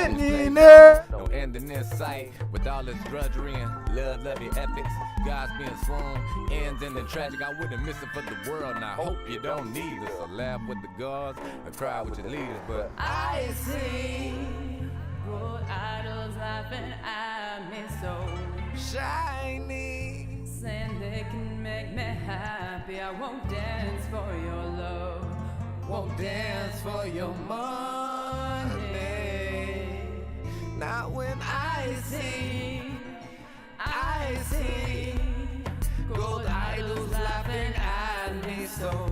ending there. No ending in sight with all this drudgery and love-lovey epics. God's being swoon, ends ending tragic. I wouldn't miss it for the world, and I hope you don't need us. So laugh with the gods and cry with your leaders, but I see gold idols laughing at me so shiny, saying they can make me happy. I won't dance for your love, won't dance for your money. Not when I see gold idols laughing at me so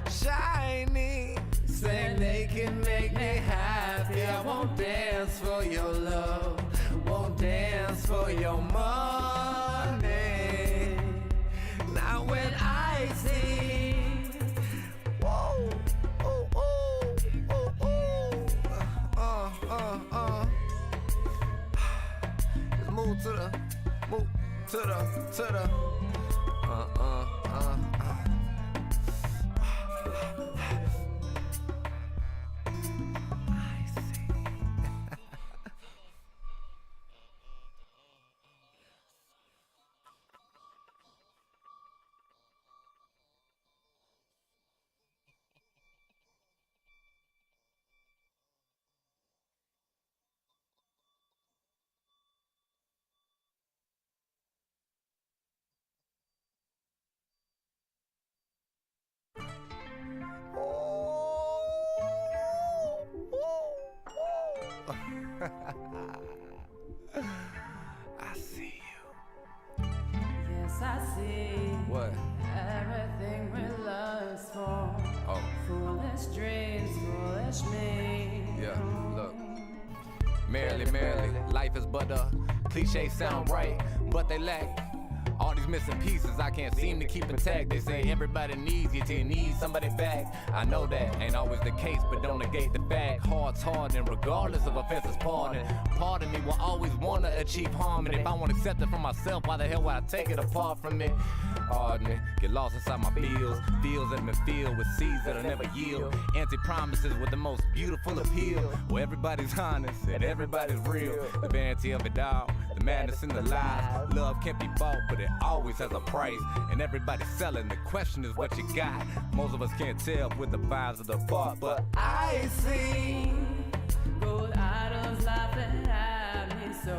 shiny, saying they can make me happy. I won't dance for your love, won't dance for your money. Now when I see, whoa, oh, oh, oh, oh, just move to the, I see you. yes I see What? everything we lust for. Oh. Foolish dreams, foolish me. Yeah, look. Merrily, life is but a cliche, sound right, but they lack all these missing pieces I can't seem to keep intact. They say everybody needs you till you need somebody back. I know that ain't always the case, but don't negate the fact. Heart's hard, and regardless of offenses, pardon. Part of me will always wanna achieve harmony. If I won't accept it from myself, why the hell would I take it apart from me? Pardon, get lost inside my fields that have been filled with seeds that'll never yield. Empty promises with the most beautiful appeal, where everybody's honest and everybody's real. The vanity of it all, the madness and the lies. Love can't be bought, but it always has a price, and everybody's selling. The question is what you got. Most of us can't tell with the vibes of the thought, but I see Gold idols laughing at me so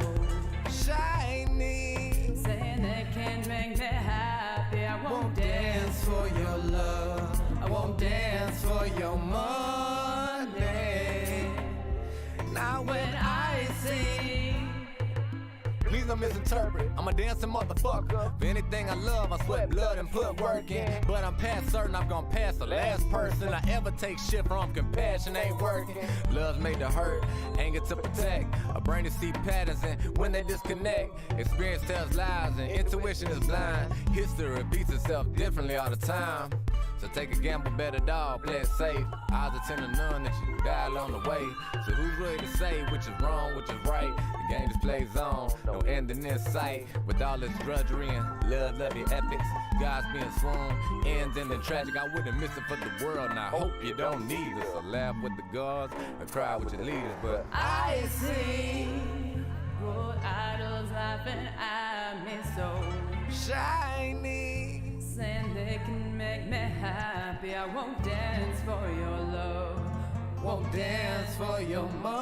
shiny, saying they can make me happy. I won't dance for your love, I won't dance for your money. Now when I see, please don't misinterpret, I'm a dancing motherfucker. For anything I love, I sweat blood and put work in. But I'm past certain I've gone past the last person I ever take shit from. Compassion ain't working. Love's made to hurt, anger to protect. A brain to see patterns, and when they disconnect, experience tells lies and intuition is blind. History repeats itself differently all the time. So take a gamble, bet it all, play it safe. Odds are 10 to none that you die along the way. So who's ready to say which is wrong, which is right? The game just plays on, no ending in sight. With all this drudgery and love-lovey epics. God's being swoon, ends ending tragic. I wouldn't miss it for the world, and I hope you don't need us. So laugh with the gods and cry with your leaders, but I see gold idols laughing at me so shiny, saying they can make me happy. I won't dance for your love, won't dance for your money.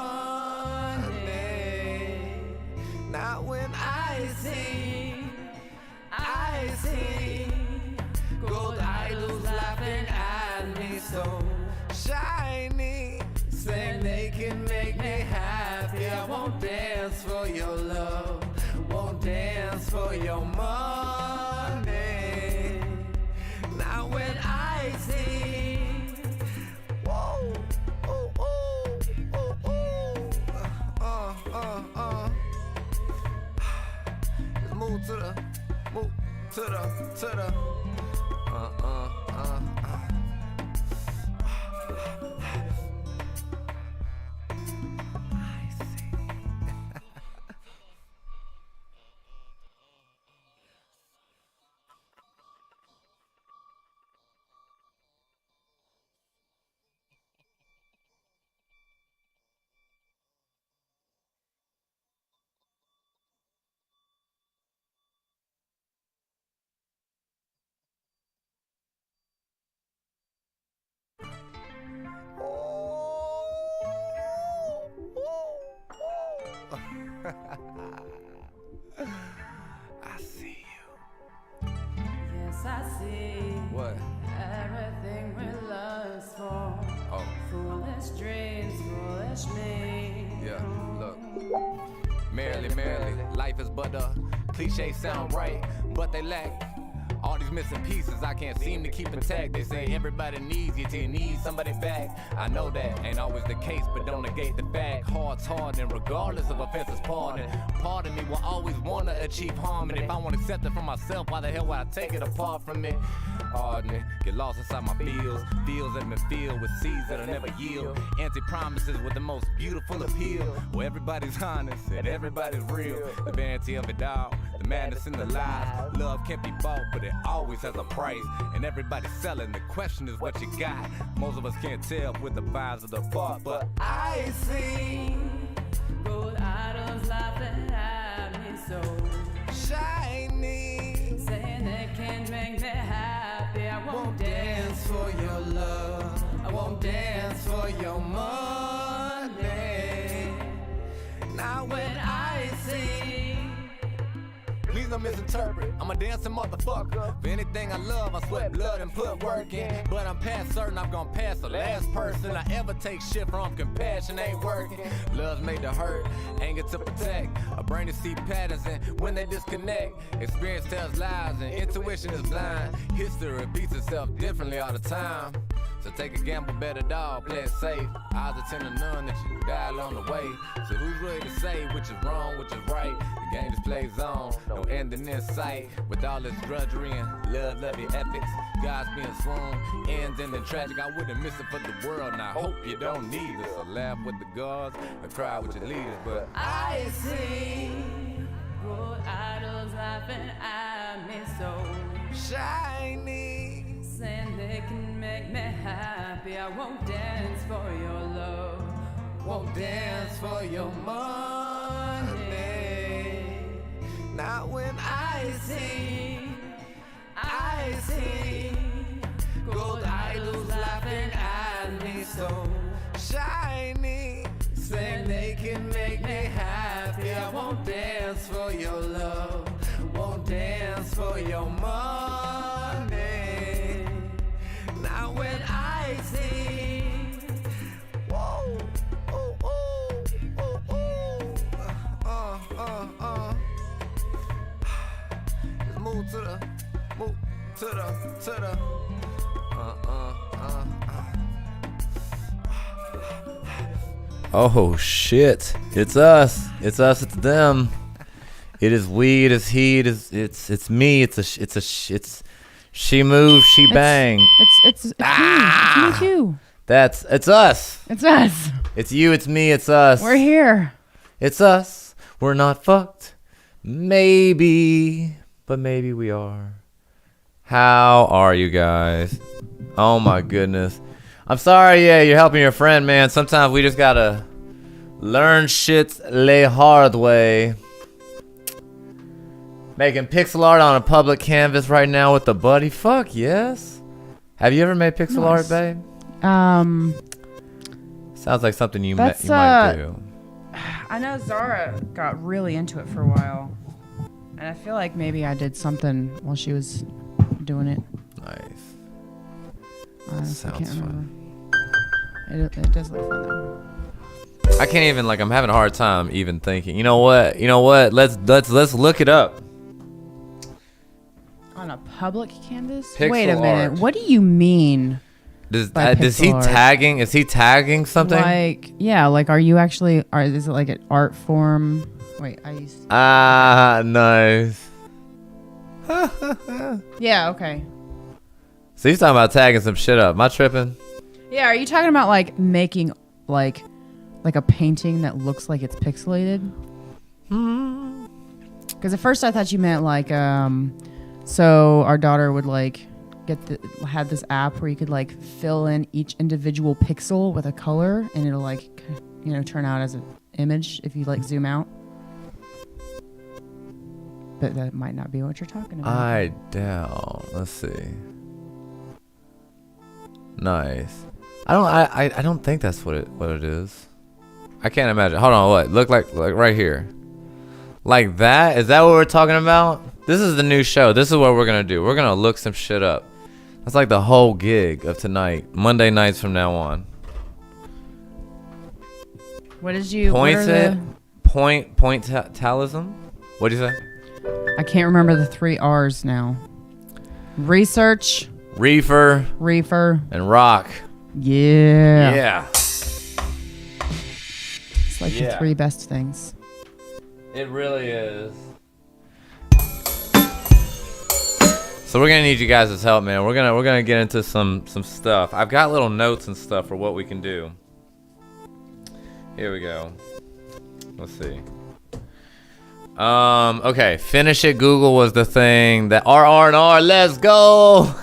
Not when I see gold idols laughing at me so shiny, saying they can make me happy. I won't dance for your love, won't dance for your money. Now when I see, whoa, oh, oh, oh, oh, just move to the, I see you. Yes, I see. What? Everything we lust for. Oh. Foolish dreams, foolish me. Yeah, look. Merrily, merrily, life is but a cliche sound right, but they lack all these missing pieces I can't seem to keep intact. They say everybody needs you till you need somebody back. I know that ain't always the case, but don't negate the fact. Heart's hard, and regardless of offenses, pardon. Part of me will always want to achieve harmony. If I want to accept it from myself, why the hell would I take it apart from me? Pardon it, get lost inside my feels that have been filled with seeds that'll never yield. Empty promises with the most beautiful appeal. Well, everybody's honest and everybody's real. The vanity of it all, the madness in the lies. Love can't be bought, but it always has a price. And everybody's selling, the question is what you got. Most of us can't tell with the vibes of the thought, but I see Gold idols laughing at me so shiny, saying they can't make me happy. I won't dance for your love, I won't dance for your money. Now when I sing, please don't misinterpret, I'm a dancing motherfucker. For anything I love, I sweat blood and put work in. But I'm past certain I'm gonna pass the last person I ever take shit from. Compassion ain't working. Love's made to hurt, anger to protect. A brain to see patterns and when they disconnect. Experience tells lies and intuition is blind. History repeats itself differently all the time. So take a gamble, bet it all, play it safe. Odds are 10 to none that you die along the way. So who's ready to say which is wrong, which is right? The game just plays on, no ending in sight. With all this drudgery and love-lovey epics, God's being swoon, ends ending tragic. I wouldn't miss it for the world, and I hope you don't need us. So laugh with the gods or cry with your leaders, but I see gold idols laughing at me so shiny, saying they can make me happy. I won't dance for your love, won't dance for your money. Now when I see gold idols laughing at me so shiny, saying they can make me happy. I won't dance for your love, won't dance for your money. Now when I see, whoa, oh, oh, oh, oh, just move to the, Oh shit! It's us. It's us. It's them. It is we. It is he. It's me. It's she moves. She bang. It's me too. It's us. It's us. It's you. It's me. It's us. We're here. It's us. We're not fucked. Maybe, but maybe we are. How are you guys? Oh my goodness. I'm sorry, yeah, you're helping your friend, man. Sometimes we just gotta learn shit the hard way. Making pixel art on a public canvas right now with the buddy. Fuck yes. Have you ever made pixel art, babe? Sounds like something you might do. I know Zara got really into it for a while, and I feel like maybe I did something while she was doing it. Nice. Sounds fun. It does look fun though. I can't even, like, I'm having a hard time even thinking. You know what? Let's look it up. On a public canvas? Pixel Wait a minute. art. What do you mean? Does he art? tagging? Is he tagging something? Like, yeah, like, are you actually, is it like an art form? Wait, I used to. Nice. Yeah, okay. So he's talking about tagging some shit up. Am I tripping? Yeah, are you talking about like making like a painting that looks like it's pixelated? Because at first I thought you meant like so our daughter would like had this app where you could like fill in each individual pixel with a color and it'll like turn out as an image if you like zoom out. But that might not be what you're talking about. I doubt. Let's see. Nice. I don't think that's what it is. I can't imagine. Hold on, what? Look like right here. Like that? Is that what we're talking about? This is the new show. This is what we're gonna do. We're gonna look some shit up. That's like the whole gig of tonight. Monday nights from now on. What did you... Pointalism? What'd you say? I can't remember the 3 R's now. Research. Reefer. And rock. Yeah. Yeah. It's like the 3 best things. It really is. So we're gonna need you guys' help, man. We're gonna get into some stuff. I've got little notes and stuff for what we can do. Here we go. Let's see. Okay, finish it. Google was the thing that R. Let's go.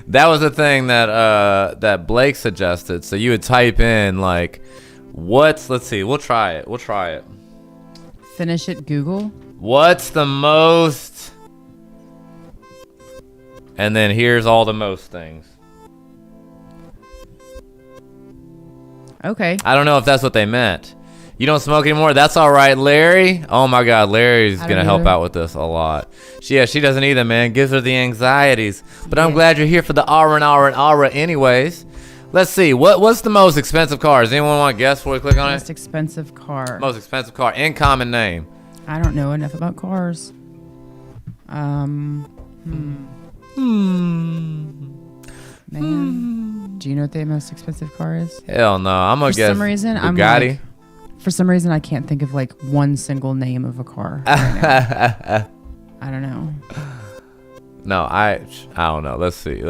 That was the thing that Blake suggested. So you would type in like, let's see. We'll try it. Finish it, Google. What's the most? And then here's all the most things. Okay. I don't know if that's what they meant. You don't smoke anymore? That's all right, Larry. Oh my God, Larry's gonna help out with this a lot. She doesn't either, man. Gives her the anxieties. But I'm glad you're here for the aura anyways. Let's see. What's the most expensive car? Does anyone want to guess before we click on Most it? expensive car. Most expensive car in common name. I don't know enough about cars. Man, do you know what the most expensive car is? Hell no. I'm gonna guess For some reason, Bugatti. For some reason, I can't think of like one single name of a car. Right now. I don't know. No, I don't know. Let's see.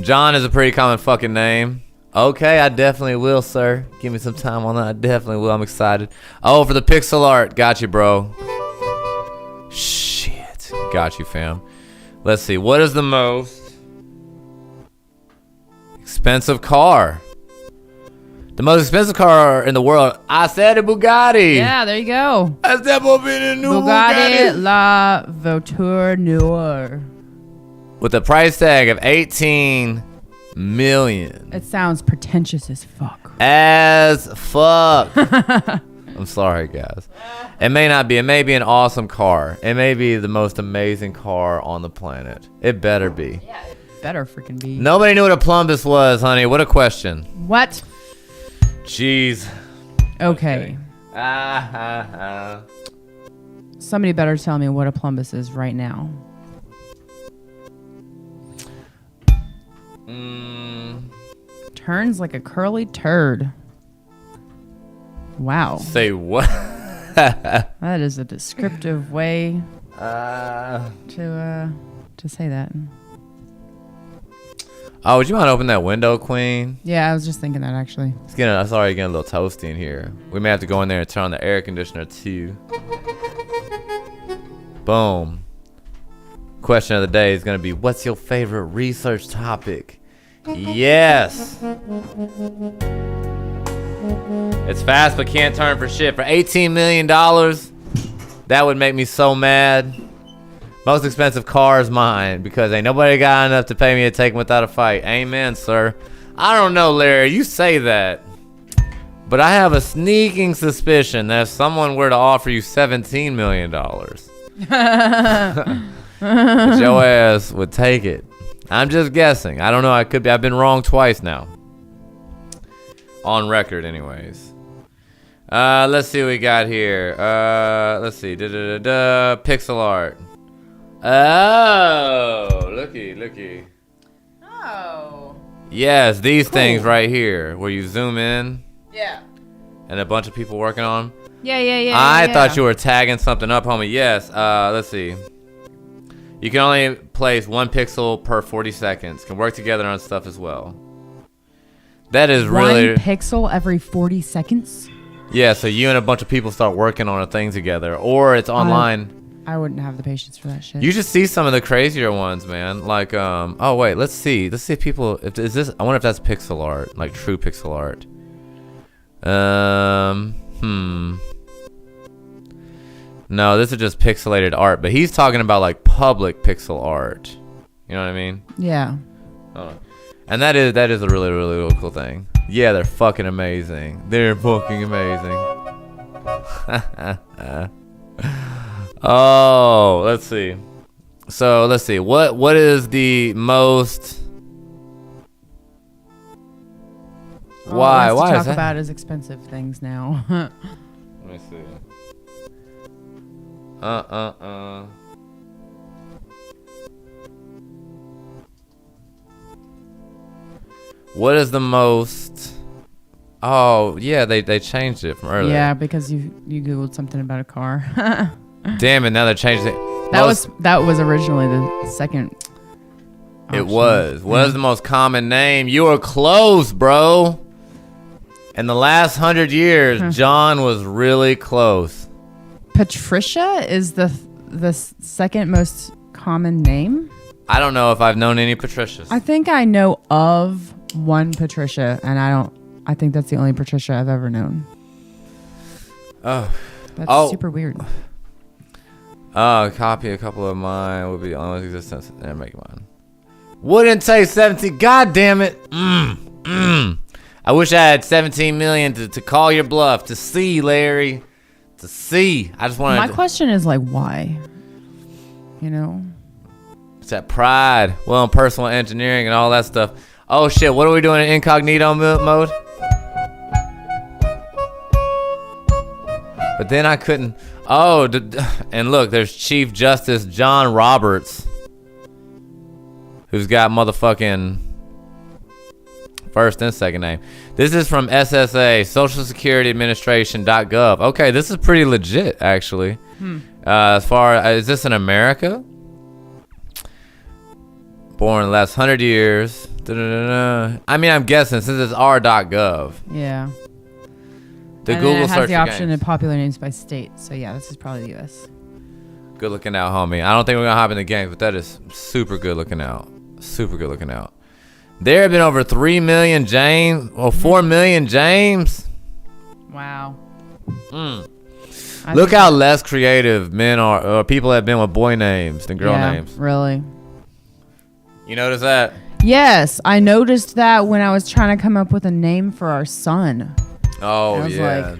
John is a pretty common fucking name. Okay, I definitely will, sir. Give me some time on that. I definitely will. I'm excited. Oh, for the pixel art. Got you, bro. Shit. Got you, fam. Let's see. What is the most expensive car? The most expensive car in the world. I said a Bugatti. Yeah, there you go. I step up in a new Bugatti La Voiture Noire. with a price tag of 18 million. It sounds pretentious as fuck. As fuck. I'm sorry, guys. It may not be. It may be an awesome car. It may be the most amazing car on the planet. It better be. Yeah, it better freaking be. Nobody knew what a plumbus was, honey. What a question. What? Jeez. Okay. Ah. Somebody better tell me what a plumbus is right now. Turns like a curly turd. Wow. Say what? That is a descriptive way to say that. Oh, would you mind opening that window, Queen? Yeah, I was just thinking that actually. It's already getting a little toasty in here. We may have to go in there and turn on the air conditioner too. Boom. Question of the day is going to be, what's your favorite research topic? Yes. It's fast but can't turn for shit. For $18 million, that would make me so mad. Most expensive car is mine because ain't nobody got enough to pay me to take him without a fight. Amen, sir. I don't know, Larry. You say that. But I have a sneaking suspicion that if someone were to offer you $17 million, that your ass would take it. I'm just guessing. I don't know. I could be. I've been wrong twice now. On record, anyways. Let's see what we got here. Let's see. Pixel art. Oh, looky. Oh. Yes, these things right here, where you zoom in. Yeah. And a bunch of people working on them. Yeah. I thought you were tagging something up, homie. Yes. Let's see. You can only place 1 pixel per 40 seconds. Can work together on stuff as well. That is really... 1 pixel every 40 seconds? Yeah, so you and a bunch of people start working on a thing together. Or it's online. I wouldn't have the patience for that shit. You just see some of the crazier ones, man. Like, oh, wait. Let's see if people... I wonder if that's pixel art. Like, true pixel art. No, this is just pixelated art, but he's talking about like public pixel art. You know what I mean? Yeah. Oh. And that is a really, really, really cool thing. Yeah, they're fucking amazing. They're fucking amazing. Oh, let's see. So let's see. What is the most? Why? All Why to is talk that? about is expensive things now. Let me see. What is the most? Oh yeah, they changed it from earlier. Yeah, because you googled something about a car. Damn it! Now they changed it. That was originally the second. It option. was. What is the most common name? You were close, bro. In the last 100 years, John was really close. Patricia is the second most common name. I don't know if I've known any Patricias. I think I know of one Patricia, and I think that's the only Patricia I've ever known. Oh. That's super weird. Copy a couple of mine would be on existence. There, make mine. Wouldn't take 17. God damn it. I wish I had 17 million to call your bluff. To see, Larry. To see. I just wanted My question is like, why? You know? It's that pride. Well, personal engineering and all that stuff. Oh shit, what are we doing in incognito mode? But then I couldn't. Oh, and look, there's Chief Justice John Roberts, who's got motherfucking first and second name. This is from SSA, Social Security Administration.gov. Okay, this is pretty legit, actually. As far as, is this in America? Born in the last 100 years. I mean, I'm guessing since it's r.gov. Yeah. The and Google then it has search the option again. of popular names by state. So yeah, this is probably the U.S. Good looking out, homie. I don't think we're gonna hop in the game, but that is super good looking out. Super good looking out. There have been over 3 million James, or 4 million James. Wow. Look how less creative men are, or people have been with boy names than girl names. Really. You notice that? Yes, I noticed that when I was trying to come up with a name for our son. Oh, I was yeah. like,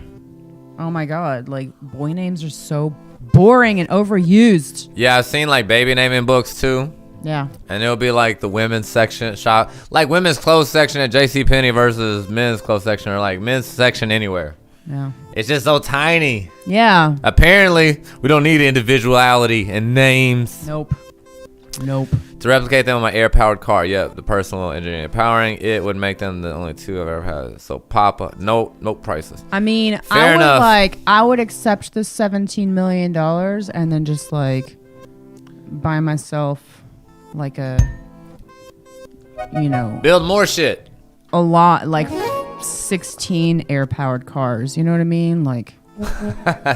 oh my God, like boy names are so boring and overused. Yeah, I've seen like baby naming books too. Yeah. And it'll be like the women's section shop, like women's clothes section at JCPenney versus men's clothes section, or like men's section anywhere. Yeah. It's just so tiny. Yeah. Apparently, we don't need individuality and names. Nope. To replicate them on my air-powered car. Yep, the personal engineering. Powering it would make them the only two I've ever had. So Papa, no priceless. I mean, Fair enough. I would accept the $17 million and then just like buy myself like a, you know, Build more shit. a lot, like 16 air-powered cars. You know what I mean? Like, I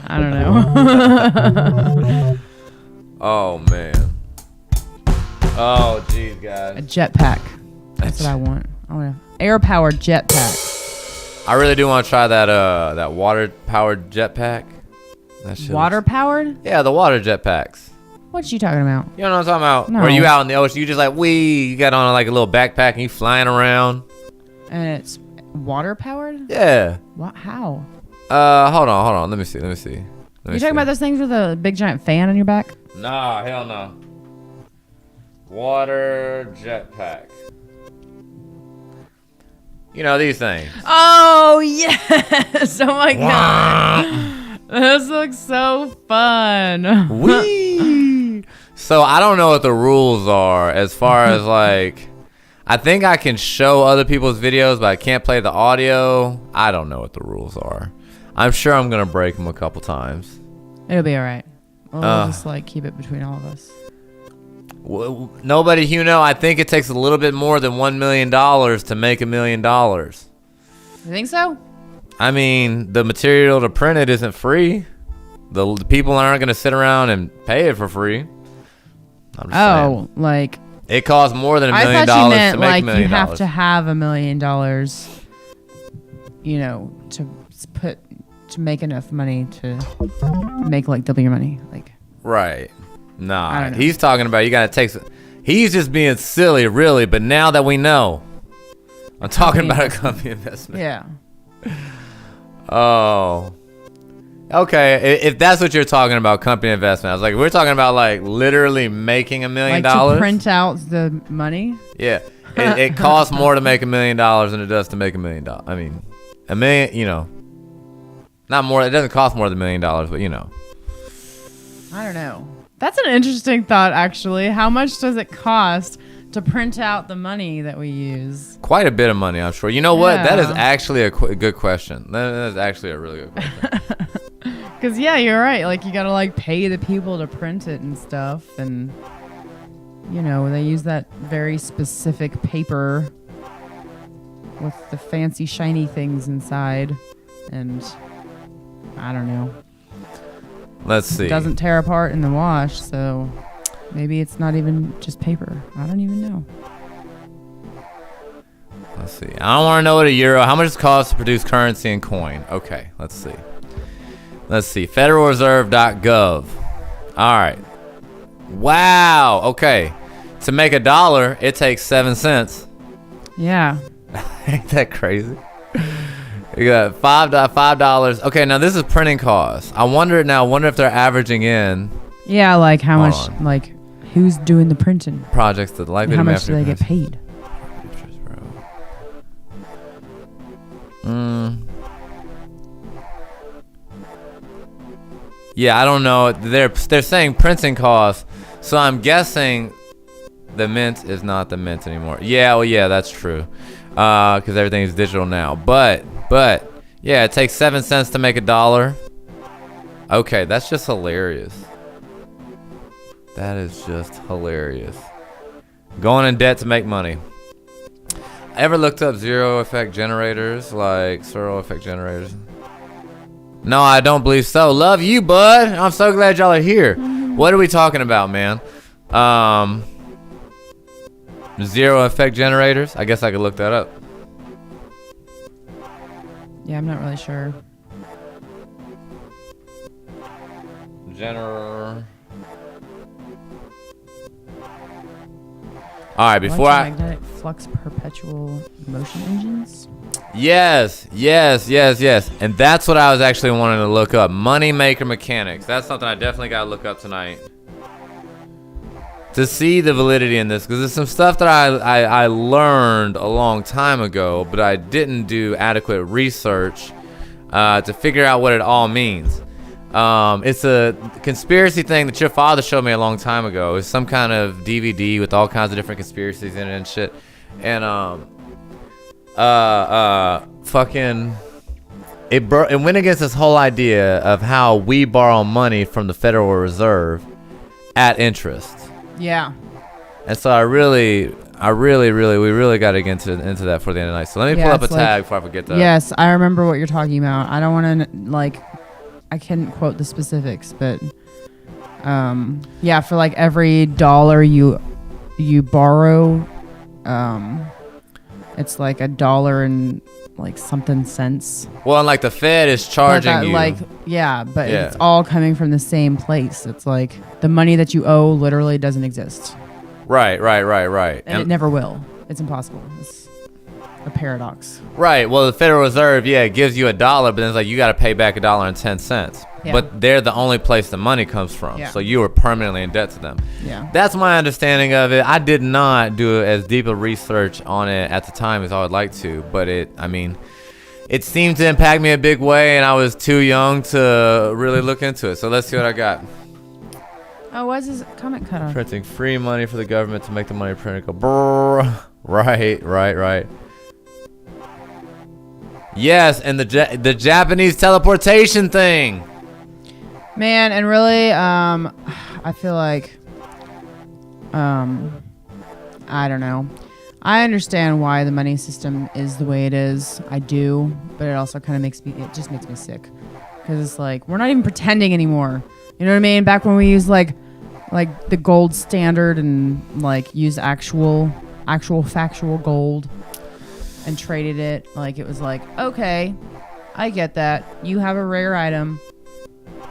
don't know. Oh, man. Oh, jeez, A guys. jetpack. That's what I want. I want an air-powered jetpack. I really do want to try that water-powered jetpack. That shit Water-powered? Yeah, the water jetpacks. What you talking about? You know what I'm talking about? No. Where you out in the ocean, you just like, you got on like a little backpack and you flying around. And it's water-powered? Yeah. What? How? Hold on. Let me see. You talking about those things with a big giant fan on your back? Nah, hell no. Water jetpack. You know these things. Oh, yes. Oh, my God. This looks so fun. Whee! So I don't know what the rules are as far as like, I think I can show other people's videos, but I can't play the audio. I don't know what the rules are. I'm sure I'm going to break them a couple times. It'll be all right. We'll just like keep it between all of us. Nobody, I think it takes a little bit more than $1 million to make $1 million. You think so? I mean, the material to print it isn't free. The people aren't going to sit around and pay it for free. I'm just saying. Like It costs more than $1 million I thought you meant to make like $1 million. you have to have $1 million, you know, to make enough money to make like double your money. Like, right. I Nah, don't know. he's talking about you got to take. He's just being silly, really. But now that we know, I'm talking about a company investment. yeah. Oh. Okay, if that's what you're talking about, company investment. I was like, we're talking about like literally making $1 million. Like to print out the money. Yeah, it costs more to make $1 million than it does to make $1 million. I mean, $1 million, you know, not more. It doesn't cost more than $1 million, but you know. I don't know. That's an interesting thought, actually. How much does it cost to print out the money that we use? Quite a bit of money, I'm sure. You know what? That is Yeah. actually a good question. That is actually a really good question. Because, yeah, you're right. Like, you got to, like, pay the people to print it and stuff. And, you know, they use that very specific paper with the fancy, shiny things inside. And I don't know. Let's see. It doesn't tear apart in the wash, so maybe it's not even just paper. I don't even know. Let's see. I don't want to know what a euro. How much does it cost to produce currency and coin? Okay, let's see. Let's see. FederalReserve.gov. All right. Wow. Okay. To make $1, it takes 7 cents. Yeah. Ain't that crazy? You got $5. Okay, now this is printing costs. I wonder if they're averaging in Yeah, like how Hold much, on. like who's doing the printing? projects that likely How to much do they get paid? Yeah, I don't know. They're saying printing costs, so I'm guessing the mint is not the mint anymore. Yeah, well, yeah, that's true, because everything is digital now. But yeah, it takes 7 cents to make $1. Okay, that's just hilarious. That is just hilarious. Going in debt to make money. Ever looked up zero effect generators, like zero effect generators? No, I don't believe so. Love you, bud. I'm so glad y'all are here. What are we talking about, man? Zero effect generators? I guess I could look that up. Yeah, I'm not really sure. All right, before Electromagnetic flux perpetual motion engines. Yes. And that's what I was actually wanting to look up. Moneymaker mechanics. That's something I definitely got to look up tonight. To see the validity in this, because there's some stuff that I learned a long time ago, but I didn't do adequate research to figure out what it all means. It's a conspiracy thing that your father showed me a long time ago. It's some kind of DVD with all kinds of different conspiracies in it and shit. And it went against this whole idea of how we borrow money from the Federal Reserve at interest. Yeah. And so we really got to get into that for the end of the night. So let me pull up a tag before I forget that. Yes, I remember what you're talking about. I don't want to like, I can't quote the specifics, but yeah, for like every dollar you borrow, it's like $1 and like something cents. Well, and like the Fed is charging you. Like, yeah, but it's all coming from the same place. It's like the money that you owe literally doesn't exist. Right. And it never will. It's impossible. It's a paradox. Right. Well, the Federal Reserve, it gives you $1, but then it's like you got to pay back $1.10. Yeah. But they're the only place the money comes from. Yeah. So you were permanently in debt to them. Yeah. That's my understanding of it. I did not do as deep a research on it at the time as I would like to, but it seemed to impact me a big way, and I was too young to really look into it. So let's see what I got. Oh, why is this comment cut off? Printing free money for the government to make the money printer go brrr. Right. Yes, and the Japanese teleportation thing. Man, and really, I feel like, I don't know. I understand why the money system is the way it is. I do, but it also kind of just makes me sick. Because it's like, we're not even pretending anymore. You know what I mean? Back when we used like the gold standard and like used actual factual gold and traded it, like it was like, okay, I get that. You have a rare item.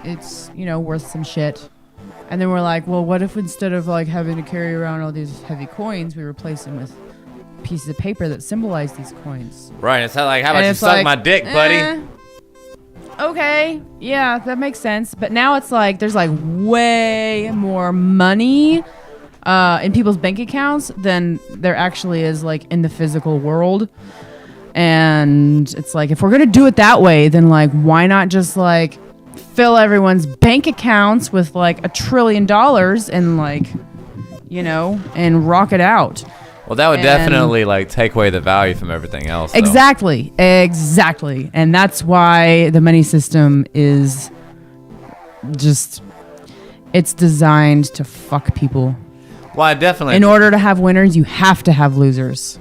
It's, worth some shit. And then we're like, well, what if instead of like having to carry around all these heavy coins, we replace them with pieces of paper that symbolize these coins. Right. It's like, how about And you it's suck like, my dick, buddy? Okay, yeah, that makes sense. But now it's like there's like way more money in people's bank accounts than there actually is like in the physical world. And it's like, if we're gonna do it that way, then like why not just like fill everyone's bank accounts with like $1 trillion and like, you know, and rock it out. Well, that would definitely like take away the value from everything else. Though. Exactly. And that's why the money system is just, it's designed to fuck people. Well, I definitely. In order to have winners, you have to have losers.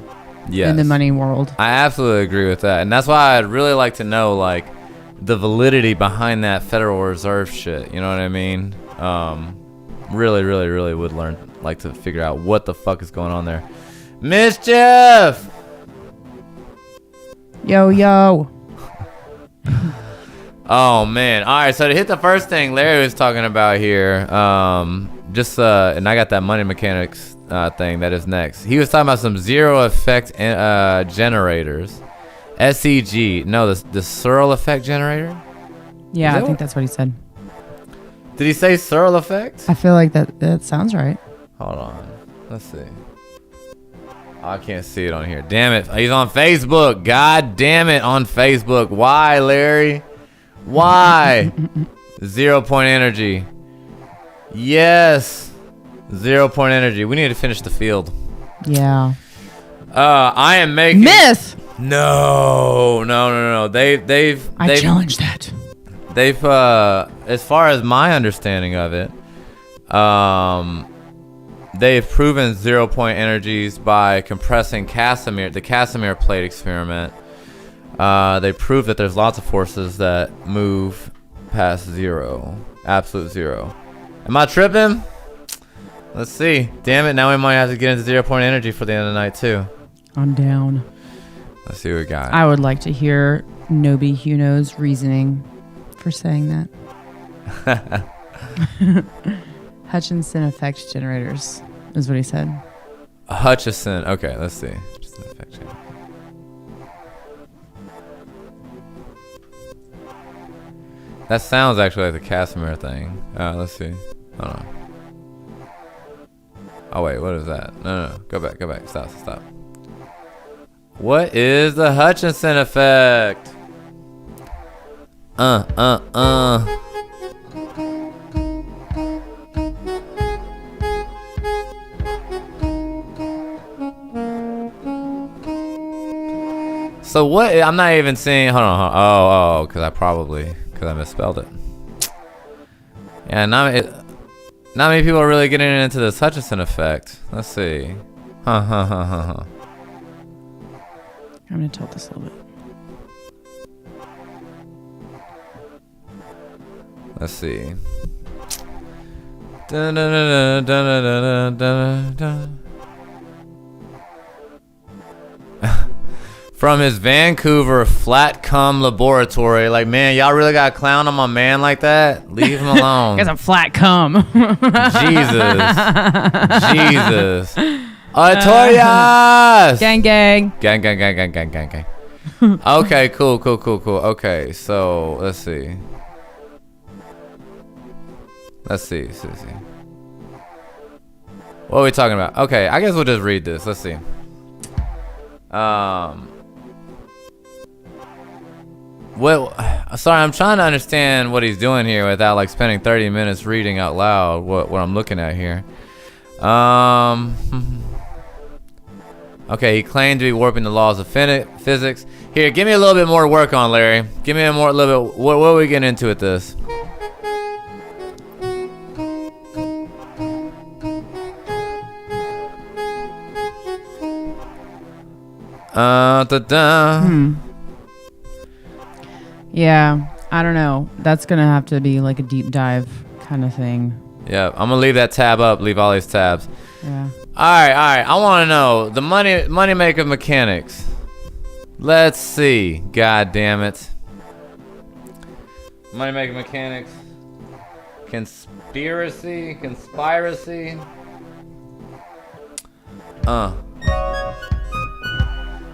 Yes. In the money world. I absolutely agree with that. And that's why I'd really like to know like the validity behind that Federal Reserve shit. You know what I mean? Really would like to figure out what the fuck is going on there. Mischief! Yo. Oh man. Alright, so to hit the first thing Larry was talking about here, and I got that money mechanics thing that is next. He was talking about some zero effect generators. SEG. No, the Searle effect generator? Yeah, I think that's what he said. Did he say Searle effect? I feel like that sounds right. Hold on. Let's see. Oh, I can't see it on here. Damn it. He's on Facebook. God damn it, on Facebook. Why, Larry? Why? 0 point energy. Yes. 0 point energy. We need to finish the field. Yeah. I am making myth. No. I challenge that. They've as far as my understanding of it, they've proven 0 point energies by compressing the Casimir plate experiment. They prove that there's lots of forces that move past zero, absolute zero. Am I tripping? Let's see. Damn it, now we might have to get into 0 point energy for the end of the night too. I'm down. Let's see what we got. I would like to hear Nobi Huno's reasoning for saying that. Hutchinson effect generators is what he said. Hutchison. Okay, let's see. Just an effect generator. That sounds actually like the Casimir thing. Let's see. Hold on. Oh wait, what is that? No. Go back. Stop. What is the Hutchinson effect? So what? I'm not even seeing. Hold on. Oh, because I misspelled it. Yeah, not many people are really getting into this Hutchinson effect. Let's see. I'm gonna tilt this a little bit. Let's see. From his Vancouver flat cum laboratory. Like, man, y'all really got to clown on my man like that? Leave him alone. He has a flat cum. Jesus. Artorias! Gang. Okay, cool. Okay, so let's see. What are we talking about? Okay, I guess we'll just read this. Let's see. Sorry, I'm trying to understand what he's doing here without like spending 30 minutes reading out loud what I'm looking at here. Okay, he claimed to be warping the laws of physics. Here, give me a little bit more to work on, Larry. Give me a little bit. What are we getting into with this? Yeah, I don't know. That's gonna have to be like a deep dive kind of thing. Yeah, I'm gonna leave that tab up. Leave all these tabs. Yeah. All right. I want to know the money maker mechanics. Let's see. God damn it. Money maker mechanics. Conspiracy.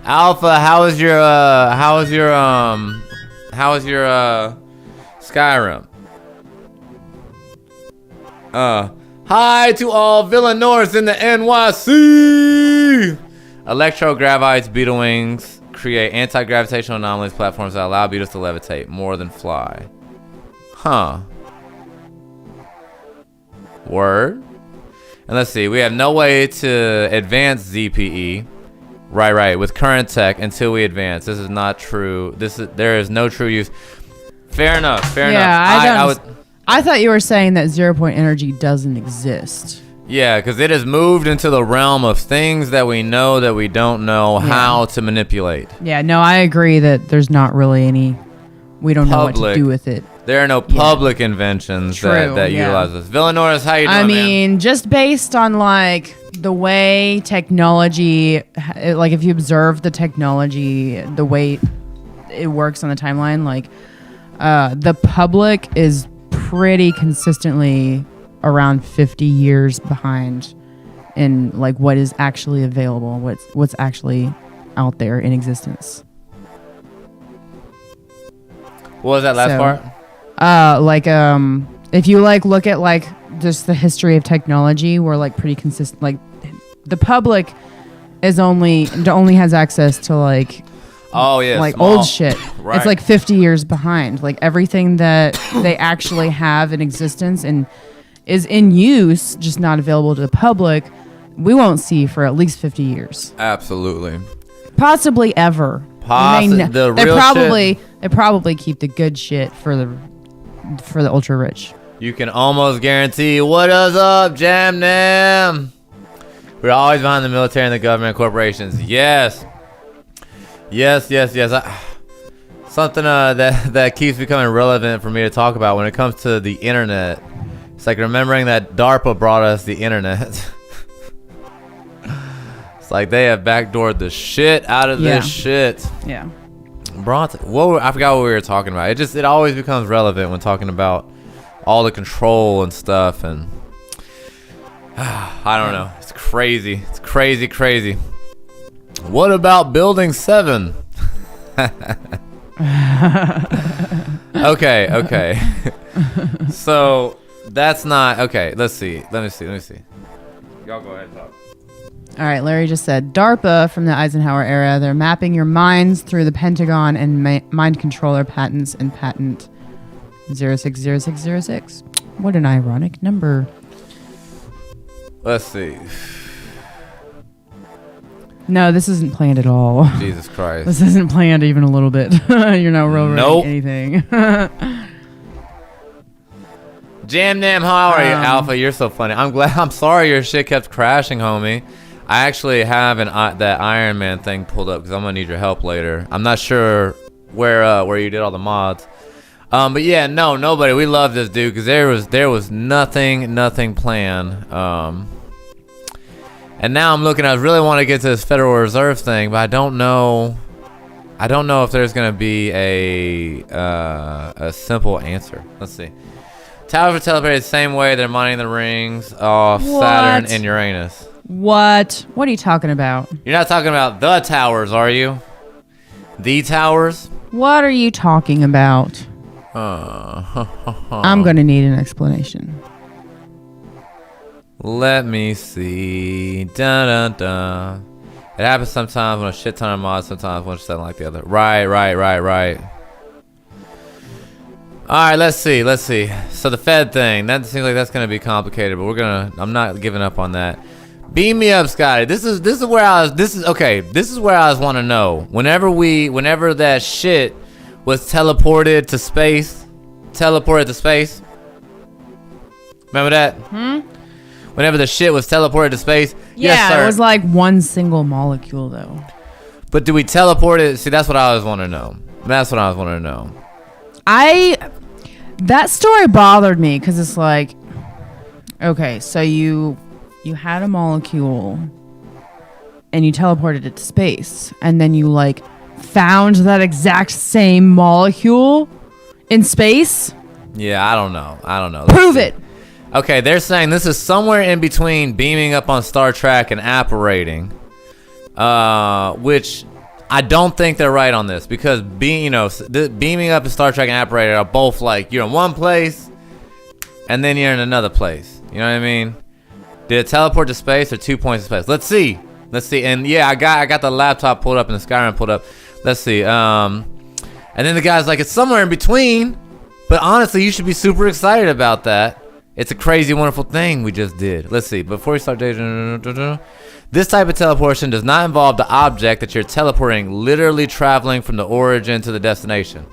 Alpha, how is your Skyrim? Hi to all Villanors in the NYC. Electrogravites, beetle wings create anti-gravitational anomalies platforms that allow beetles to levitate more than fly. Huh. Word. And let's see, we have no way to advance ZPE. Right, with current tech until we advance. This is not true. There is no true use. Fair enough. I thought you were saying that 0 point energy doesn't exist. Yeah, because it has moved into the realm of things that we know that we don't know how to manipulate. Yeah, no, I agree that there's not really any. We don't know what to do with it. There are no public inventions that utilize this. Villanoris, how you doing, I mean, just based on like the way technology, like if you observe the technology, the way it works on the timeline, like the public is pretty consistently around 50 years behind in like what is actually available, what's actually out there in existence. What was that last part? If you like look at like just the history of technology, we're like pretty consistent. Like the public only has access to like old shit. Right. It's like 50 years behind. Like everything that they actually have in existence and is in use, just not available to the public, we won't see for at least 50 years. Absolutely. Possibly ever. They probably keep the good shit for the ultra rich. You can almost guarantee. What is up, Jam Nam? We're always behind the military and the government and corporations. Yes. Something that keeps becoming relevant for me to talk about when it comes to the internet. It's like remembering that DARPA brought us the internet. It's like they have backdoored the shit out of this shit. Yeah. I forgot what we were talking about. It always becomes relevant when talking about all the control and stuff, and I don't know. It's crazy. It's crazy. What about Building 7? Okay. So that's not okay. Let's see. Let me see. Y'all go ahead and talk. All right, Larry just said DARPA from the Eisenhower era. They're mapping your minds through the Pentagon and mind controller patents and patent 060606. What an ironic number. Let's see. No, this isn't planned at all. Jesus Christ. This isn't planned even a little bit. You're not writing anything. Jam Nam, how are you? Alpha, you're so funny. I'm sorry your shit kept crashing, homie. I actually have that Iron Man thing pulled up because I'm gonna need your help later. I'm not sure where you did all the mods. But yeah, nobody. We love this dude because there was nothing planned. And now I'm looking. I really want to get to this Federal Reserve thing, but I don't know if there's gonna be a simple answer. Let's see. Towers were teleported the same way they're mining the rings off Saturn and Uranus. What are you talking about? You're not talking about the towers, are you? The towers? What are you talking about? I'm gonna need an explanation. Let me see. Dun dun dun. It happens sometimes when a shit ton of mods, sometimes one shit like the other. Right. Alright, let's see. So the Fed thing, that seems like that's gonna be complicated, but I'm not giving up on that. Beam me up, Scotty. This is where I was wanting to know. Whenever that shit was teleported to space. Remember that? Whenever the shit was teleported to space. Yeah, yes, sir. It was like one single molecule though. But do we teleport it? See, that's what I always want to know. That story bothered me because it's like, okay, so you had a molecule and you teleported it to space, and then you like found that exact same molecule in space. Yeah, I don't know. Prove it. Okay, they're saying this is somewhere in between beaming up on Star Trek and apparating, which I don't think they're right on this because beaming up and Star Trek and Apparator are both like you're in one place and then you're in another place. You know what I mean? Did it teleport to space or 2 points of space? Let's see. And yeah, I got the laptop pulled up and the Skyrim pulled up. Let's see. And then the guy's like, it's somewhere in between. But honestly, you should be super excited about that. It's a crazy, wonderful thing we just did. Let's see. Before we start dating, this type of teleportation does not involve the object that you're teleporting, literally traveling from the origin to the destination.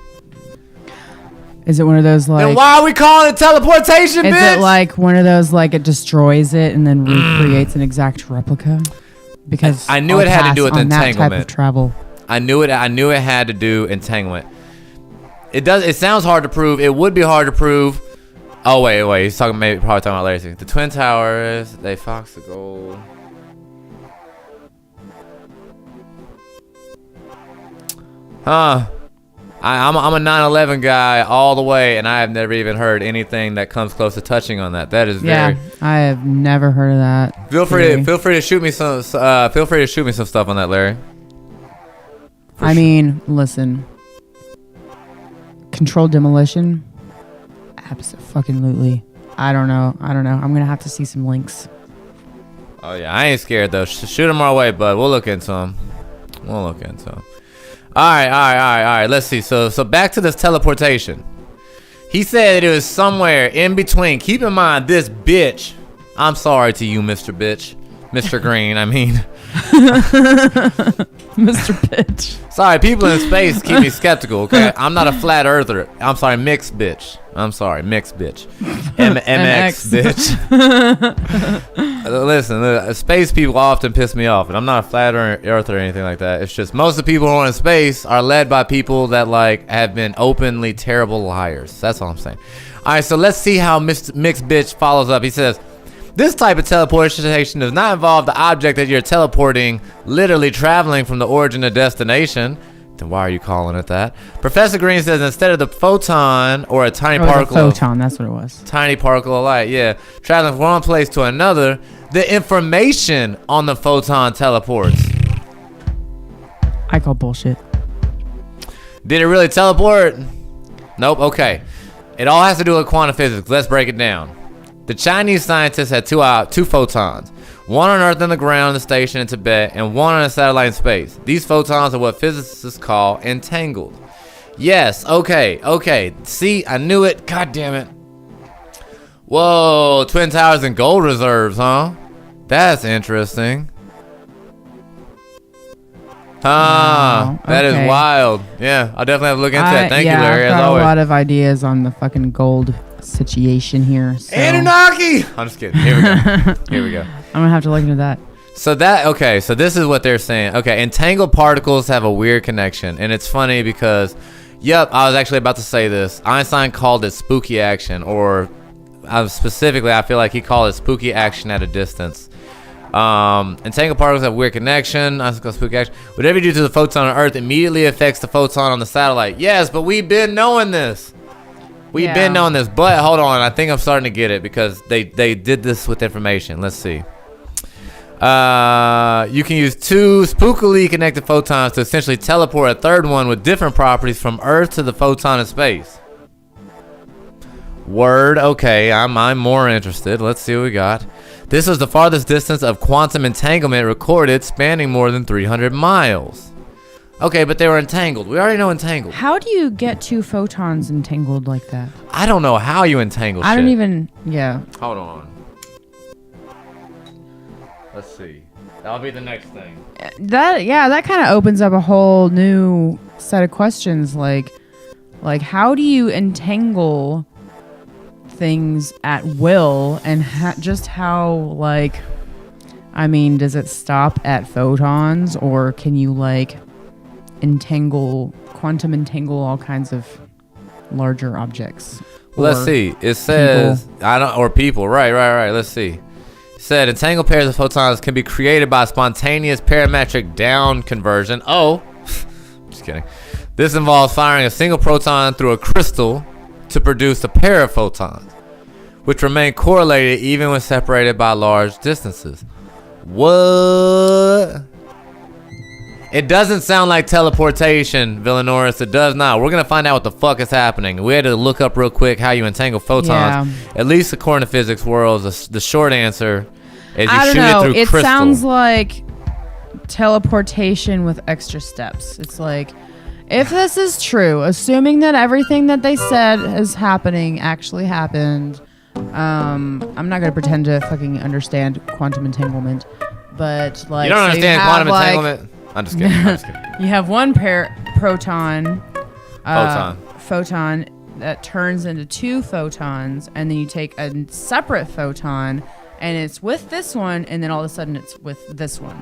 Is it one of those like? Then why are we calling it teleportation, Is bitch? it like one of those like it destroys it and then recreates an exact replica? Because I knew it had to do with on that entanglement. type of travel. I knew it had to do entanglement. It sounds hard to prove. It would be hard to prove. Oh wait. He's probably talking about later. The Twin Towers. They fox the gold. Huh. I'm a 9/11 guy all the way, and I have never even heard anything that comes close to touching on that. That is very. Yeah, I have never heard of that. Feel free to shoot me some. Feel free to shoot me some stuff on that, Larry. I mean, listen. Controlled demolition. Absolutely. I don't know. I'm gonna have to see some links. Oh yeah, I ain't scared though. Shoot them our way, bud. We'll look into them. All right. Let's see. So back to this teleportation. He said it was somewhere in between. Keep in mind, this bitch. I'm sorry to you, Mr. Bitch. Mr. Green, I mean. Mr. Bitch. Sorry, people in space keep me skeptical, okay? I'm not a flat earther. I'm sorry, mixed bitch. MX bitch. Listen, space people often piss me off, and I'm not a flat earther or anything like that. It's just most of the people who are in space are led by people that like have been openly terrible liars. That's all I'm saying. All right, so let's see how mixed bitch follows up. He says, this type of teleportation does not involve the object that you're teleporting, literally traveling from the origin to destination. Then why are you calling it that? Professor Green says instead of the photon or a tiny particle. Photon, that's what it was. Tiny particle of light, yeah. Traveling from one place to another, the information on the photon teleports. I call bullshit. Did it really teleport? Nope, okay. It all has to do with quantum physics. Let's break it down. The Chinese scientists had two photons, one on Earth in the ground in the station in Tibet, and one on a satellite in space. These photons are what physicists call entangled. Yes, okay. See, I knew it. God damn it. Whoa, Twin Towers and gold reserves, huh? That's interesting. That okay. is wild. Yeah, I'll definitely have to look into that. Thank you, Larry, I've as got always. a lot of ideas on the fucking gold situation here. So Anunnaki! I'm just kidding. Here we go. I'm gonna have to look into that. So this is what they're saying. Okay, entangled particles have a weird connection, and it's funny because, I was actually about to say this. Einstein called it spooky action, or specifically, I feel like he called it spooky action at a distance. Entangled particles have weird connection. I call spooky action. Whatever you do to the photon on Earth immediately affects the photon on the satellite. Yes, but we've been knowing this. We've been knowing this, but hold on. I think I'm starting to get it because they did this with information. Let's see. You can use two spookily connected photons to essentially teleport a third one with different properties from Earth to the photon in space. Word. Okay, I'm more interested. Let's see what we got. This is the farthest distance of quantum entanglement recorded, spanning more than 300 miles. Okay, but they were entangled. We already know entangled. How do you get two photons entangled like that? I don't know how you entangle shit. I don't even. Yeah. Hold on. Let's see. That'll be the next thing. That kind of opens up a whole new set of questions. Like how do you entangle things at will, and just how does it stop at photons, or can you quantum entangle all kinds of larger objects? Let's see. It says people. Right. Let's see. It said entangled pairs of photons can be created by spontaneous parametric down conversion. Oh, just kidding. This involves firing a single proton through a crystal to produce a pair of photons, which remain correlated even when separated by large distances. What? It doesn't sound like teleportation, Villanoris. It does not. We're going to find out what the fuck is happening. We had to look up real quick how you entangle photons. Yeah. At least according to physics worlds, the short answer is you I don't shoot know. it through It crystal. sounds like teleportation with extra steps. It's like, if this is true, assuming that everything that they said is happening actually happened, I'm not gonna pretend to fucking understand quantum entanglement, but like, You don't so understand have, quantum like, entanglement? I'm just kidding. I'm just kidding. You have one proton Photon. that turns into 2 photons, and then you take a separate photon, and it's with this one, and then all of a sudden it's with this one,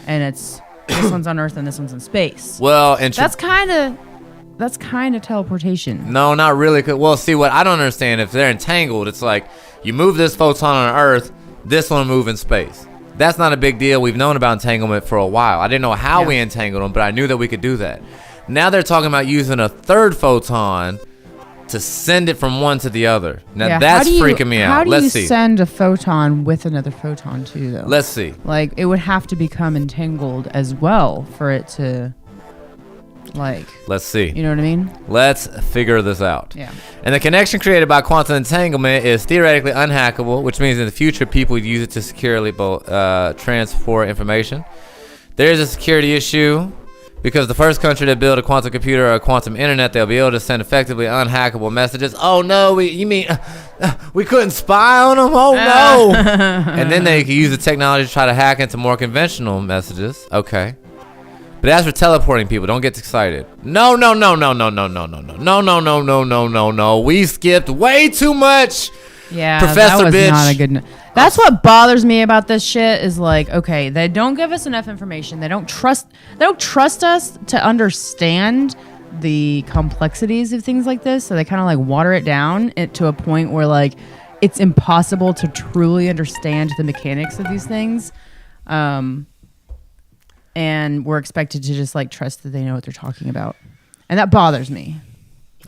and it's this one's on Earth and this one's in space. Well, That's kind of teleportation. no, not really. Well, see, what I don't understand, if they're entangled, it's like you move this photon on Earth, this one move in space. That's not a big deal. We've known about entanglement for a while. I didn't know how we entangled them, but I knew that we could do that. Now they're talking about using a third photon to send it from one to the other. Now that's freaking me out. How do Let's you see. send a photon with another photon too, though? Let's see. Like, it would have to become entangled as well for it to, like, Let's see. you know what I mean? Let's figure this out. Yeah. And the connection created by quantum entanglement is theoretically unhackable, which means in the future people would use it to securely transport information. There is a security issue because the first country to build a quantum computer or a quantum internet, they'll be able to send effectively unhackable messages. Oh no, you mean we couldn't spy on them? Oh no! And then they can use the technology to try to hack into more conventional messages. Okay. But as for teleporting people, don't get excited. No. We skipped way too much. Yeah, Professor that was bitch. not a good. That's what bothers me about this shit is like, okay, they don't give us enough information. They don't trust us to understand the complexities of things like this. So they kind of like water it down to a point where like it's impossible to truly understand the mechanics of these things. And we're expected to just like trust that they know what they're talking about. And that bothers me.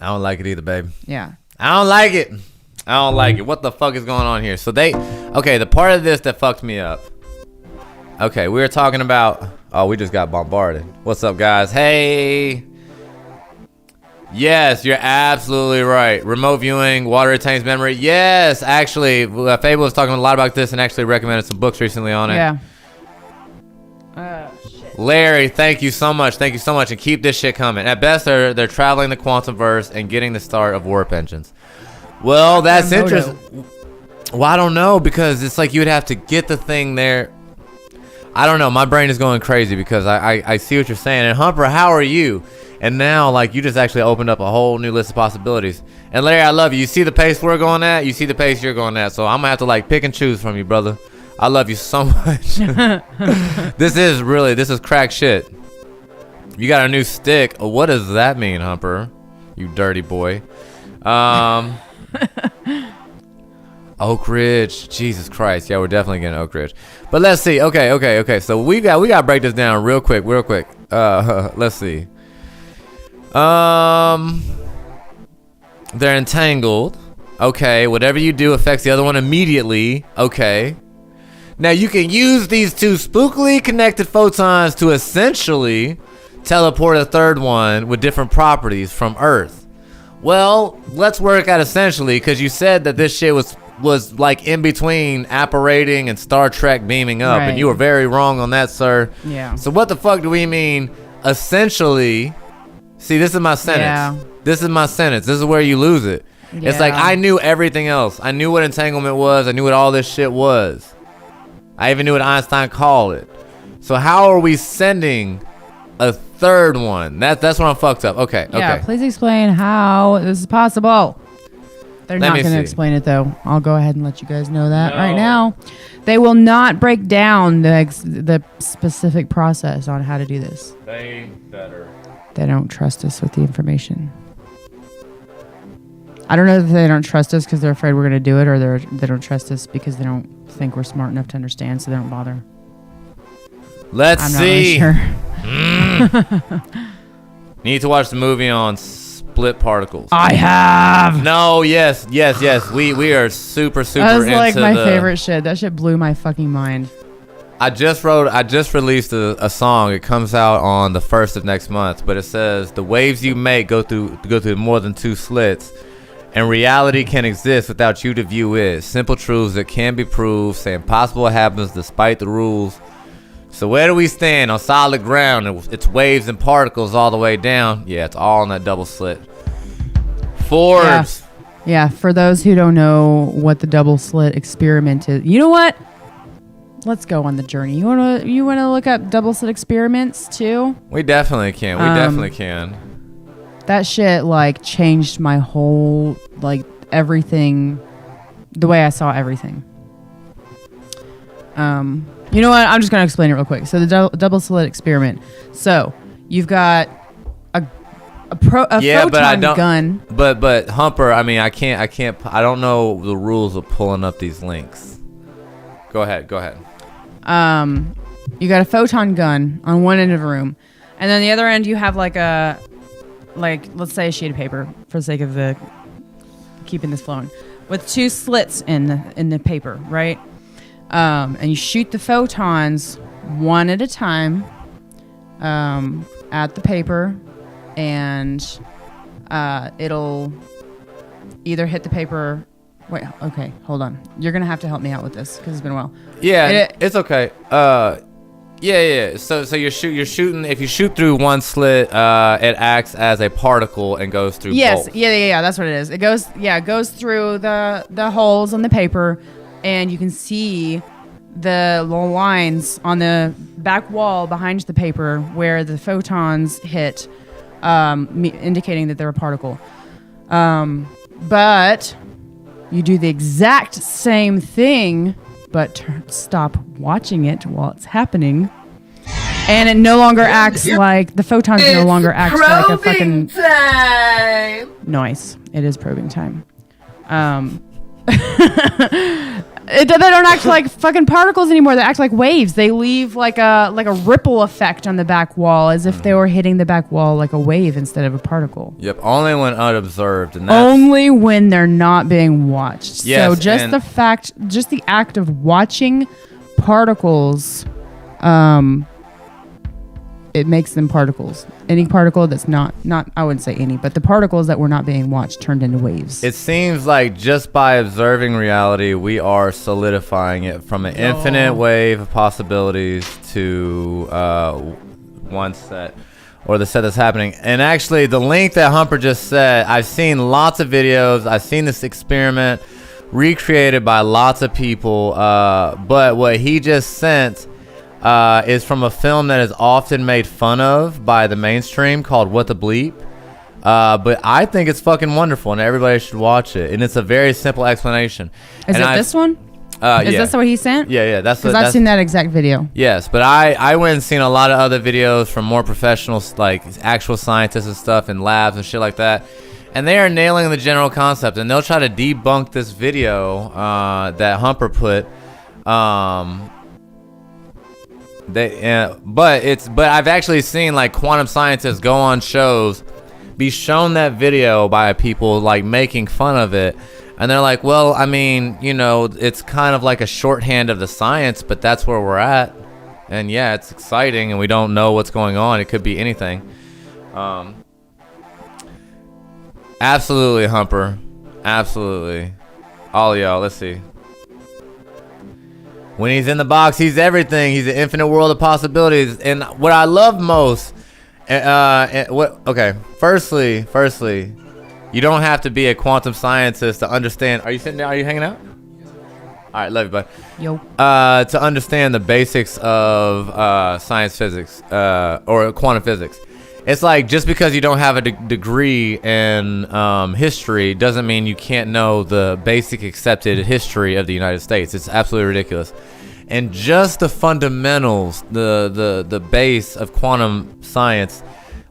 I don't like it either, babe. Yeah. I don't like it. What the fuck is going on here? So the part of this that fucked me up. Okay, we were talking about, we just got bombarded. What's up, guys? Hey. Yes, you're absolutely right. Remote viewing, water retains memory. Yes, actually, Fable was talking a lot about this and actually recommended some books recently on it. Yeah. Larry, thank you so much. Thank you so much. And keep this shit coming. At best, they're traveling the quantum verse and getting the start of warp engines. Well, that's interesting. Well, I don't know, because it's like you would have to get the thing there. I don't know. My brain is going crazy because I see what you're saying. And Humper, how are you? And now, like, you just actually opened up a whole new list of possibilities. And Larry, I love you. You see the pace we're going at? You see the pace you're going at. So I'm going to have to, like, pick and choose from you, brother. I love you so much. This is crack shit. You got a new stick. What does that mean, Humper? You dirty boy. Oak Ridge. Jesus Christ. Yeah, we're definitely getting Oak Ridge. But let's see. Okay. So we got to break this down real quick. Let's see. They're entangled. Okay. Whatever you do affects the other one immediately. Okay. Now you can use these two spookily connected photons to essentially teleport a third one with different properties from Earth. Well, let's work out essentially, because you said that this shit was like in between apparating and Star Trek beaming up, Right. and you were very wrong on that, sir. Yeah. So what the fuck do we mean essentially? See, this is my sentence. Yeah. This is my sentence. This is where you lose it. It's like Yeah. I knew everything else. I knew what entanglement was. I knew what all this shit was. I even knew what Einstein called it. So how are we sending a third one? That's where I'm fucked up. Okay. Yeah, Okay. please explain how this is possible. They're Let not me going to see. explain it, though. I'll go ahead and let you guys know that No. right now. They will not break down the specific process on how to do this. They better. They don't trust us with the information. I don't know if they don't trust us because they're afraid we're going to do it, or they don't trust us because they don't think we're smart enough to understand, so they don't bother. Let's I'm see. not really sure. Need to watch the movie on split particles. I have. No, yes. We are super That was into like my the- favorite shit. That shit blew my fucking mind. I just released a song. It comes out on the 1st of next month, but it says the waves you make go through more than 2 slits, and reality can exist without you to view it. Simple truths that can be proved, say impossible happens despite the rules. So where do we stand? On solid ground. It's waves and particles all the way down. Yeah, it's all on that double slit. Forbes. Yeah, for those who don't know what the double slit experiment is, you know what? Let's go on the journey. You wanna look up double slit experiments too? We definitely can. We definitely can. That shit like changed my whole like everything, the way I saw everything. You know what? I'm just gonna explain it real quick. So the double slit experiment. So you've got a photon gun. But Humper, I mean, I don't know the rules of pulling up these links. Go ahead. You got a photon gun on one end of the room, and then the other end you have like let's say a sheet of paper for the sake of keeping this flowing, with 2 slits in the paper, right? And you shoot the photons one at a time at the paper, and it'll either hit the paper. Wait, okay, hold on. You're gonna have to help me out with this because it's been a while. Yeah, it's okay. Yeah. So you're shooting. If you shoot through one slit, it acts as a particle and goes through. Yes, both. yeah. That's what it is. It goes through the holes on the paper, and you can see the little lines on the back wall behind the paper where the photons hit, indicating that they're a particle. But you do the exact same thing, but stop watching it while it's happening, and it no longer acts like the photons no longer act like a fucking time. Nice. It is probing time. They don't act like fucking particles anymore. They act like waves. They leave like a ripple effect on the back wall, as if they were hitting the back wall like a wave instead of a particle. Yep. Only when unobserved, and that's Only when they're not being watched. Yes, so just the act of watching particles, it makes them particles. Any particle that's not I wouldn't say any, but the particles that were not being watched turned into waves. It seems like just by observing reality, we are solidifying it from an infinite wave of possibilities to one set, or the set that's happening. And actually, the link that Humper just said, I've seen lots of videos. I've seen this experiment recreated by lots of people. But what he just sent is from a film that is often made fun of by the mainstream called What the Bleep. But I think it's fucking wonderful, and everybody should watch it. And it's a very simple explanation. Is it this one? Is this what he sent? Yeah. Because I've seen that exact video. Yes, but I went and seen a lot of other videos from more professionals, like actual scientists and stuff in labs and shit like that. And they are nailing the general concept, and they'll try to debunk this video that Humper put. But I've actually seen like quantum scientists go on shows, be shown that video by people like making fun of it, and they're like, well, I mean, you know, it's kind of like a shorthand of the science, but that's where we're at. And yeah, it's exciting, and we don't know what's going on. It could be anything. Absolutely, Humper. Absolutely. All y'all, let's see. When he's in the box, he's everything. He's an infinite world of possibilities. And what I love most, firstly, you don't have to be a quantum scientist to understand. Are you sitting down? Are you hanging out? All right, love you, bud. Yo. To understand the basics of science physics or quantum physics. It's like, just because you don't have a degree in history doesn't mean you can't know the basic accepted history of the United States. It's absolutely ridiculous. And just the fundamentals, the base of quantum science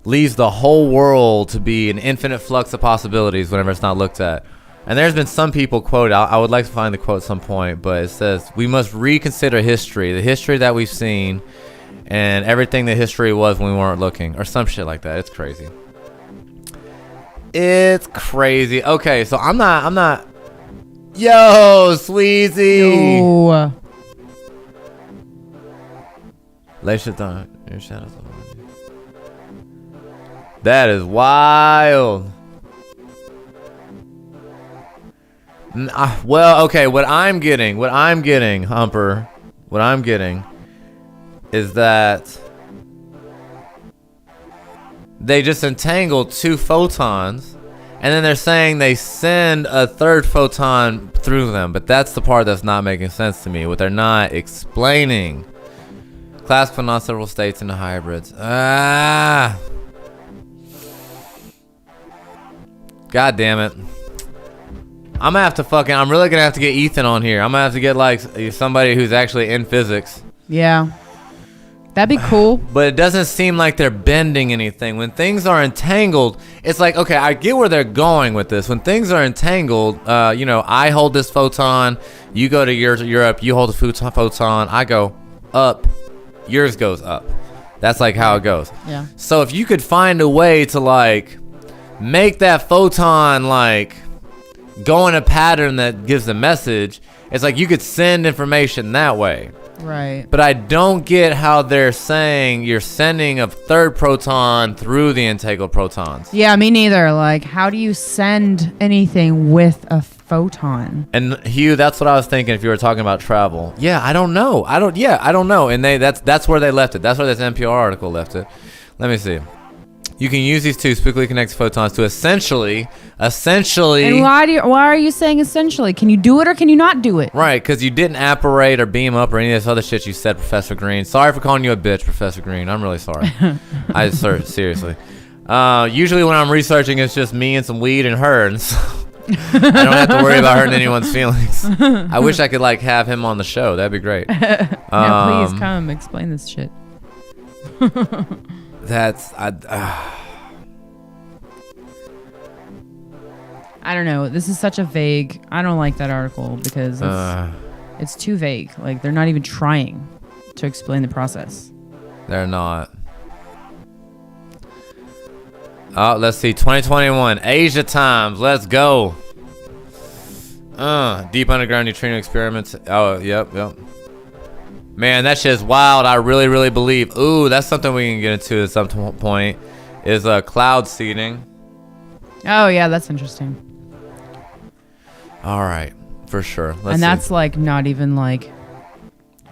leaves the whole world to be an infinite flux of possibilities whenever it's not looked at. And there's been some people quote, I would like to find the quote at some point, but it says, we must reconsider history, the history that we've seen, and everything that history was when we weren't looking, or some shit like that. It's crazy. It's crazy. Okay, so I'm not. Yo, Sweezy. Yo. Lay shit down. Your shadows. That is wild. Well, okay. What I'm getting, Humper. What I'm getting is that they just entangled 2 photons, and then they're saying they send a 3rd photon through them. But that's the part that's not making sense to me. What they're not explaining. Classical non-several states into hybrids. God damn it. I'm really gonna have to get Ethan on here. I'm gonna have to get like somebody who's actually in physics. Yeah. That'd be cool. But it doesn't seem like they're bending anything. When things are entangled, it's like, okay, I get where they're going with this. When things are entangled, I hold this photon, you go to Europe, you hold the photon, I go up, yours goes up. That's like how it goes. Yeah. So if you could find a way to like make that photon like go in a pattern that gives a message, it's like you could send information that way. Right. But I don't get how they're saying you're sending a 3rd proton through the entangled protons. Yeah, me neither. Like, how do you send anything with a photon? And Hugh, that's what I was thinking if you were talking about travel. Yeah, I don't know. I don't know. And that's where they left it. That's where this NPR article left it. Let me see. You can use these 2 spically connected photons to essentially. And why are you saying essentially? Can you do it or can you not do it? Right, because you didn't apparate or beam up or any of this other shit you said, Professor Green. Sorry for calling you a bitch, Professor Green. I'm really sorry. Seriously. Usually when I'm researching, it's just me and some weed and her, and so I don't have to worry about hurting anyone's feelings. I wish I could like have him on the show. That'd be great. Now please come explain this shit. I don't know. This is such a vague. I don't like that article because it's too vague. Like they're not even trying to explain the process. They're not. Oh, let's see. 2021 Asia Times. Let's go. Deep underground neutrino experiments. Oh, yep. Man, that shit's wild. I really, really believe. Ooh, that's something we can get into at some point. Is cloud seeding. Oh yeah, that's interesting. All right, for sure. That's like not even like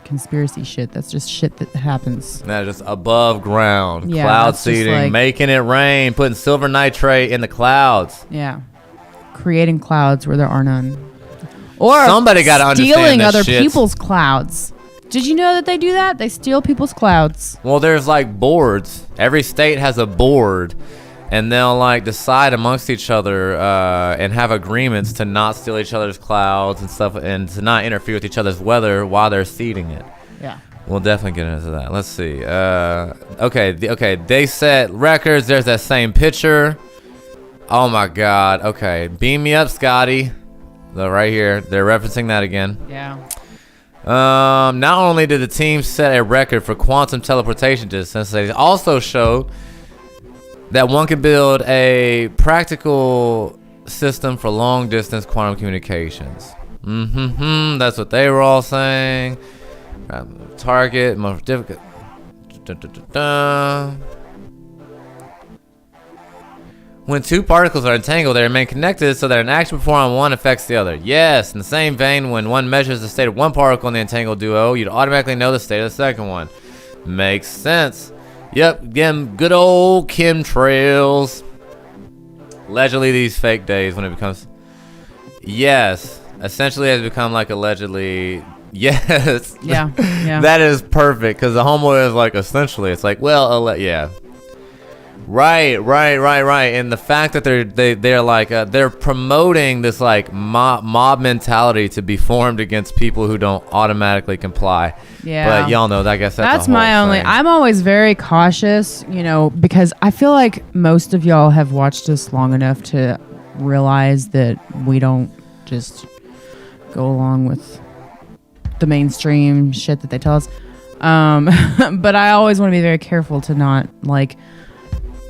conspiracy shit. That's just shit that happens. That's just above ground. Yeah, cloud seeding, like, making it rain, putting silver nitrate in the clouds. Yeah, creating clouds where there are none. Or somebody got to understand stealing this other shit. people's clouds. Did you know that they do that? They steal people's clouds. Well, there's like boards. Every state has a board, and they'll like decide amongst each other and have agreements to not steal each other's clouds and stuff, and to not interfere with each other's weather while they're seeding it. Yeah. We'll definitely get into that. Let's see. Okay. They set records. There's that same picture. Oh my God. Okay. Beam me up, Scotty. Right here. They're referencing that again. Yeah. Not only did the team set a record for quantum teleportation distance, they also showed that one could build a practical system for long distance quantum communications. That's what they were all saying. Target, most difficult. When 2 particles are entangled, they remain connected so that an action performed on one affects the other. Yes, in the same vein, when one measures the state of one particle in the entangled duo, you'd automatically know the state of the second one. Makes sense. Yep, again, good old chemtrails. Allegedly, these fake days when it becomes... Yes, essentially has become like allegedly... Yes. Yeah. That is perfect, because the homeboy is like, essentially, it's like, well, yeah. Right. And the fact that they're like they're promoting this like mob mentality to be formed against people who don't automatically comply. Yeah. But y'all know that. I guess that's the whole my only. thing. I'm always very cautious, because I feel like most of y'all have watched us long enough to realize that we don't just go along with the mainstream shit that they tell us. But I always want to be very careful to not like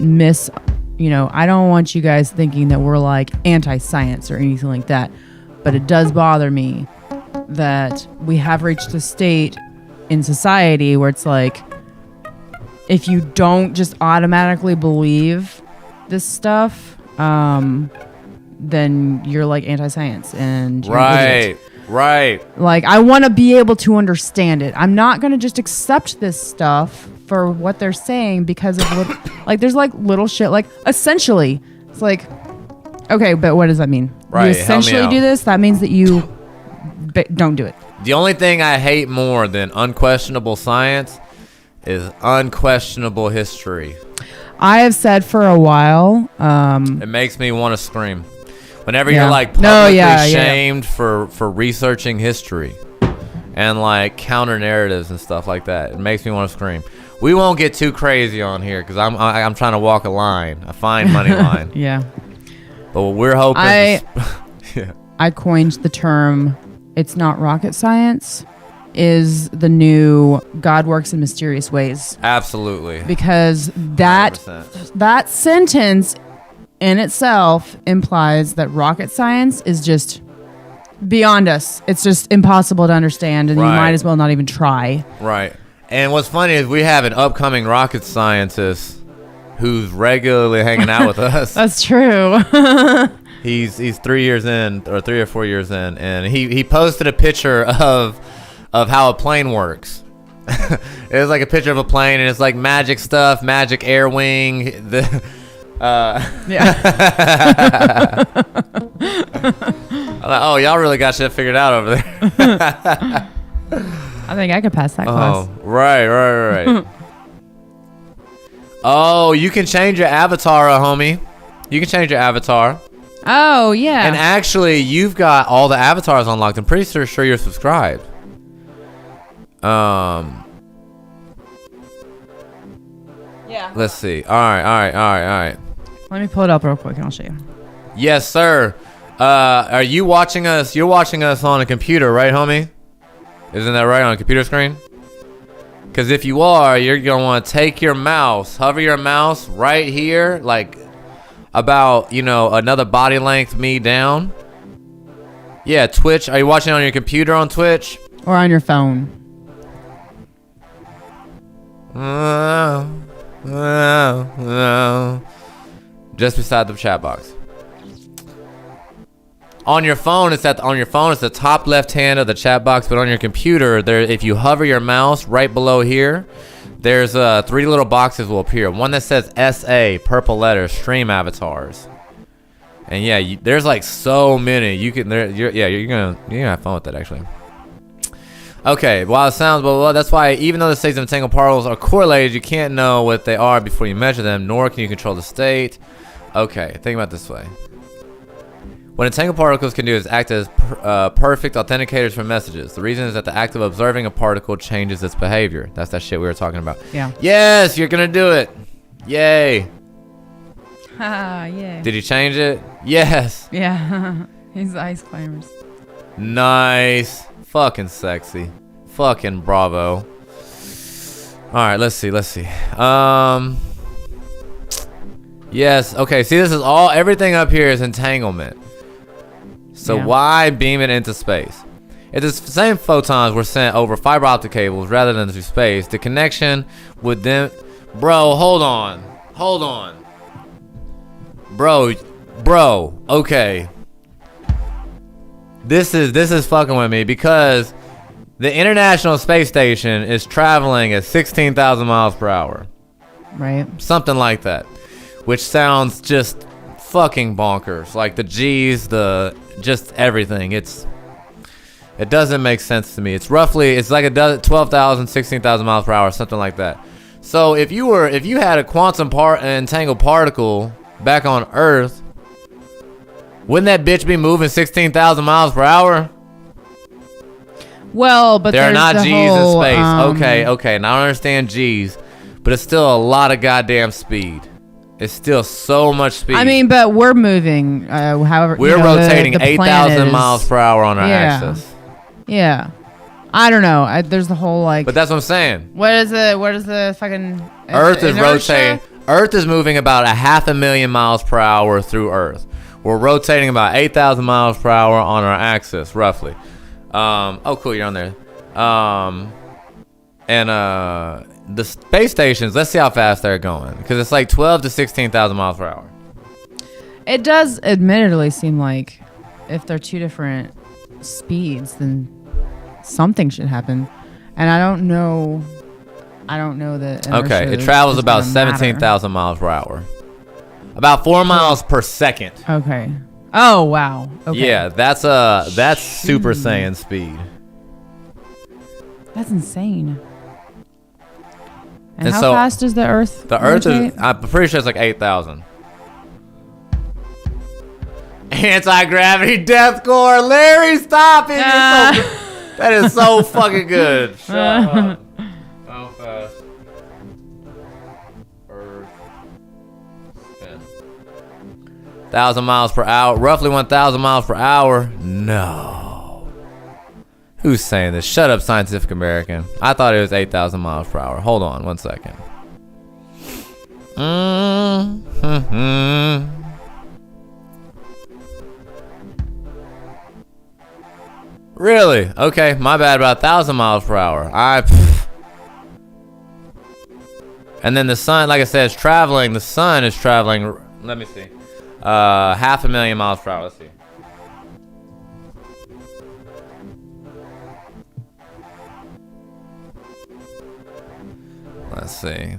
I don't want you guys thinking that we're like anti-science or anything like that, but it does bother me that we have reached a state in society where it's like if you don't just automatically believe this stuff, then you're like anti-science and you're an idiot. Right. Like, I want to be able to understand it. I'm not going to just accept this stuff for what they're saying because of what, like, there's like little shit. Like, essentially, it's like, okay, but what does that mean? Right, You help me essentially out. do this. That means that you don't do it. The only thing I hate more than unquestionable science is unquestionable history. I have said for a while, It makes me want to scream. Whenever Yeah. you're like No, publicly yeah. shamed for researching history and like counter narratives and stuff like that, it makes me want to scream. We won't get too crazy on here because I'm trying to walk a line, a fine money line. yeah. But what we're hoping. Yeah. I coined the term, it's not rocket science, is the new God works in mysterious ways. Absolutely. Because that 100%. sentence in itself implies that rocket science is just beyond us. It's just impossible to understand, and you Right. might as well not even try. Right. And what's funny is we have an upcoming rocket scientist who's regularly hanging out with us. That's true. He's 3 years in, or 3 or 4 years in, and he posted a picture of how a plane works. It was like a picture of a plane, and it's like magic stuff, magic air wing. Yeah. I'm like, oh, y'all really got shit figured out over there. I think I could pass that class. Oh, right. Oh, you can change your avatar, homie. You can change your avatar. Oh, yeah. And actually, you've got all the avatars unlocked. I'm pretty sure you're subscribed. Yeah. Let's see. All right. Let me pull it up real quick and I'll show you. Yes, sir. Are you watching us? You're watching us on a computer, right, homie? Isn't that right, on a computer screen? Because if you are, you're going to want to take your mouse, hover your mouse right here, like about, another body length me down. Yeah, Twitch. Are you watching on your computer on Twitch? Or on your phone. Just beside the chat box. On your phone, it's the top left hand of the chat box, but on your computer, there, if you hover your mouse right below here, there's 3 little boxes will appear. One that says SA, purple letters, stream avatars. And yeah, there's like so many. You're gonna have fun with that actually. Okay, while it sounds blah, blah, blah, that's why even though the states of entangled particles are correlated, you can't know what they are before you measure them, nor can you control the state. Okay, think about it this way. What entangled particles can do is act as perfect authenticators for messages. The reason is that the act of observing a particle changes its behavior. That's that shit we were talking about. Yeah. Yes, you're gonna do it. Yay. Haha, yeah. Did you change it? Yes. Yeah. He's ice climbers. Nice. Fucking sexy. Fucking bravo. Alright, let's see. Yes, okay, see, this is everything up here is entanglement. So Yeah. why beam it into space? If the same photons were sent over fiber optic cables rather than through space, the connection would then... Bro, hold on. Bro, okay. This is fucking with me because the International Space Station is traveling at 16,000 miles per hour. Right. Something like that. Which sounds just fucking bonkers. Like the G's, just everything. It doesn't make sense to me. It's like 12,000, 16,000 miles per hour, something like that. So if you had a quantum entangled particle back on Earth, wouldn't that bitch be moving 16,000 miles per hour? Well, but There are there's not the G's whole, in space. Okay. Now I understand G's, but it's still a lot of goddamn speed. It's still so much speed. I mean, but we're moving. However, we're rotating the 8,000 planet miles per hour on our Yeah. axis. Yeah. I don't know. There's the whole like. But that's what I'm saying. What is the fucking? Earth is inertia? rotating. Earth is moving about 500,000 miles per hour through Earth. We're rotating about 8,000 miles per hour on our axis, roughly. Oh, cool, you're on there. the space stations, let's see how fast they're going. Because it's like 12 to 16,000 miles per hour. It does admittedly seem like if they're two different speeds, then something should happen. And I don't know that. Okay, it travels about 17,000 miles per hour. About 4 miles per second. Okay. Oh, wow. Okay. Yeah, that's Super Saiyan speed. That's insane. And And how so fast does the Earth The Earth rotate? is, I'm pretty sure it's like 8,000. Anti-gravity deathcore. Larry, stop it. You're so good. That is so fucking good. Shut up. How fast? Earth spin. 1,000 miles per hour. Roughly 1,000 miles per hour. No. Who's saying this? Shut up, Scientific American. I thought it was 8,000 miles per hour. Hold on 1 second. Really? Okay, my bad. About 1,000 miles per hour. And then the sun, like I said, is traveling. The sun is traveling. Let me see. 500,000 miles per hour. Let's see. Let's see.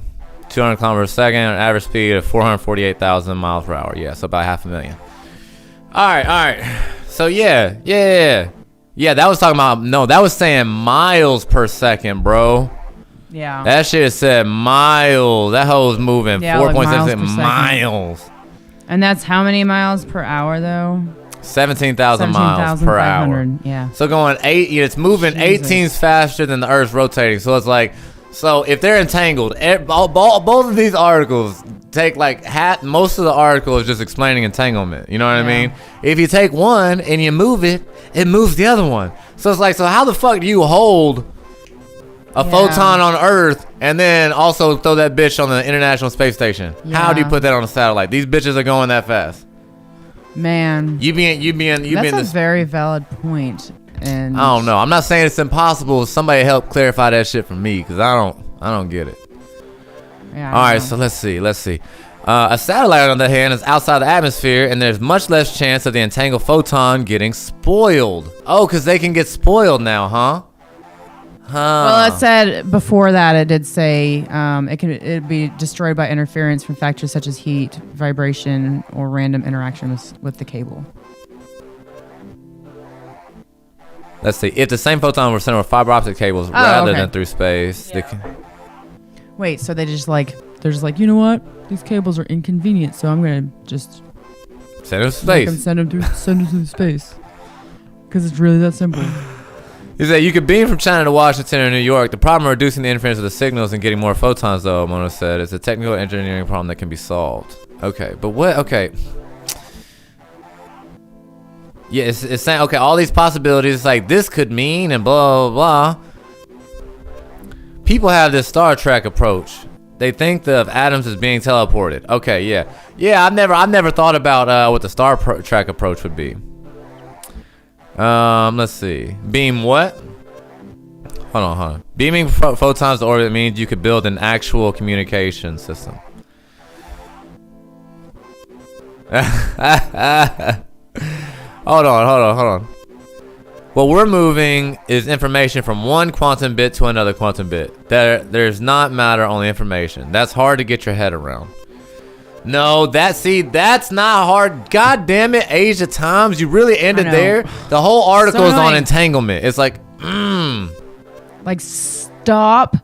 200 kilometers per second, an average speed of 448,000 miles per hour. Yeah, so about 500,000. All right. So yeah. That was talking about, no, that was saying miles per second, bro. Yeah. That shit said miles. That hoe's moving 4.7 miles. miles. And that's how many miles per hour, though? 17,000 miles per hour. Yeah. So going it's moving Jesus. 18s faster than the Earth's rotating. So it's like, so if they're entangled, both of these articles take like most of the article is just explaining entanglement. You know what I mean? If you take one and you move it, it moves the other one. So it's like, so how the fuck do you hold a photon on Earth and then also throw that bitch on the International Space Station? How do you put that on a satellite? These bitches are going that fast. Man. That's a very valid point. And I don't know. I'm not saying it's impossible. Somebody help clarify that shit for me, because I don't get it. Yeah, all right, so let's see. A satellite, on the other hand, is outside the atmosphere, and there's much less chance of the entangled photon getting spoiled. Oh, because they can get spoiled now, huh? Well, it said before that, it did say it'd be destroyed by interference from factors such as heat, vibration, or random interaction with the cable. Let's see. If the same photon were sent over fiber optic cables rather than through space, they can... Wait, so they're just like, you know what? These cables are inconvenient, so I'm gonna just send them to space. Send them to space, because it's really that simple. He said you could beam from China to Washington or New York. The problem of reducing the interference of the signals and getting more photons, though, Mono said, is a technical engineering problem that can be solved. Okay, but what? Okay. Yeah, it's saying, okay, all these possibilities, like this could mean and blah, blah, blah. People have this Star Trek approach. They think of atoms as being teleported. Okay, yeah. Yeah, I've never thought about what the Star Trek approach would be. Let's see. Beam what? Hold on. Beaming photons to orbit means you could build an actual communication system. Hold on. What we're moving is information from one quantum bit to another quantum bit. There's not matter, only information. That's hard to get your head around. No, that's not hard. God damn it, Age of Times. You really ended there. The whole article is on entanglement. It's like, Like, stop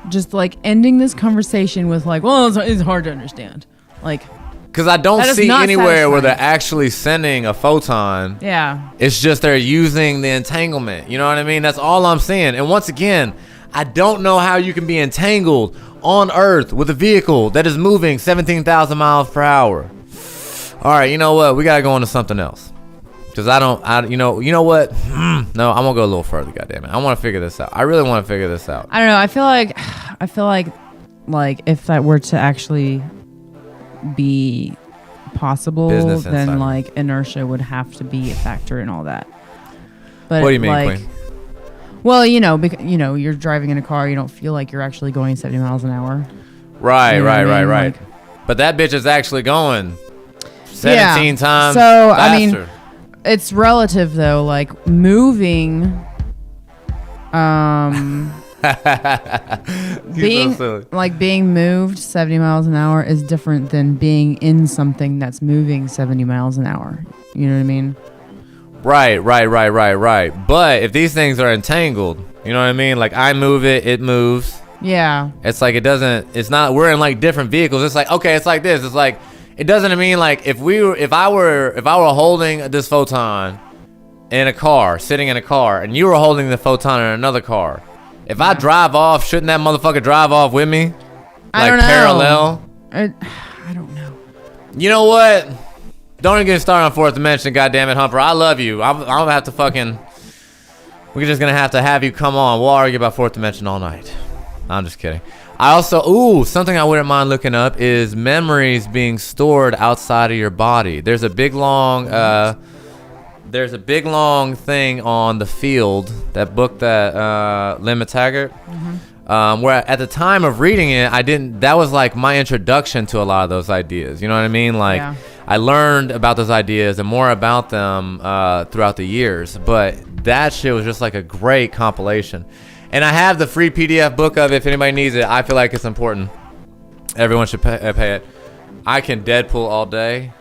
just like ending this conversation with like, well, it's hard to understand. Like, because I don't see anywhere where they're actually sending a photon. Yeah. It's just they're using the entanglement. You know what I mean? That's all I'm seeing. And once again, I don't know how you can be entangled on Earth with a vehicle that is moving 17,000 miles per hour. All right, you know what? We got to go on to something else. Because you know what? No, I'm going to go a little further, goddammit. I want to figure this out. I really want to figure this out. I don't know. I feel like if that were to actually be possible, Business then insider. like inertia would have to be a factor in all that. But What do you mean, like, Queen? Well, you're driving in a car. You don't feel like you're actually going 70 miles an hour. Right, You know what I mean? right. Like- But that bitch is actually going 17 times So, faster. I mean, it's relative though. Like moving, being moved 70 miles an hour is different than being in something that's moving 70 miles an hour. You know what I mean? Right. But if these things are entangled, you know what I mean? Like I move it, it moves. Yeah. It's like it's not, we're in like different vehicles. It's like, okay, it's like this. It's like, it doesn't mean like if I were holding this photon in a car, sitting in a car, and you were holding the photon in another car, if I drive off, shouldn't that motherfucker drive off with me? I don't Like know. parallel? I don't know. You know what? Don't even get started on fourth dimension, goddammit, Humper. I love you. I'm gonna have to fucking. We're just gonna have you come on. We'll argue about fourth dimension all night. I'm just kidding. I also, something I wouldn't mind looking up is memories being stored outside of your body. There's a big long thing on The Field, that book that Lynn McTaggart. Where at the time of reading it, that was like my introduction to a lot of those ideas. You know what I mean? Like, Yeah. I learned about those ideas and more about them throughout the years. But that shit was just like a great compilation. And I have the free PDF book of it if anybody needs it. I feel like it's important. Everyone should pay it. I can Deadpool all day.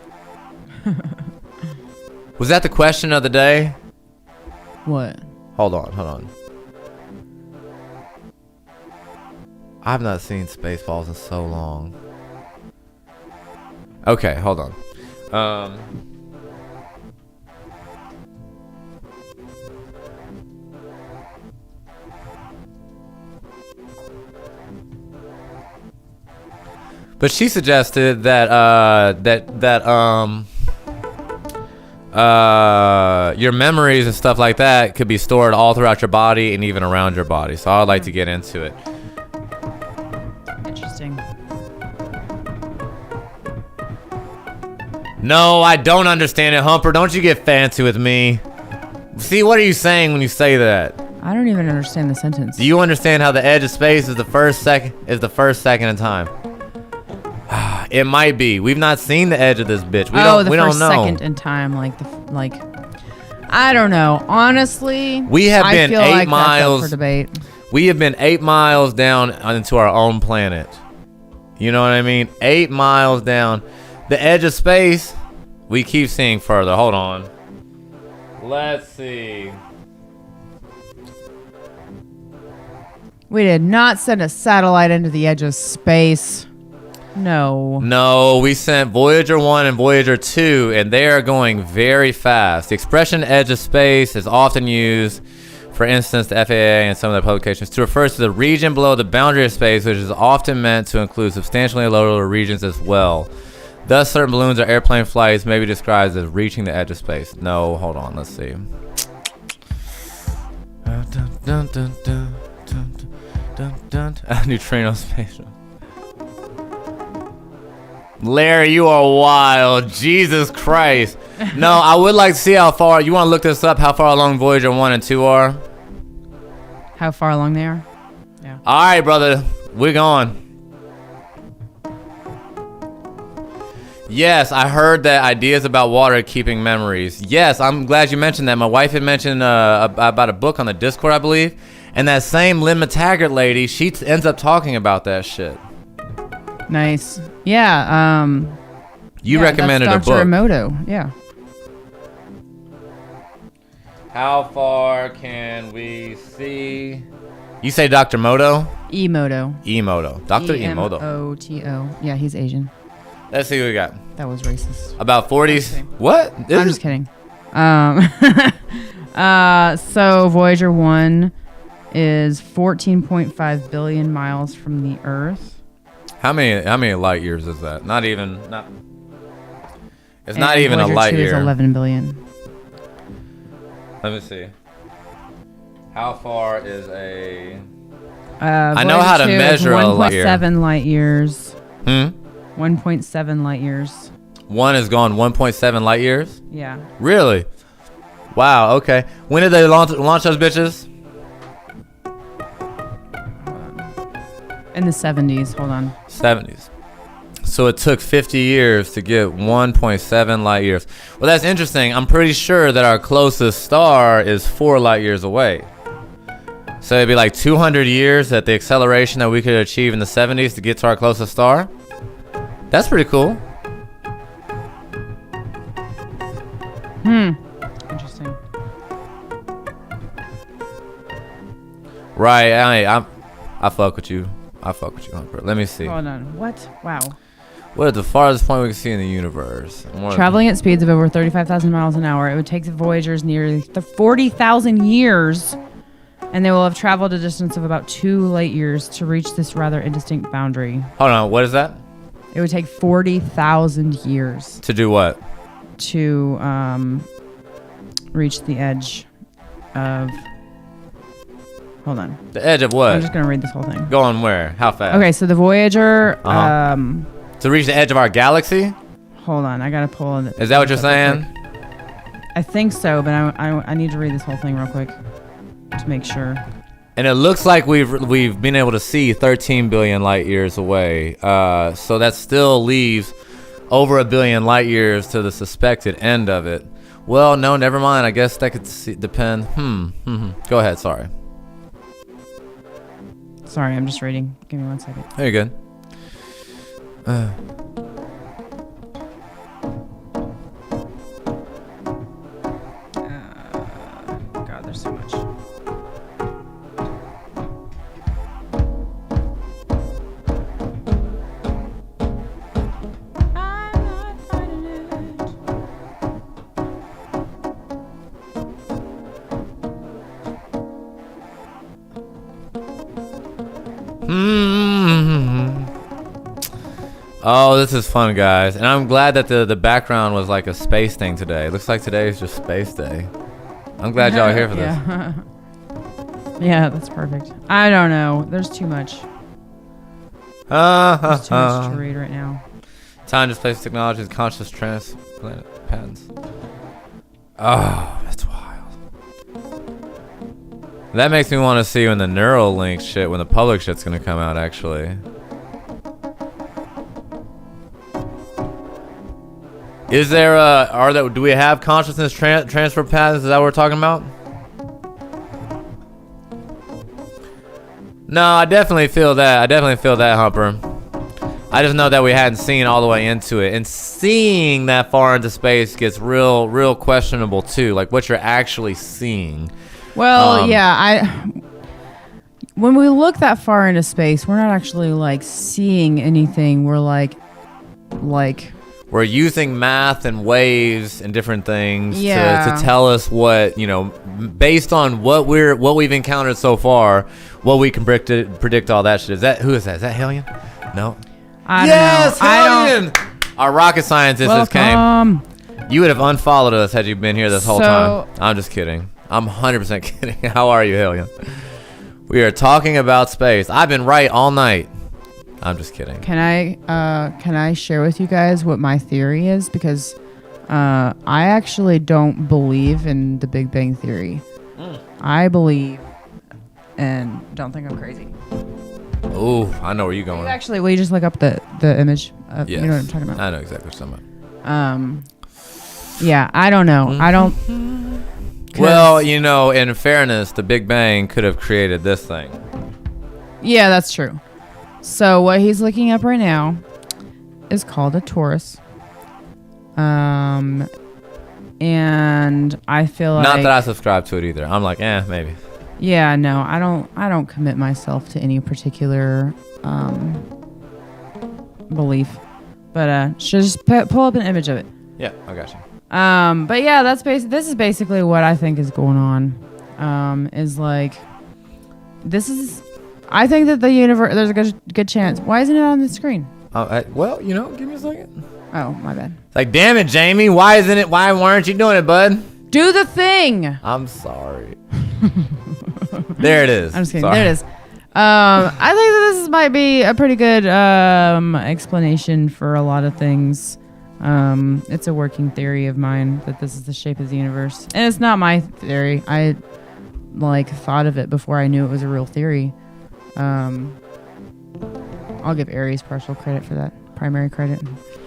Was that the question of the day? What? Hold on. I've not seen Spaceballs in so long. Okay, hold on. But she suggested that your memories and stuff like that could be stored all throughout your body and even around your body. So I'd like to get into it. Interesting. No, I don't understand it, Humper. Don't you get fancy with me. See, what are you saying when you say that? I don't even understand the sentence. Do you understand how the edge of space is the first second in time? It might be. We've not seen the edge of this bitch. We don't know. Second in time, like I don't know. Honestly, We have I been feel 8 like miles. That's up for debate. We have been 8 miles down into our own planet. You know what I mean? 8 miles down. The edge of space, we keep seeing further. Hold on. Let's see. We did not send a satellite into the edge of space. No, we sent Voyager 1 and Voyager 2, and they are going very fast. The expression edge of space is often used, for instance, the FAA and some of their publications, to refer to the region below the boundary of space, which is often meant to include substantially lower regions as well. Thus, certain balloons or airplane flights may be described as reaching the edge of space. No, hold on, let's see. Neutrino spatial. Larry, you are wild. Jesus Christ. No, I would like to see how far. You want to look this up? How far along Voyager 1 and 2 are? how far along they are. Yeah. All right, brother. We're going. Yes, I heard that ideas about water keeping memories. Yes, I'm glad you mentioned that. My wife had mentioned about a book on the Discord, I believe. And that same Lynn McTaggart lady, she ends up talking about that shit. Nice. Yeah. You recommended a that's book. Dr. Emoto. Yeah. How far can we see? You say Dr. Moto? Emoto. Emoto. Dr. Emoto. Emoto. Yeah, he's Asian. Let's see what we got. That was racist. About 40s. Okay. What? I'm just kidding. So Voyager 1 is 14.5 billion miles from the Earth. How many light years is that? Not even. It's not And even a Voyager light 2 year. is 11 billion. Let me see. How far is a? I know how to measure a light year. 1.7 light years. 1.7 light years. One has gone 1.7 light years. Yeah. Really? Wow. Okay. When did they launch those bitches? In the 70s. Hold on. 70s. So it took 50 years to get 1.7 light years. Well, that's interesting. I'm pretty sure that our closest star is 4 light years away. So it'd be like 200 years at the acceleration that we could achieve in the 70s to get to our closest star. That's pretty cool. Interesting. Right. I fuck with you. I fuck with you, Humper. Let me see. Hold on. What? Wow. What is the farthest point we can see in the universe? Traveling at speeds of over 35,000 miles an hour, it would take the Voyagers nearly 40,000 years, and they will have traveled a distance of about 2 light years to reach this rather indistinct boundary. Hold on. What is that? It would take 40,000 years To do what? to reach the edge of... Hold on. The edge of what? I'm just going to read this whole thing. Going where? How fast? Okay, so the Voyager... To reach the edge of our galaxy? Hold on, I got to pull it. Is that what you're saying? I think so, but I need to read this whole thing real quick to make sure. And it looks like we've been able to see 13 billion light years away. So that still leaves over 1 billion light years to the suspected end of it. Well, no, never mind. I guess that could depend. Go ahead. Sorry. Sorry, I'm just reading. Give me 1 second. You're good. God, there's so much. I'm not fighting it. Oh, this is fun, guys. And I'm glad that the background was like a space thing today. Looks like today is just space day. I'm glad y'all are here for this. Yeah. Yeah, that's perfect. I don't know. There's too much. There's too much to read right now. Time, displace, technologies, conscious transplant patents. Oh, that's wild. That makes me want to see when the Neuralink shit, when the public shit's gonna come out, actually. Is there do we have consciousness transfer patents? Is that what we're talking about? No, I definitely feel that. Humper. I just know that we hadn't seen all the way into it, and seeing that far into space gets real questionable too. Like what you're actually seeing. Well, yeah, when we look that far into space, we're not actually like seeing anything. We're like we're using math and waves and different things Yeah. to tell us what, based on what we've encountered so far, what we can predict all that shit. Who is that? Is that Hellion? No. I Yes, don't know. Hellion! Our rocket scientist just came. You would have unfollowed us had you been here this whole time. I'm just kidding. I'm 100% kidding. How are you, Hellion? We are talking about space. I've been right all night. I'm just kidding. Can I share with you guys what my theory is? Because I actually don't believe in the Big Bang Theory. I believe, and don't think I'm crazy. Ooh, I know where you're going. Actually, will you just look up the image? Yes. You know what I'm talking about? I know exactly what you're talking about. Yeah, I don't know. I don't. Well, in fairness, the Big Bang could have created this thing. Yeah, that's true. So what he's looking up right now is called a torus. And I feel like Not that I subscribe to it either. I'm like, maybe. Yeah, no, I don't commit myself to any particular belief. But just pull up an image of it. Yeah, I got you. But yeah, this is basically what I think is going on. Is like I think that the universe, there's a good chance. Why isn't it on the screen? Well, give me a second. Oh, my bad. It's like, damn it, Jamie. Why isn't it? Why aren't you doing it, bud? Do the thing. I'm sorry. There it is. I'm just kidding. Sorry. There it is. I think that this might be a pretty good explanation for a lot of things. It's a working theory of mine that this is the shape of the universe. And it's not my theory. I thought of it before I knew it was a real theory. I'll give Aries partial credit for that. Primary credit.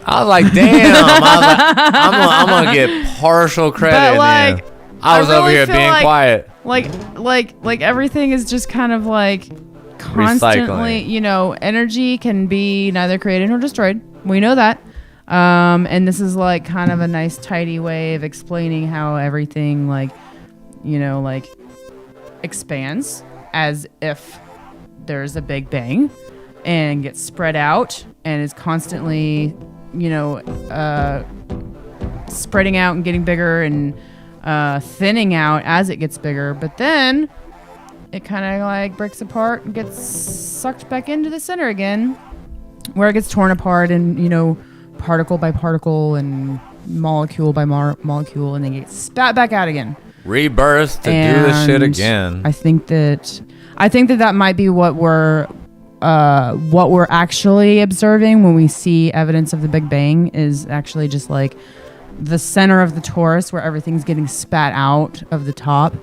I was like, damn. I'm gonna get partial credit. But in like, here. I was really over here feel being like- quiet. Like everything is just kind of like constantly, Recycling. Energy can be neither created nor destroyed. We know that. And this is like kind of a nice tidy way of explaining how everything like expands as if there's a big bang and gets spread out and is constantly, spreading out and getting bigger and thinning out as it gets bigger. But then it kind of like breaks apart and gets sucked back into the center again, where it gets torn apart and, particle by particle and molecule by molecule, and then gets spat back out again. Rebirth to do this shit again. I think that might be what we're actually observing when we see evidence of the Big Bang is actually just like the center of the torus where everything's getting spat out of the top.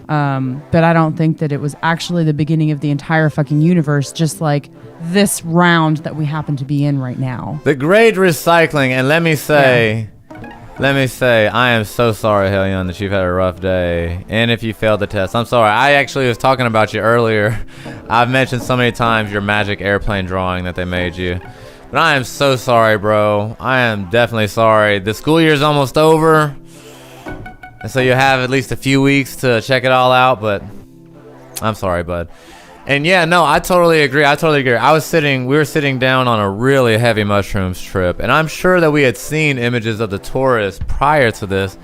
But I don't think that it was actually the beginning of the entire fucking universe, just like this round that we happen to be in right now. The great recycling, and let me say, I am so sorry, Helion, that you've had a rough day. And if you failed the test, I'm sorry. I actually was talking about you earlier. I've mentioned so many times your magic airplane drawing that they made you. But I am so sorry, bro. I am definitely sorry. The school year's almost over. And so you have at least a few weeks to check it all out, but I'm sorry, bud. And yeah, no, I totally agree. We were sitting down on a really heavy mushrooms trip, and I'm sure that we had seen images of the Taurus prior to this,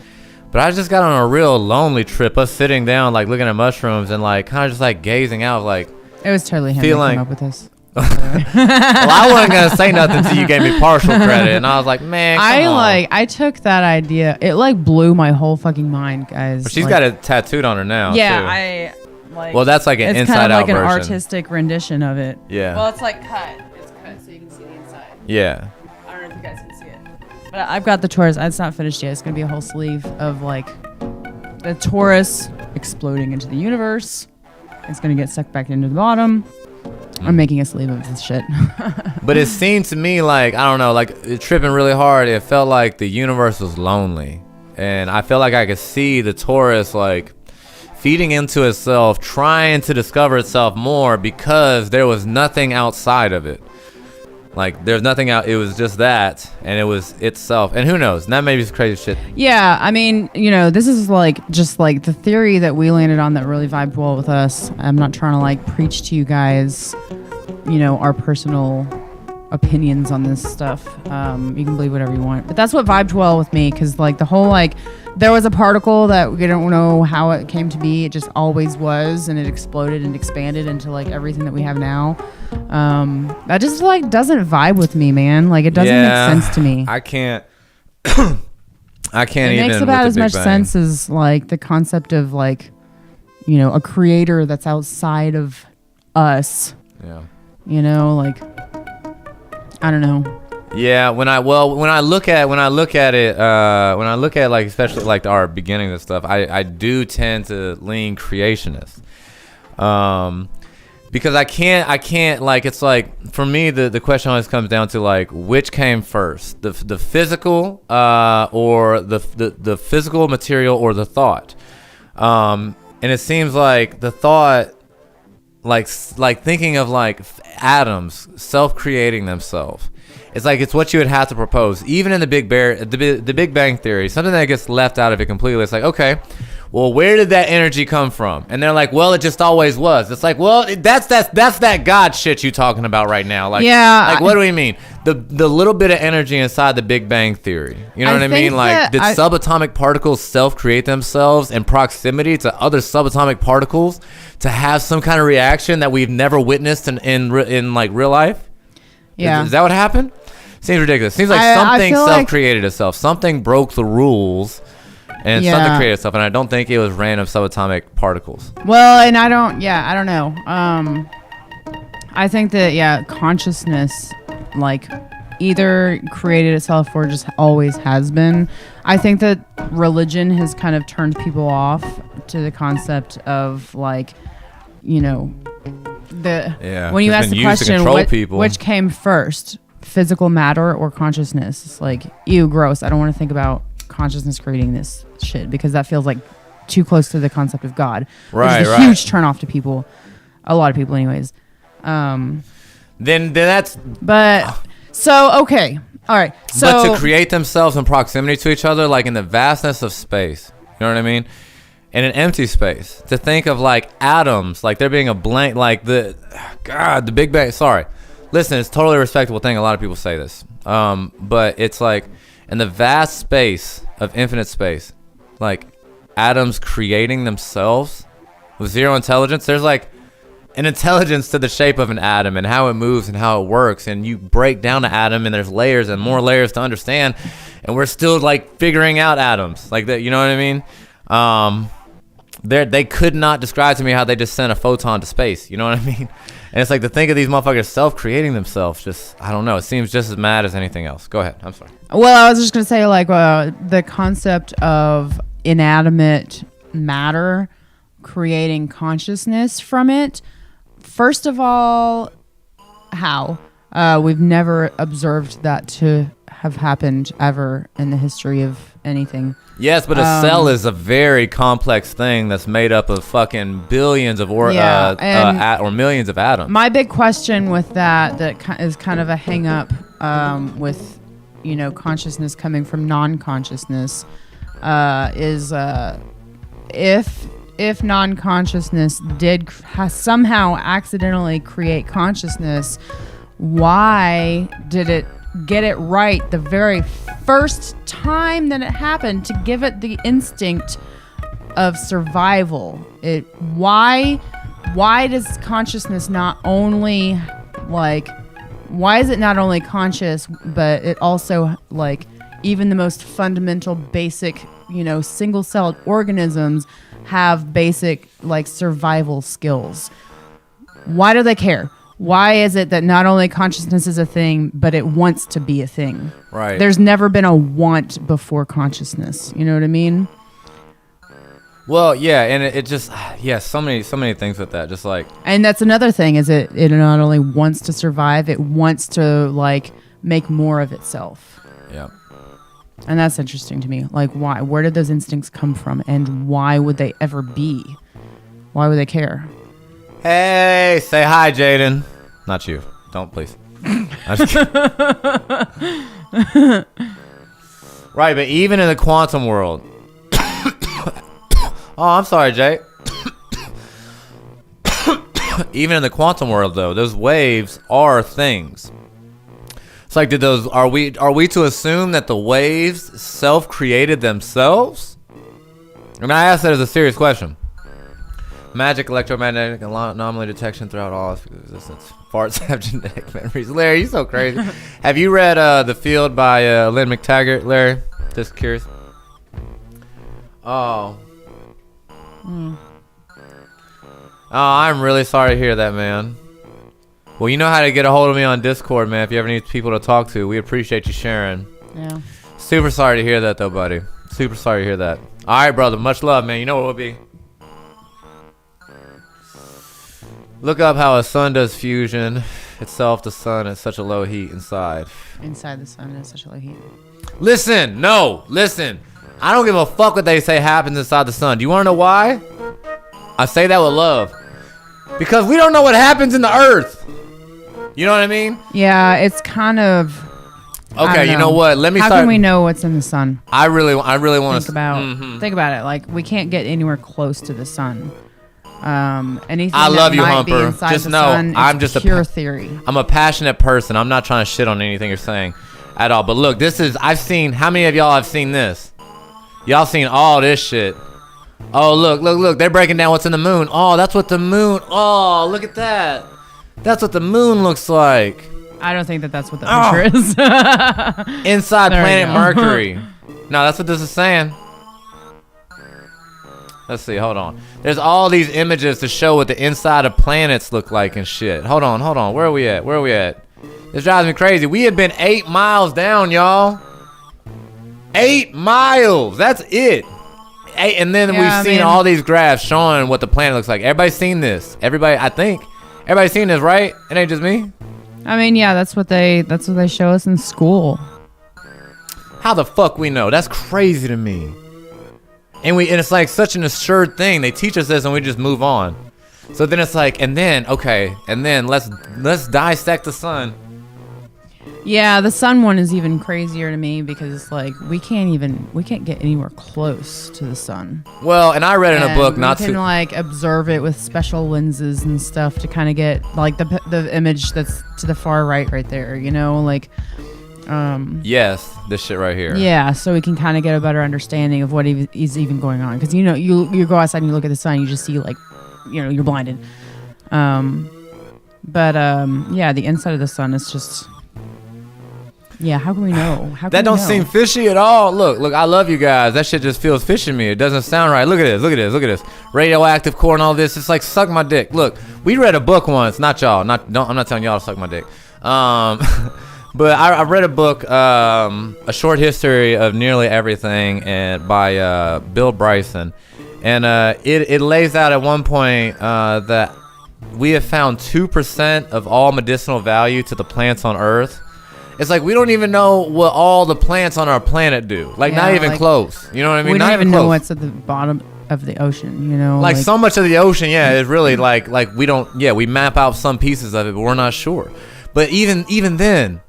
but I just got on a real lonely trip, us sitting down, like looking at mushrooms and like kind of just like gazing out, like it was totally him that came up with this. Well, I wasn't gonna say nothing until you gave me partial credit, and I was like, man, come on. I took that idea. It like blew my whole fucking mind, guys. But she's got it tattooed on her now. Yeah, too. Well, that's like an it's inside kind of out like an version. artistic rendition of it. Yeah. Well, it's like cut. It's cut so you can see the inside. Yeah. I don't know if you guys can see it. But I've got the Taurus. It's not finished yet. It's going to be a whole sleeve of like the Taurus exploding into the universe. It's going to get sucked back into the bottom. I'm making a sleeve of this shit. But it seemed to me like, I don't know, like it tripping really hard. It felt like the universe was lonely. And I felt like I could see the Taurus like feeding into itself, trying to discover itself more because there was nothing outside of it. Like there's nothing out. It was just that, and it was itself. And who knows? That may be some crazy shit. Yeah, I mean, this is like just like the theory that we landed on that really vibed well with us. I'm not trying to like preach to you guys, our personal opinions on this stuff. You can believe whatever you want, but that's what vibed well with me, because like the whole like there was a particle that we don't know how it came to be. It just always was, and it exploded and expanded into like everything that we have now. That just like doesn't vibe with me, man. Like it doesn't make sense to me. I can't even. It makes about as much sense as like the concept of like, a creator that's outside of us. Yeah. Like I don't know. Yeah, when I look at like especially like our beginning of stuff, I do tend to lean creationist, because I can't like, it's like for me the question always comes down to like which came first, the physical or the physical material or the thought, and it seems like the thought, like thinking of like atoms self-creating themselves. It's like it's what you would have to propose, even in the Big Bang Theory. Something that gets left out of it completely. It's like, okay, well, where did that energy come from? And they're like, well, it just always was. It's like, well, that's that God shit you talking about right now. Like, yeah, like what do we mean? The little bit of energy inside the Big Bang Theory. You know what I mean? Like, did subatomic particles self-create themselves in proximity to other subatomic particles to have some kind of reaction that we've never witnessed in like real life? Yeah. Is that what happened? Seems ridiculous. Seems like something self-created itself. Something broke the rules, and something created itself. And I don't think it was random subatomic particles. Well, and I don't know. I think that consciousness, like, either created itself or just always has been. I think that religion has kind of turned people off to the concept of like, Yeah, when you it's ask been the used to question, control people. which came first, physical matter or consciousness? It's like, ew, gross. I don't want to think about consciousness creating this shit because that feels like too close to the concept of God. Right, which is a right. huge turn off to people. A lot of people, anyways. Then that's. But so okay, all right. So But to create themselves in proximity to each other, like in the vastness of space, you know what I mean? In an empty space, to think of like atoms, like there being a blank, like the Big Bang. Sorry, listen, it's a totally respectable thing. A lot of people say this, but it's like in the vast space of infinite space, like atoms creating themselves with zero intelligence. There's like an intelligence to the shape of an atom and how it moves and how it works, and you break down the atom and there's layers and more layers to understand, and we're still like figuring out atoms like that. You know what I mean? They could not describe to me how they just sent a photon to space. You know what I mean? And it's like to think of these motherfuckers self-creating themselves. Just I don't know. It seems just as mad as anything else. Go ahead. I'm sorry. well, I was just gonna say like the concept of inanimate matter creating consciousness from it. First of all, how? We've never observed that to have happened ever in the history of anything. Yes, but a cell is a very complex thing that's made up of fucking billions of or millions of atoms. My big question with that is kind of a hang up with, consciousness coming from non-consciousness is if non-consciousness did somehow accidentally create consciousness, why did it get it right the very first time that it happened to give it the instinct of survival? Why does consciousness not only why is it not only conscious, but it also even the most fundamental basic single-celled organisms have basic survival skills? Why do they care? Why is it that not only consciousness is a thing, but it wants to be a thing? Right. There's never been a want before consciousness. You know what I mean? Well, yeah, and it just so many things with that. Just like, and that's another thing is it not only wants to survive, it wants to make more of itself. yeah. And that's interesting to me. Why? Where did those instincts come from? And why would they ever be? Why would they care? Hey, say hi, Jaden. Not you. Don't, please. I'm just kidding. Right, but even in the quantum world. Oh, I'm sorry, Jay. Even in the quantum world, though, those waves are things. It's like, are we to assume that the waves self-created themselves? And I ask that as a serious question. Magic, electromagnetic anomaly detection throughout all existence. Farts have genetic memories. Larry, you're so crazy. Have you read The Field by Lynn McTaggart, Larry? Just curious. Oh. Oh, I'm really sorry to hear that, man. Well, you know how to get a hold of me on Discord, man. If you ever need people to talk to, we appreciate you sharing. Yeah. Super sorry to hear that, though, buddy. Super sorry to hear that. All right, brother. Much love, man. You know what it will be. Look up how a sun does fusion itself. The sun at such a low heat inside. Inside the sun is such a low heat. Listen. I don't give a fuck what they say happens inside the sun. Do you want to know why? I say that with love. Because we don't know what happens in the earth. You know what I mean? Yeah, it's kind of... Okay, you know what? Let me How start. can we know what's in the sun? I really want Think to... about think about it. We can't get anywhere close to the sun. Anything I love that you, might be Humper. inside Just the know, sun, I'm it's just pure theory. I'm a passionate person. I'm not trying to shit on anything you're saying at all. But look, I've seen... How many of y'all have seen this? Y'all seen all this shit. Oh, look. They're breaking down what's in the moon. Oh, that's what the moon... Oh, look at that. That's what the moon looks like. I don't think that's what the picture is. Inside There we planet go. Mercury. No, that's what this is saying. Let's see, hold on. There's all these images to show what the inside of planets look like and shit. Hold on. Where are we at? This drives me crazy. We have been 8 miles down, y'all. 8 miles. That's it. And then we've seen all these graphs showing what the planet looks like. Everybody's seen this. Everybody, I think Everybody seen this, right? It ain't just me. I mean, yeah, that's what they show us in school. How the fuck we know? That's crazy to me. And it's like such an assured thing. They teach us this and we just move on. So then it's like, and then let's dissect the sun. Yeah, the sun one is even crazier to me because like we can't get anywhere close to the sun. Well, and I read in a book we can like observe it with special lenses and stuff to kind of get like the image that's to the far right there, you know, like yes, this shit right here. Yeah, so we can kind of get a better understanding of what is even going on because you know you go outside and you look at the sun, you just see like, you know, you're blinded. Yeah, the inside of the sun is just. Yeah, how can we know? That don't seem fishy at all. Look, I love you guys. That shit just feels fishy to me. It doesn't sound right. Look at this. Radioactive core and all this. It's like suck my dick. Look, we read a book once, not y'all. I'm not telling y'all to suck my dick. But I read a book, A Short History of Nearly Everything, and by Bill Bryson. And it lays out at one point that we have found 2% of all medicinal value to the plants on Earth. It's like we don't even know what all the plants on our planet do. Like, not even close. You know what I mean? We not don't even close. know what's at the bottom of the ocean, you know? Like so much of the ocean, yeah, is really like we don't, yeah, we map out some pieces of it, but we're not sure. But even then,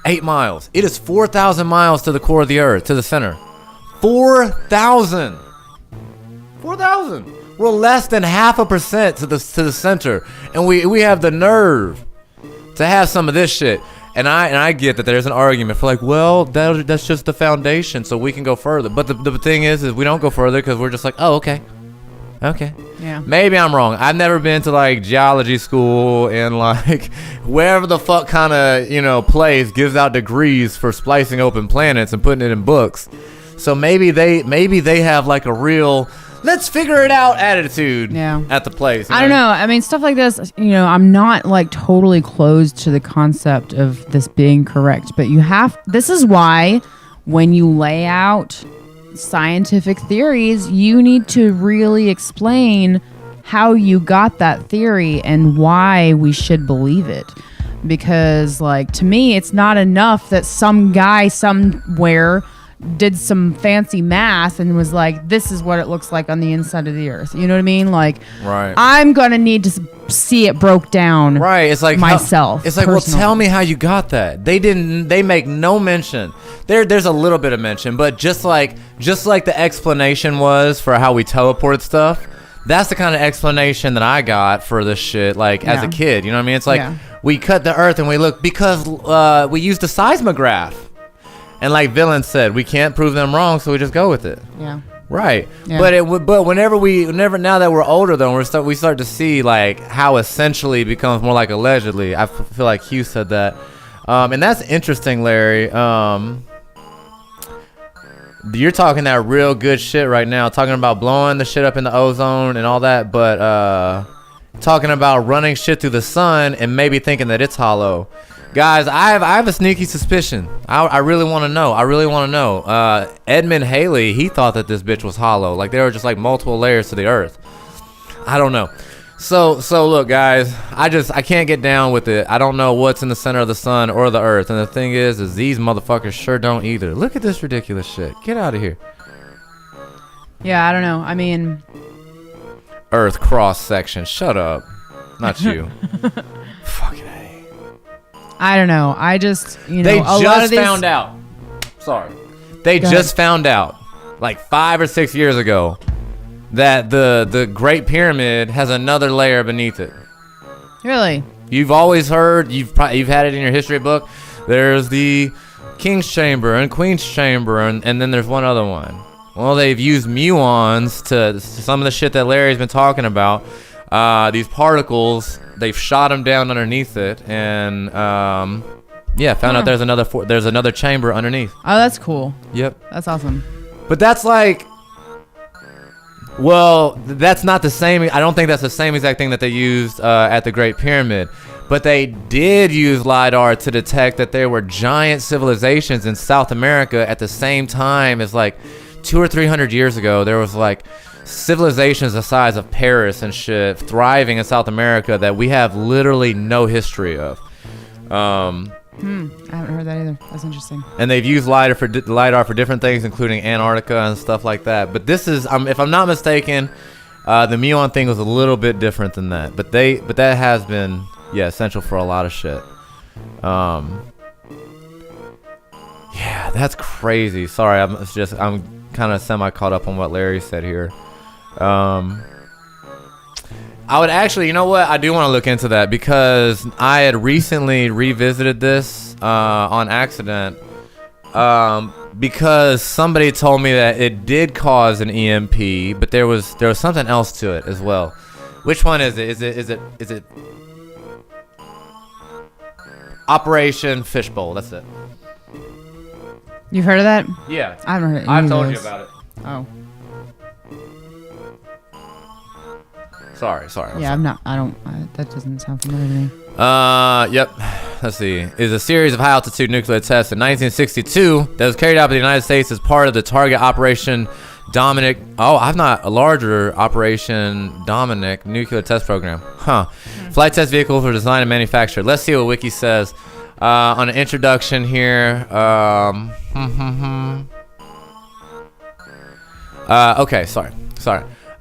8 miles. It is 4,000 miles to the core of the Earth, to the center. 4,000. 4,000. We're less than 0.5% to the center, and we have the nerve to have some of this shit. And I get that there's an argument for like, well, that's just the foundation, so we can go further. But the thing is we don't go further because we're just like, oh, okay. Yeah. Maybe I'm wrong. I've never been to like geology school and like wherever the fuck kind of, you know, place gives out degrees for splicing open planets and putting it in books. So maybe they have like a real let's figure it out attitude at the place. I don't know. I mean, stuff like this, you know, I'm not like totally closed to the concept of this being correct, but this is why when you lay out scientific theories, you need to really explain how you got that theory and why we should believe it. Because like, to me, it's not enough that some guy somewhere did some fancy math and was like, this is what it looks like on the inside of the Earth. You know what I mean? Like, right. I'm gonna need to see it broke down. Right. It's like myself. It's like, personally. Well, tell me how you got that. They make no mention. There's a little bit of mention, but just like the explanation was for how we teleported stuff. That's the kind of explanation that I got for this shit, like as a kid. You know what I mean? It's like we cut the Earth and we look because we used a seismograph. And like Villain said, we can't prove them wrong, so we just go with it. Yeah. Right. Yeah. But whenever now that we're older though, we start to see like how essentially becomes more like allegedly. I feel like Hugh said that, and that's interesting, Larry. You're talking that real good shit right now, talking about blowing the shit up in the ozone and all that, but talking about running shit through the sun and maybe thinking that it's hollow. Guys, I have a sneaky suspicion. I really want to know. Edmund Halley, he thought that this bitch was hollow. Like there were just like multiple layers to the Earth. I don't know. So look, guys, I can't get down with it. I don't know what's in the center of the sun or the Earth. And the thing is these motherfuckers sure don't either. Look at this ridiculous shit. Get out of here. Yeah, I don't know. I mean, Earth cross section. Shut up. Not you. Fucking A. I don't know. I just, you know, they just found out. Sorry. They just found out like 5 or 6 years ago that the Great Pyramid has another layer beneath it. Really? You've always heard, you've had it in your history book. There's the King's Chamber and Queen's Chamber and then there's one other one. Well, they've used muons to some of the shit that Larry's been talking about. These particles, they've shot them down underneath it, and found out there's another chamber underneath. Oh, that's cool. Yep. That's awesome. But that's like, well, that's not the same. I don't think that's the same exact thing that they used at the Great Pyramid. But they did use LiDAR to detect that there were giant civilizations in South America at the same time as like 200 or 300 years ago, there was like civilizations the size of Paris and shit thriving in South America that we have literally no history of. I haven't heard that either. That's interesting. And they've used lidar for different things, including Antarctica and stuff like that. But this is, if I'm not mistaken, the muon thing was a little bit different than that. But that has been, essential for a lot of shit. Yeah, that's crazy. Sorry, I'm kind of semi caught up on what Larry said here. I would actually, you know what? I do want to look into that because I had recently revisited this on accident because somebody told me that it did cause an EMP, but there was something else to it as well. Which one is it? Is it Operation Fishbowl? That's it. You've heard of that? Yeah. I haven't heard it. I've told you about it. Oh. Sorry. Yeah, I'm not. I don't. That doesn't sound familiar to me. Yep. Let's see. Is a series of high-altitude nuclear tests in 1962 that was carried out by the United States as part of the Target Operation Dominic. Oh, I've not a larger Operation Dominic nuclear test program. Huh. Flight test vehicles were designed and manufactured. Let's see what Wiki says on an introduction here. Okay. Sorry.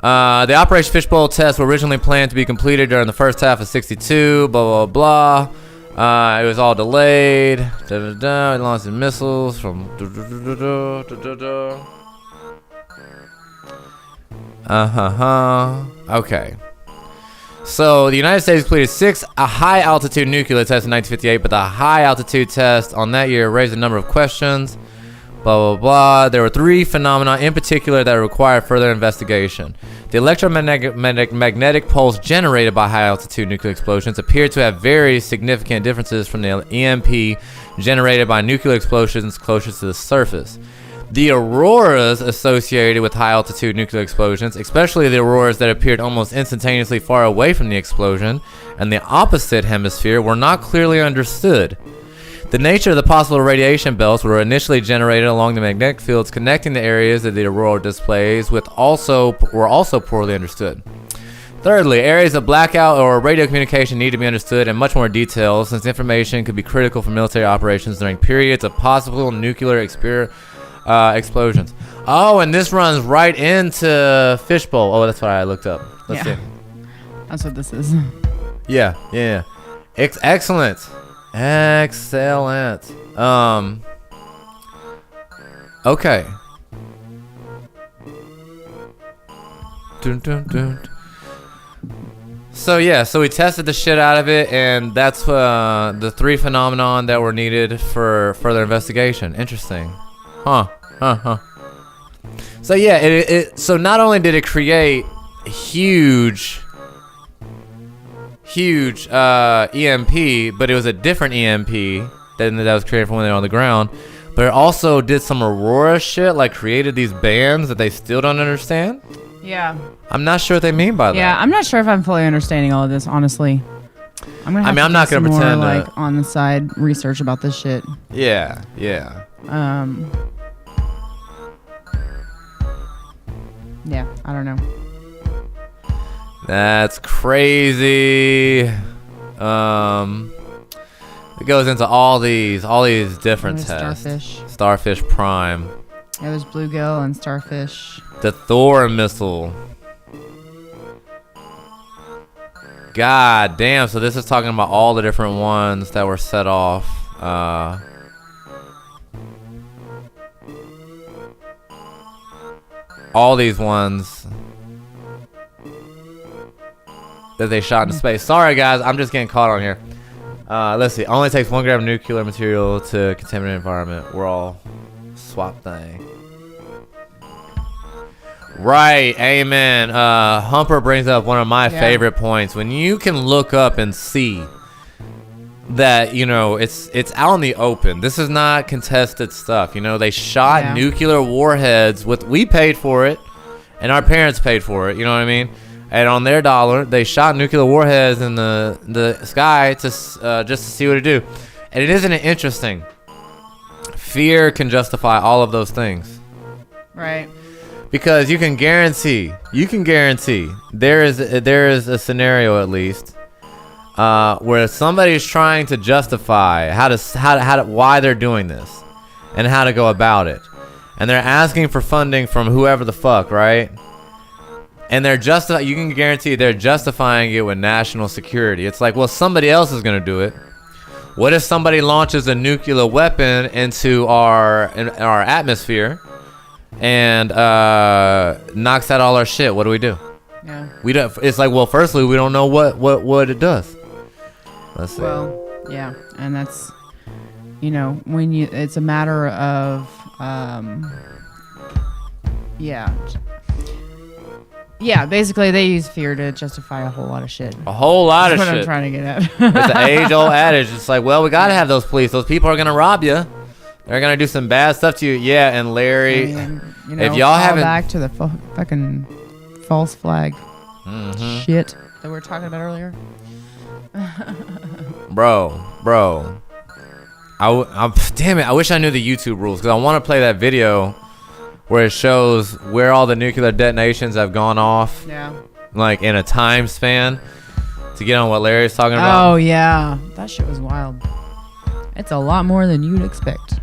The Operation Fishbowl tests were originally planned to be completed during the first half of '62. Blah blah blah. It was all delayed. It launched missiles from. Okay. So the United States completed 6 high-altitude nuclear tests in 1958, but the high-altitude test on that year raised a number of questions. Blah, blah, blah. There were 3 phenomena in particular that required further investigation. The electromagnetic pulse generated by high-altitude nuclear explosions appeared to have very significant differences from the EMP generated by nuclear explosions closer to the surface. The auroras associated with high-altitude nuclear explosions, especially the auroras that appeared almost instantaneously far away from the explosion, and the opposite hemisphere were not clearly understood. The nature of the possible radiation belts were initially generated along the magnetic fields connecting the areas of the aurora displays were also poorly understood. Thirdly, areas of blackout or radio communication need to be understood in much more detail since information could be critical for military operations during periods of possible nuclear explosions. Oh, and this runs right into Fishbowl. Oh, that's what I looked up. Let's see. That's what this is. Yeah. Excellent. Okay. So we tested the shit out of it, and that's the 3 phenomenon that were needed for further investigation. Interesting. Huh. So so not only did it create huge EMP, but it was a different EMP than that was created from when they were on the ground. But it also did some aurora shit, like created these bands that they still don't understand. Yeah. I'm not sure what they mean by that. Yeah, I'm not sure if I'm fully understanding all of this, honestly. I'm not gonna pretend more, like on the side research about this shit. Yeah. Yeah, I don't know. That's crazy. It goes into all these different tests. Starfish Prime. Yeah, there's bluegill and starfish. The Thor missile. God damn, so this is talking about all the different ones that were set off. All these ones that they shot into space. Sorry guys, I'm just getting caught on here. Let's see. Only takes 1 gram of nuclear material to contaminate the environment. We're all swap thing. Right, amen. Humper brings up one of my favorite points. When you can look up and see that, it's out in the open. This is not contested stuff. They shot nuclear warheads we paid for it, and our parents paid for it. You know what I mean? And on their dollar, they shot nuclear warheads in the sky to just to see what it do. And isn't it interesting? Fear can justify all of those things. Right. Because you can guarantee there is a scenario at least where somebody's trying to justify why they're doing this and how to go about it, and they're asking for funding from whoever the fuck, right? And you can guarantee they're justifying it with national security. It's like, well, somebody else is gonna do it. What if somebody launches a nuclear weapon into our atmosphere and knocks out all our shit? What do? Yeah. We don't. It's like, well, firstly, we don't know what it does. Let's see. Well, yeah, and that's, when it's a matter of, yeah, basically they use fear to justify a whole lot of shit. A whole lot That's of what shit. I'm trying to get at. It's an age-old adage. It's like, well, we gotta have those police. Those people are gonna rob you. They're gonna do some bad stuff to you. Yeah, and Larry, if y'all haven't back to the fucking false flag shit that we were talking about earlier. bro, damn it, I wish I knew the YouTube rules, because I want to play that video where it shows where all the nuclear detonations have gone off, like in a time span, to get on what Larry's talking about. Oh yeah, that shit was wild. It's a lot more than you'd expect.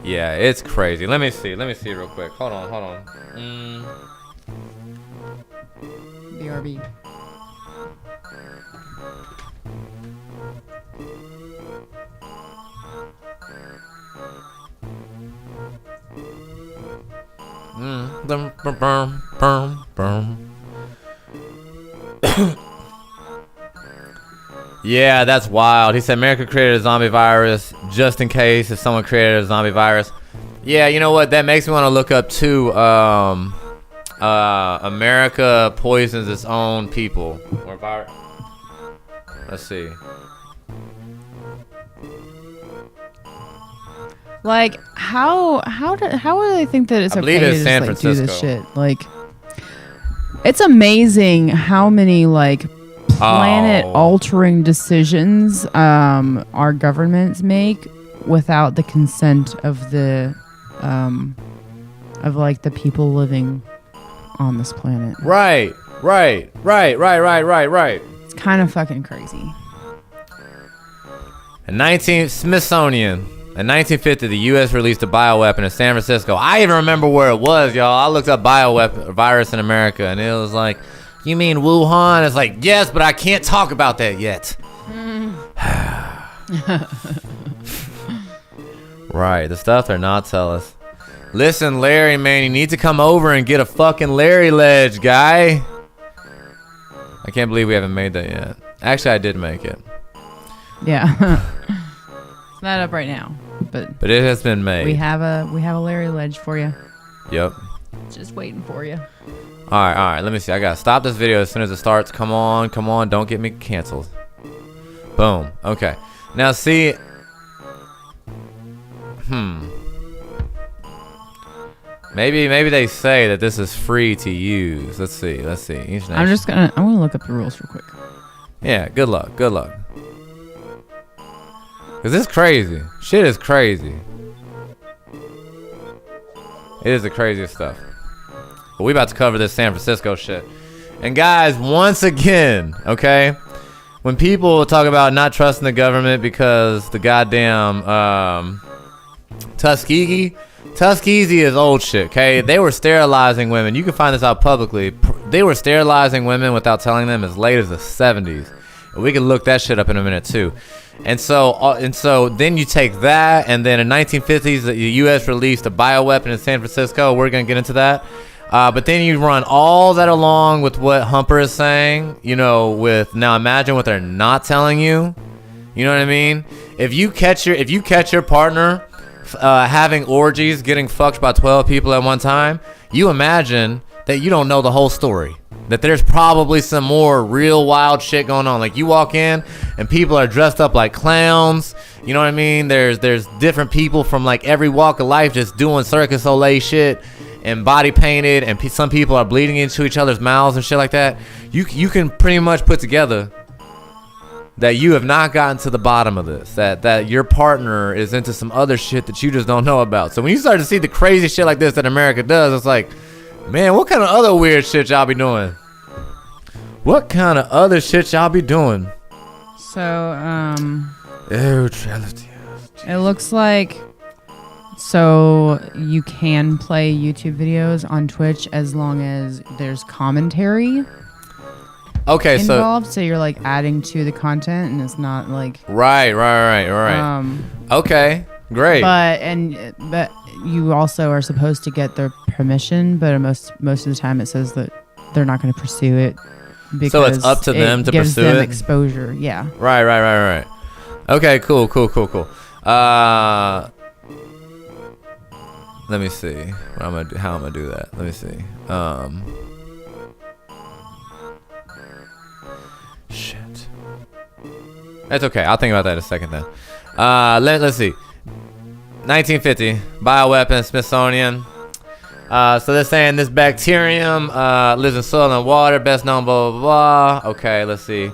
Yeah, it's crazy. Let me see real quick. Hold on. BRB. Yeah, that's wild. He said America created a zombie virus just in case if someone created a zombie virus. Yeah, you know what? That makes me want to look up too. America poisons its own people. Or virus. Let's see. Like, how do they think that it's I okay believe to it's just, San like, do this Francisco. shit? Like, it's amazing how many like planet-altering decisions our governments make without the consent of the the people living on this planet. Right. It's kind of fucking crazy. Smithsonian. In 1950, the U.S. released a bioweapon in San Francisco. I even remember where it was, y'all. I looked up bioweapon virus in America, and it was like, you mean Wuhan? It's like, yes, but I can't talk about that yet. Right, the stuff they're not tell us. Listen, Larry, man, you need to come over and get a fucking Larry ledge, guy. I can't believe we haven't made that yet. Actually, I did make it. Yeah. It's not up right now, but it has been made. we have a Larry ledge for you. Yep. Just waiting for you. All right. Let me see. I gotta stop this video as soon as it starts. Come on. Don't get me canceled. Boom. Okay. Now see. Maybe they say that this is free to use. Let's see. Each nation. I'm gonna look up the rules real quick. Yeah. Good luck. Cause it's crazy. Shit is crazy. It is the craziest stuff. But we about to cover this San Francisco shit. And guys, once again, okay, when people talk about not trusting the government because the goddamn Tuskegee is old shit, okay? They were sterilizing women. You can find this out publicly. They were sterilizing women without telling them as late as the 70s. And we can look that shit up in a minute too. And so then you take that, and then in 1950s, the U.S. released a bioweapon in San Francisco. We're going to get into that. But then you run all that along with what Humper is saying, now imagine what they're not telling you. You know what I mean? If you catch your partner having orgies, getting fucked by 12 people at one time, you imagine that you don't know the whole story. That there's probably some more real wild shit going on. Like, you walk in and people are dressed up like clowns. You know what I mean? There's different people from like every walk of life just doing Circus Olay shit and body painted, and some people are bleeding into each other's mouths and shit like that. You can pretty much put together that you have not gotten to the bottom of this, that your partner is into some other shit that you just don't know about. So when you start to see the crazy shit like this that America does, it's like, man, what kind of other weird shit y'all be doing? What kind of other shit y'all be doing? So, Ew, it looks like so you can play YouTube videos on Twitch as long as there's commentary okay, involved. So you're like adding to the content, and it's not like right. Okay, great. But you also are supposed to get their permission. But most of the time, it says that they're not going to pursue it. Because so it's up to them to gives pursue them it. Exposure, yeah. Right. Okay, cool. Let me see how I'm gonna do that. Let me see. Shit. That's okay. I'll think about that in a second then. Let's see. 1950 bioweapon, Smithsonian. So they're saying this bacterium lives in soil and water, best known blah blah blah. Okay, let's see.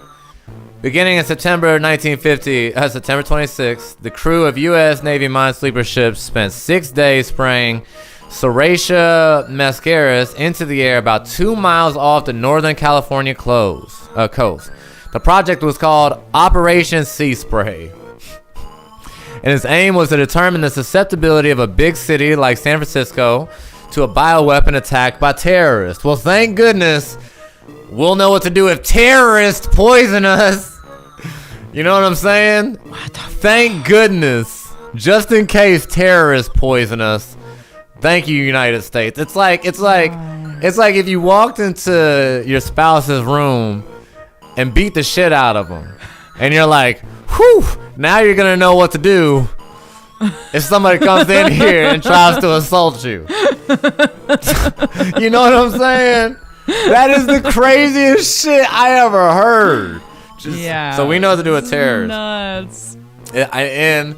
Beginning in September 1950, September 26th, the crew of U.S. Navy minesweeper ships spent 6 days spraying Serratia mascaris into the air about 2 miles off the Northern California coast. The project was called Operation Sea Spray, and its aim was to determine the susceptibility of a big city like San Francisco to a bioweapon attack by terrorists. Well, thank goodness we'll know what to do if terrorists poison us. You know what I'm saying? Thank goodness. Just in case terrorists poison us. Thank you, United States. It's like if you walked into your spouse's room and beat the shit out of them, and you're like, whew, now you're gonna know what to do if somebody comes in here and tries to assault you. You know what I'm saying? That is the craziest shit I ever heard. Yeah. So we know what to do with terrorists. Nuts. And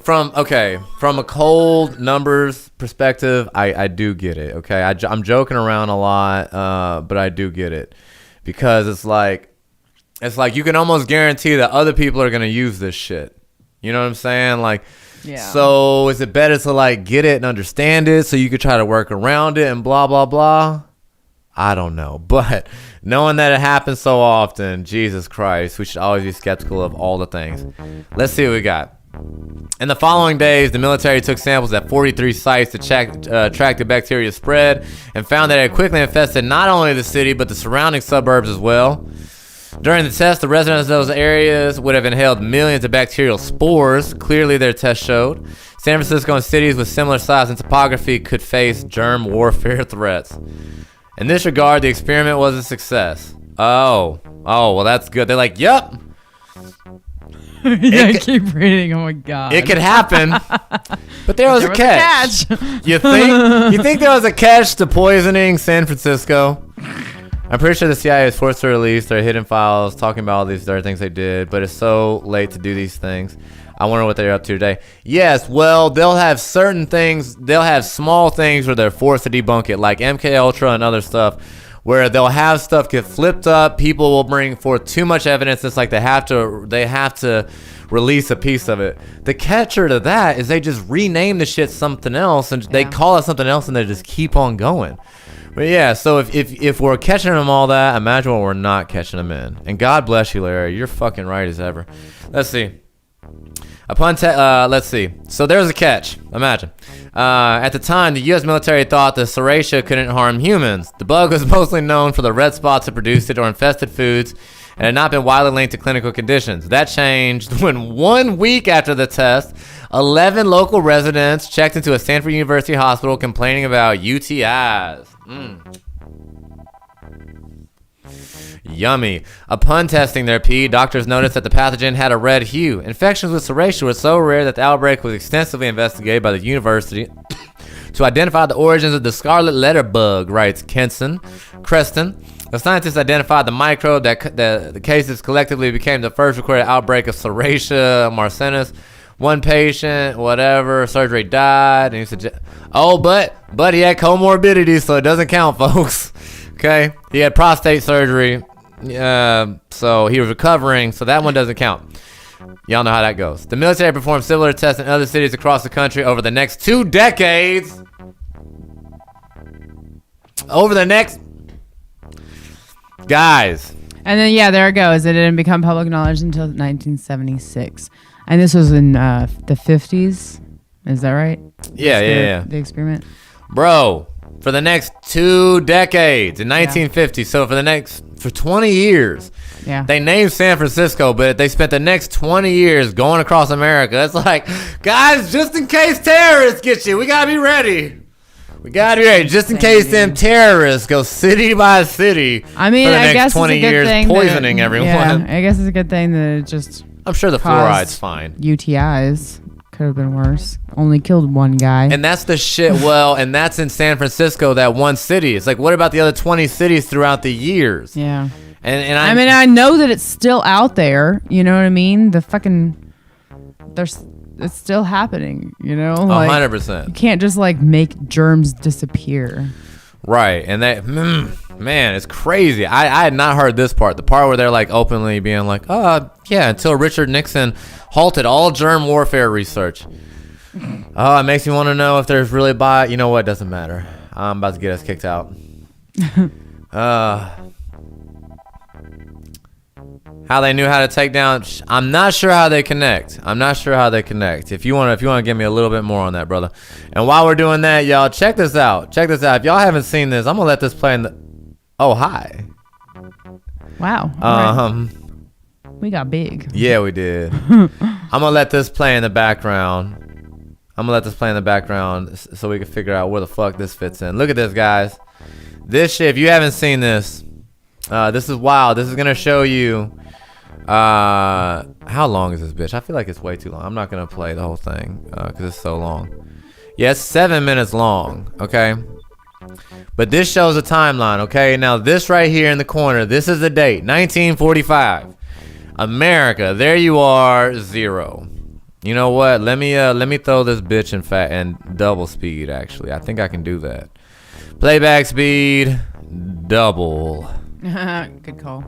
from a cold numbers perspective, I do get it. Okay, I'm joking around a lot, but I do get it, because it's like you can almost guarantee that other people are gonna use this shit. You know what I'm saying? Like, yeah. So is it better to like get it and understand it so you could try to work around it and blah blah blah? I don't know, but knowing that it happens so often, Jesus Christ, we should always be skeptical of all the things. Let's see what we got. In the following days, the military took samples at 43 sites to track the bacteria spread, and found that it quickly infested not only the city, but the surrounding suburbs as well. During the test, the residents of those areas would have inhaled millions of bacterial spores. Clearly, their test showed San Francisco and cities with similar size and topography could face germ warfare threats. In this regard, the experiment was a success. Oh, well, that's good. They're like, yup. Yeah, I keep reading. Oh my god. It could happen, but there was a catch. You think there was a catch to poisoning San Francisco? I'm pretty sure the CIA is forced to release their hidden files talking about all these other things they did, but it's so late to do these things. I wonder what they're up to today. Yes, well, they'll have certain things. They'll have small things where they're forced to debunk it, like MK Ultra and other stuff, where they'll have stuff get flipped up. People will bring forth too much evidence. It's like they have to release a piece of it. The catcher to that is they just rename the shit something else, and they call it something else, and they just keep on going. But yeah, so if we're catching them all that, imagine what we're not catching them in. And God bless you, Larry. You're fucking right as ever. Let's see. Let's see. So there's a catch. Imagine. At the time, the U.S. military thought the Serratia couldn't harm humans. The bug was mostly known for the red spots it produced or infested foods, and had not been widely linked to clinical conditions. That changed when 1 week after the test, 11 local residents checked into a Stanford University hospital complaining about UTIs. Yummy. Upon testing their pee, doctors noticed that the pathogen had a red hue. Infections with Serratia were so rare that the outbreak was extensively investigated by the university to identify the origins of the scarlet letter bug, writes Creston. The scientists identified the microbe that the cases collectively became the first recorded outbreak of Serratia marcinus. One patient, whatever, surgery died, and he said, but he had comorbidities, so it doesn't count, folks. Okay, he had prostate surgery. So he was recovering, so that one doesn't count. Y'all know how that goes. The military performed similar tests in other cities across the country over the next 2 decades. Over the next... Guys. And then, yeah, there it goes. It didn't become public knowledge until 1976. And this was in the 50s. Is that right? Yeah. The experiment. Bro, for the next 2 decades in 1950, so for 20 years, they named San Francisco, but they spent the next 20 years going across America. It's like, guys, just in case terrorists get you, we gotta be ready. We gotta be ready, just in case them terrorists go city by city. I mean, for the I next guess 20 it's a good years, thing poisoning everyone. Yeah, I guess it's a good thing that it just. I'm sure the fluoride's fine. UTIs could have been worse. Only killed one guy. And that's the shit. Well, and that's in San Francisco, that one city. It's like, what about the other 20 cities throughout the years? Yeah. And I mean, I know that it's still out there. You know what I mean? It's still happening. You know, like 100%. You can't just like make germs disappear. Right, and that man, it's crazy. I had not heard this part. The part where they're like openly being like, yeah, until Richard Nixon halted all germ warfare research. Oh, it makes me want to know if there's really you know what? Doesn't matter. I'm about to get us kicked out. How they knew how to take down? I'm not sure how they connect. If you want to give me a little bit more on that, brother. And while we're doing that, y'all, check this out. If y'all haven't seen this, I'm gonna let this play in the. Oh, hi. Wow. Right. We got big. Yeah, we did. I'm gonna let this play in the background. So we can figure out where the fuck this fits in. Look at this, guys. This shit. If you haven't seen this, this is wild. This is gonna show you. How long is this bitch? I feel like it's way too long. I'm not gonna play the whole thing because it's so long. Yeah, it's 7 minutes long. Okay, but this shows a timeline. Okay, now this right here in the corner, this is the date, 1945. America, there you are, 0. You know what? Let me throw this bitch in double speed. Actually, I think I can do that. Playback speed, double. Good call.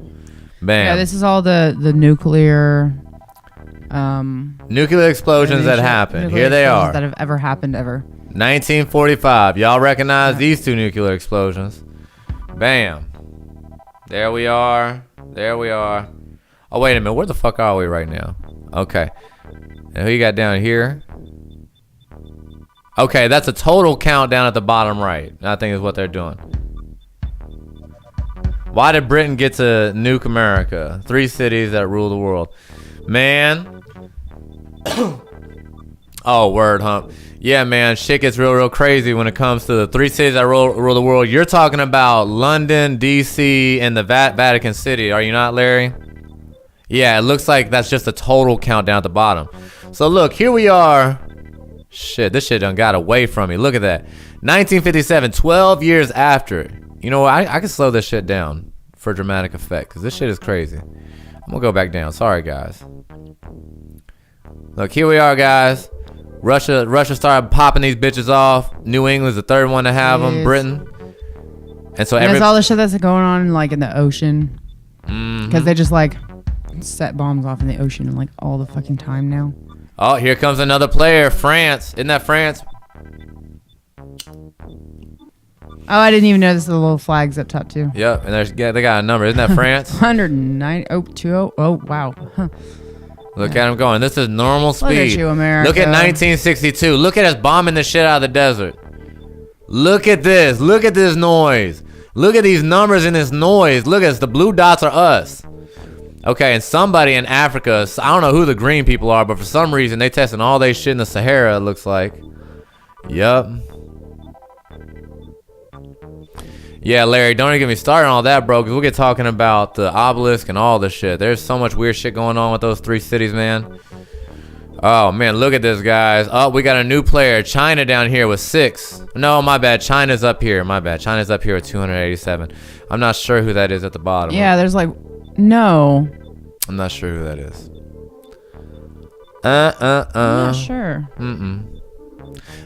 Bam. Yeah, this is all the nuclear explosions that happened. Here they are. That have ever happened ever. 1945. Y'all recognize these 2 nuclear explosions. Bam. There we are. Oh, wait a minute. Where the fuck are we right now? Okay. And who you got down here? Okay, that's a total countdown at the bottom right. I think is what they're doing. Why did Britain get to nuke America? 3 cities that rule the world. Man. Oh, word, hump. Yeah, man, shit gets real crazy when it comes to the 3 cities that rule the world. You're talking about London, D.C., and the Vatican City. Are you not, Larry? Yeah, it looks like that's just a total countdown at the bottom. So, look, here we are. Shit, this shit done got away from me. Look at that. 1957, 12 years after. You know what? I can slow this shit down for dramatic effect because this shit is crazy. I'm gonna go back down. Sorry, guys. Look, here we are, guys. Russia started popping these bitches off. New England's the 3rd one to have them. Britain. And so there's all the shit that's going on like in the ocean because they just like set bombs off in the ocean like all the fucking time now. Oh, here comes another player. France. Isn't that France? Oh, I didn't even notice the little flags up top too. Yep, and they got a number. Isn't that France? 109. Oh, 20. Oh, wow. Huh. Look at him going. This is normal speed. Look at you, America. Look at 1962. Look at us bombing the shit out of the desert. Look at this. Look at this noise. Look at these numbers in this noise. Look at us. The blue dots are us. Okay, and somebody in Africa, I don't know who the green people are, but for some reason they testing all they shit in the Sahara, it looks like. Yup. Yeah, Larry, don't even get me started on all that, bro, because we'll get talking about the obelisk and all this shit. There's so much weird shit going on with those 3 cities, man. Oh, man, look at this, guys. Oh, we got a new player. China down here with 6. No, my bad. China's up here. My bad. China's up here with 287. I'm not sure who that is at the bottom. Yeah, there's like... No. I'm not sure who that is. I'm not sure.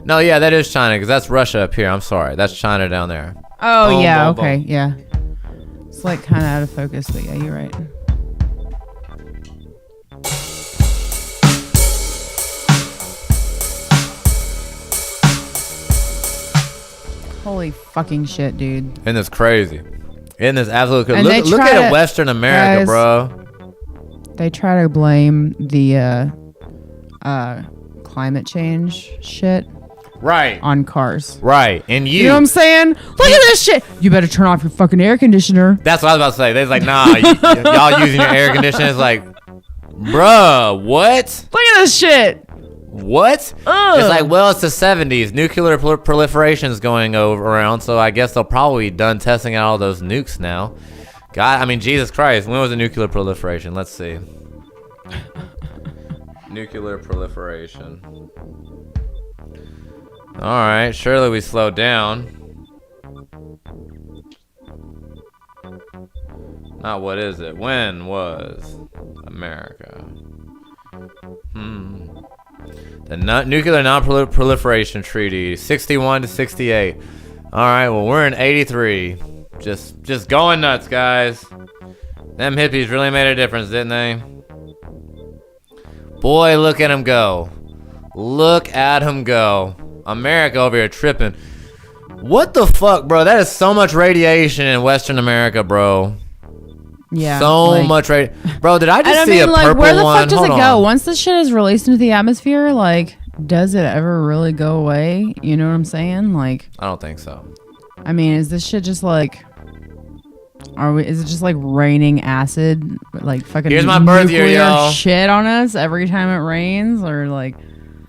No, yeah, that is China, because that's Russia up here. I'm sorry. That's China down there. Oh, boom, yeah, boom, okay, boom. yeah. It's like kind of out of focus, but yeah, you're right. Holy fucking shit, dude. Isn't this crazy? Isn't this absolutely And crazy? Look at Western America, guys, bro. They try to blame the climate change shit Right. on cars. Right. And You know what I'm saying? Look at this shit. You better turn off your fucking air conditioner. That's what I was about to say. They're like, nah, y'all using your air conditioner. It's like, bruh, what? Look at this shit. What? Ugh. It's like, well, it's the 70s. Nuclear proliferation is going around, so I guess they'll probably be done testing out all those nukes now. God, I mean, Jesus Christ. When was the nuclear proliferation? Let's see. Nuclear proliferation. All right, surely we slowed down. Not what is it? When was America? The Nuclear Non-Proliferation Treaty, 61 to 68. All right, well, we're in 83. Just going nuts, guys. Them hippies really made a difference, didn't they? Boy, look at them go. Look at them go. America over here tripping. What the fuck, bro? That is so much radiation in Western America, bro. Yeah. So much bro, did I just see a purple one? Where the fuck does Hold it on. go? Once this shit is released into the atmosphere, like, does it ever really go away? You know what I'm saying? Like, I don't think so. I mean, is this shit just like, is it just like raining acid, like fucking Here's my birth year, nuclear y'all. shit on us every time it rains, or like?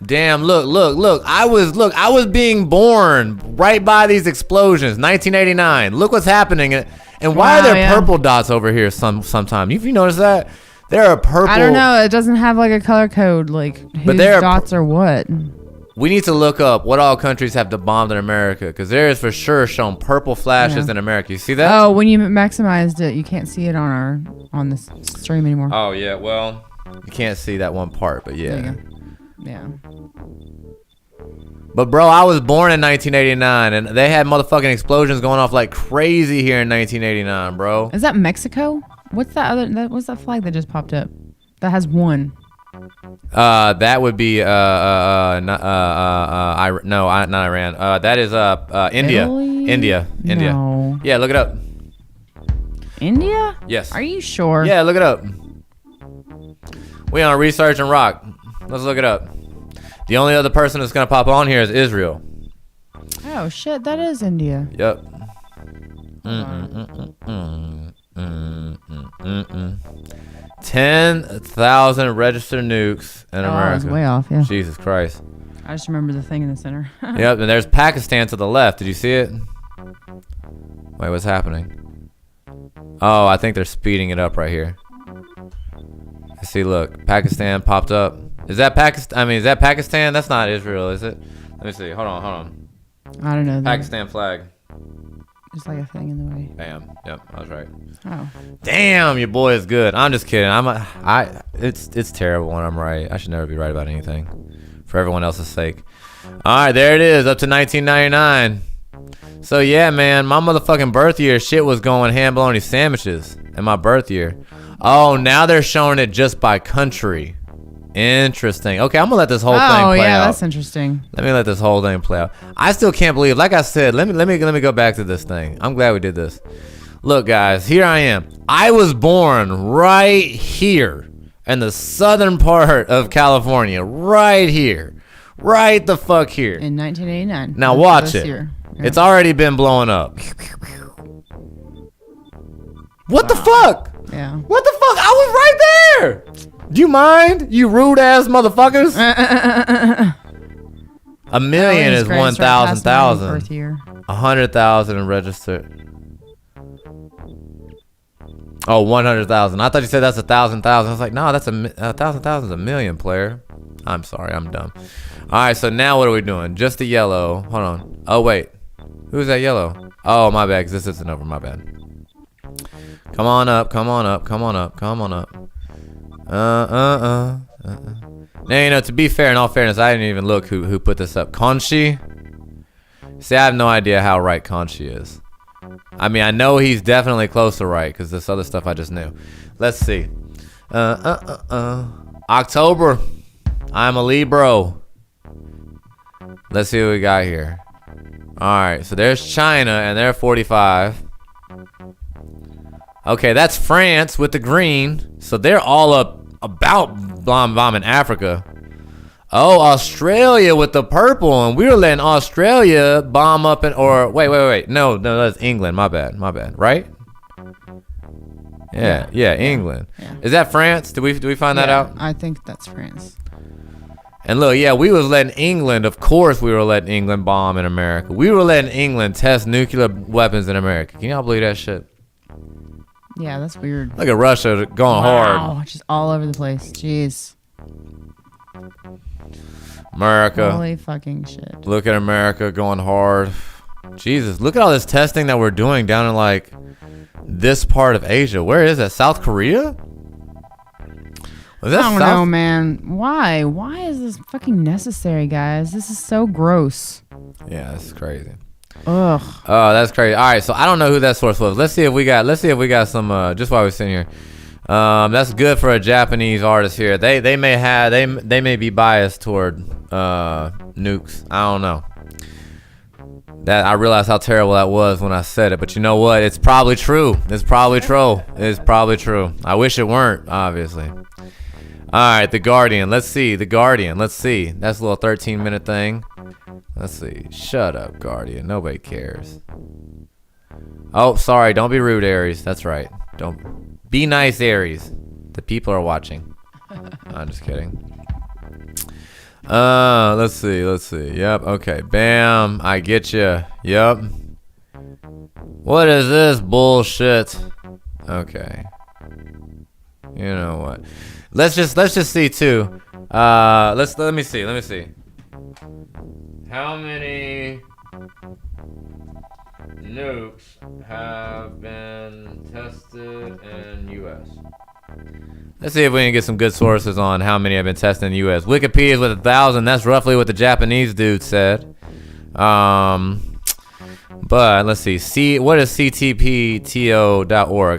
Damn, look. I was being born right by these explosions, 1989. Look what's happening. And why are there purple dots over here sometime? You notice that? There are purple. I don't know. It doesn't have like a color code, like whose dots are what. We need to look up what all countries have bombed in America, because there is for sure shown purple flashes in America. You see that? Oh, when you maximized it, you can't see it on this stream anymore. Oh, yeah. Well, you can't see that one part, but yeah. There you go. Yeah. But bro, I was born in 1989, and they had motherfucking explosions going off like crazy here in 1989, bro. Is that Mexico? What's that other? What's that flag that just popped up? That has one. That would be not Iran. That is India. Italy? India. No. Yeah, look it up. India? Yes. Are you sure? Yeah, look it up. We on Research and Rock. Let's look it up. The only other person that's gonna pop on here is Israel. Oh shit, that is India. Yep. 10,000 registered nukes in America. I was way off, yeah. Jesus Christ. I just remember the thing in the center. Yep, and there's Pakistan to the left. Did you see it? Wait, what's happening? Oh, I think they're speeding it up right here. See, look, Pakistan popped up. Is that Pakistan? I mean, is that Pakistan? That's not Israel, is it? Let me see. Hold on. I don't know. Pakistan flag. There's like a thing in the way. Bam. Yep, I was right. Oh. Damn, your boy is good. I'm just kidding. It's terrible when I'm right. I should never be right about anything, for everyone else's sake. All right, there it is, up to 1999. So yeah, man, my motherfucking birth year shit was going ham bologna sandwiches in my birth year. Oh, now they're showing it just by country. Interesting. Okay, I'm gonna let this whole thing play out. Oh yeah, that's interesting. Let me let this whole thing play out. I still can't believe, like I said, let me go back to this thing. I'm glad we did this. Look, guys, here I am. I was born right here in the southern part of California, right here, right the fuck here. In 1989. Now watch it. Yeah. It's already been blowing up. What the fuck? Yeah. What the fuck? I was right there. Do you mind, you rude ass motherfuckers? A million is 1,000,000. 100,000 registered. Oh, 100,000. I thought you said that's 1,000,000. I was like, no, that's 1,000,000 is a million, player. I'm sorry, I'm dumb. All right, so now what are we doing? Just the yellow. Hold on. Oh wait, who's that yellow? Oh, my bad. 'Cause this isn't over. My bad. Come on up. Come on up. Come on up. Come on up. Now, you know, to be fair, in all fairness, I didn't even look who put this up. Conchi? See, I have no idea how right Conchi is. I mean, I know he's definitely close to right because this other stuff I just knew. Let's see. October. I'm a Libra. Let's see what we got here. All right, so there's China, and they're 45. Okay, that's France with the green. So they're all up about bombing Africa. Oh, Australia with the purple, and we were letting Australia bomb up and or wait. No, that's England. My bad. Right? Yeah, England. Yeah. Is that France? Did we find that out? I think that's France. And look, yeah, we was letting England. Of course, we were letting England bomb in America. We were letting England test nuclear weapons in America. Can y'all believe that shit? Yeah, that's weird. Look at Russia going hard. Wow, just all over the place. Jeez. America. Holy fucking shit. Look at America going hard. Jesus, look at all this testing that we're doing down in like this part of Asia. Where is that? South Korea? Was that I don't South? know, man. Why? Why is this fucking necessary, guys? This is so gross. Yeah, this is crazy. Ugh. Oh, that's crazy. All right, so I don't know who that source was. Let's see if we got some. Just while we're sitting here, that's good for a Japanese artist here. They may be biased toward nukes. I don't know. That I realized how terrible that was when I said it, but you know what? It's probably true. It's probably true. I wish it weren't, obviously. All right, The Guardian. Let's see. The Guardian. Let's see. That's a little 13-minute thing. Let's see. Shut up, Guardian. Nobody cares. Oh, sorry. Don't be rude, Aries. That's right. Don't be nice, Aries. The people are watching. I'm just kidding. Let's see. Yep. Okay. Bam. I get you. Yep. What is this bullshit? Okay. You know what? Let's just see too. Let me see. How many nukes have been tested in U.S.? Let's see if we can get some good sources on how many have been tested in the U.S. Wikipedia is with 1,000. That's roughly what the Japanese dude said. But let's see. What is ctpto.org?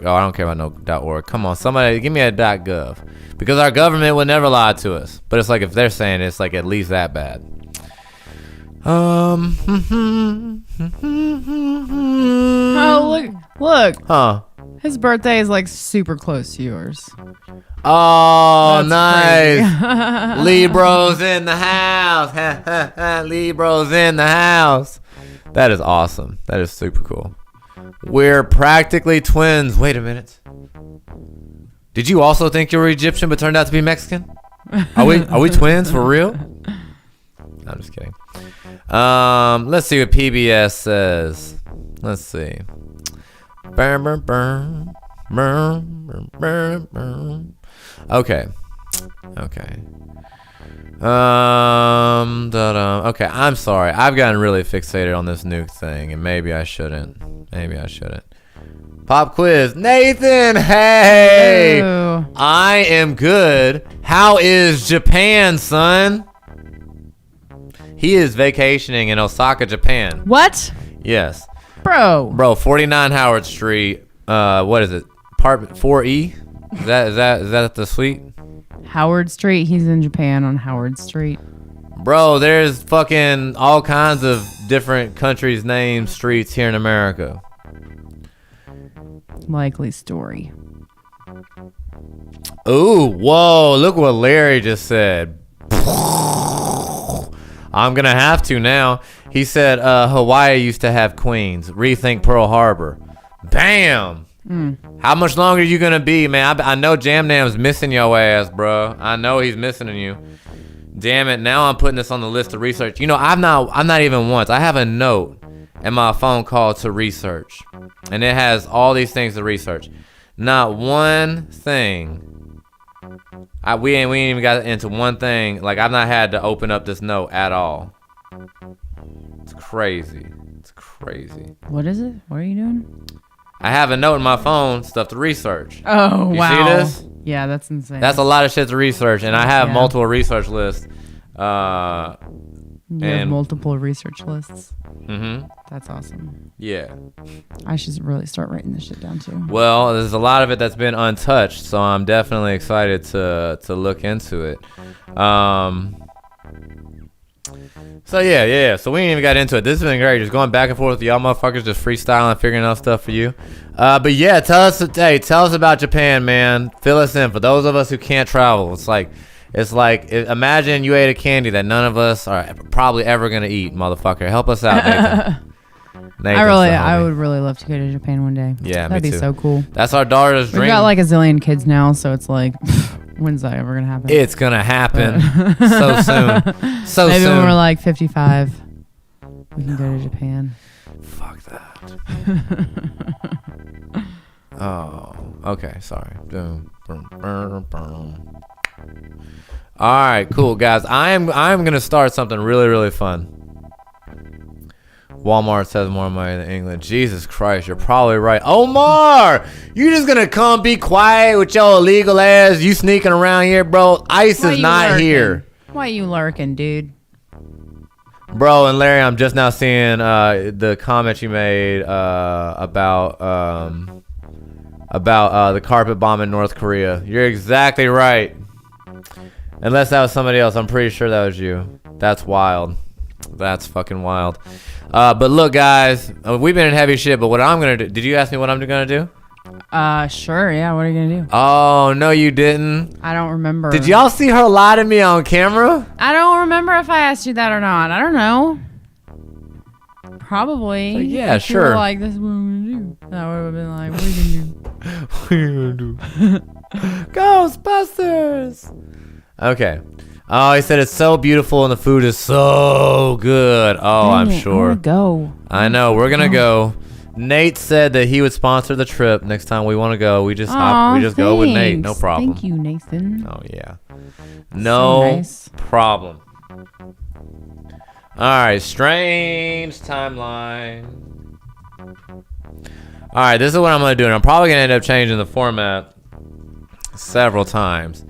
Oh, I don't care about no .org. Come on, somebody give me a .gov. Because our government would never lie to us. But it's like if they're saying it's like at least that bad. Oh, look. Huh. His birthday is like super close to yours. Oh, That's nice. Libros in the house. Libros in the house. That is awesome. That is super cool. We're practically twins. Wait a minute. Did you also think you were Egyptian but turned out to be Mexican? Are we twins for real? No, I'm just kidding. Let's see what PBS says. Let's see. Okay. Okay, I'm sorry. I've gotten really fixated on this nuke thing, and maybe I shouldn't. Pop quiz. Nathan, hey! Ew. I am good. How is Japan, son? He is vacationing in Osaka, Japan. What? Yes. Bro, 49 Howard Street. What is it? Apartment 4E? Is that the suite? Howard Street. He's in Japan on Howard Street. Bro, there's fucking all kinds of different countries' named streets here in America. Likely story. Ooh, whoa, look what Larry just said. I'm gonna have to now. He said Hawaii used to have queens. Rethink Pearl Harbor. Bam! How much longer are you gonna be, man? I know Jam Nam's missing your ass, bro. I know he's missing you. Damn it! Now I'm putting this on the list to research. You know, I'm not even once. I have a note in my phone called to research, and it has all these things to research. Not one thing. We ain't even got into one thing. Like, I've not had to open up this note at all. It's crazy. What is it? What are you doing? I have a note in my phone, stuff to research. Oh, You wow. see this? Yeah, that's insane. That's a lot of shit to research, and I have Yeah. multiple research lists. Yeah, You have multiple research lists. Mm-hmm. That's awesome. Yeah. I should really start writing this shit down too. Well, there's a lot of it that's been untouched, so I'm definitely excited to look into it. So yeah. So we ain't even got into it. This has been great. Just going back and forth with y'all motherfuckers, just freestyling, figuring out stuff for you. But yeah, tell us about Japan, man. Fill us in. For those of us who can't travel, it's like imagine you ate a candy that none of us are probably ever gonna eat, motherfucker. Help us out, Nathan. I would really love to go to Japan one day. Yeah, that'd me be too. so cool. That's our daughter's dream. We got like a zillion kids now, so it's like, when's that ever gonna happen? It's gonna happen so soon. So maybe soon. when we're like 55, we can go to Japan. Fuck that. Oh, okay. Sorry. All right, cool, guys. I'm gonna start something really, really fun. Walmart says more money than England. Jesus Christ, you're probably right. Omar, you just gonna come be quiet with your illegal ass? You sneaking around here, bro? ICE is not here. Why you lurking, dude? Bro, and Larry, I'm just now seeing the comment you made about the carpet bomb in North Korea. You're exactly right. Unless that was somebody else, I'm pretty sure that was you. That's wild. That's fucking wild. But look, guys, we've been in heavy shit. But what I'm gonna do? Did you ask me what I'm gonna do? Sure. Yeah. What are you gonna do? Oh no, you didn't. I don't remember. Did y'all see her lie to me on camera? I don't remember if I asked you that or not. I don't know. Probably. Like, yeah, if sure. You were like, this is what I'm gonna do. That would have been like, what are you gonna do? What are you gonna do? Ghostbusters. Okay. Oh, he said it's so beautiful and the food is so good. Oh, Dang I'm it, sure. I wanna go. I know. We're gonna go. Nate said that he would sponsor the trip next time we want to go. We just go with Nate. No problem. Thank you, Nathan. Oh yeah. No nice. problem. All right, strange timeline. All right, this is what I'm gonna do, and I'm probably gonna end up changing the format several times.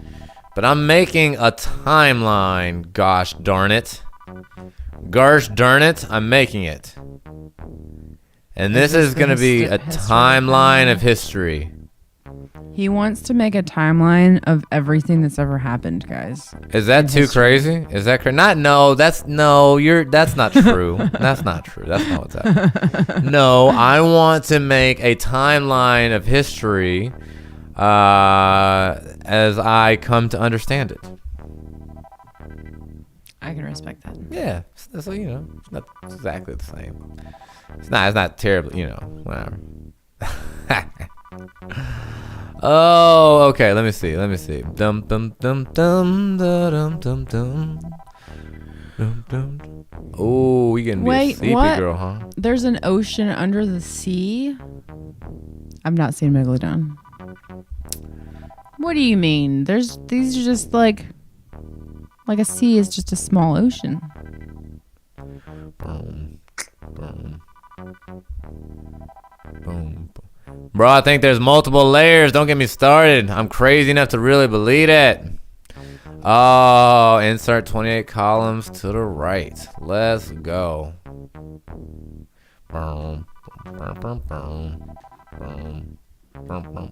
But I'm making a timeline, gosh darn it. Gosh darn it, I'm making it. And this is going to be a timeline of history. He wants to make a timeline of everything that's ever happened, guys. Is that too crazy? Is that crazy? That's not true. That's not true. That's not what's happening. No, I want to make a timeline of history as I come to understand it. I can respect that. Yeah, so it's not exactly the same. It's not terribly, whatever. Oh, okay. Let me see. Dum dum dum dum dum dum dum. Dum dum. Oh, you getting be a sleepy girl, huh? There's an ocean under the sea. I've not seen Megalodon. What do you mean? These are just like a sea is just a small ocean. Boom, boom, boom. Bro, I think there's multiple layers. Don't get me started. I'm crazy enough to really believe it. Oh, insert 28 columns to the right. Let's go. Boom, boom, boom, boom, boom, boom, boom.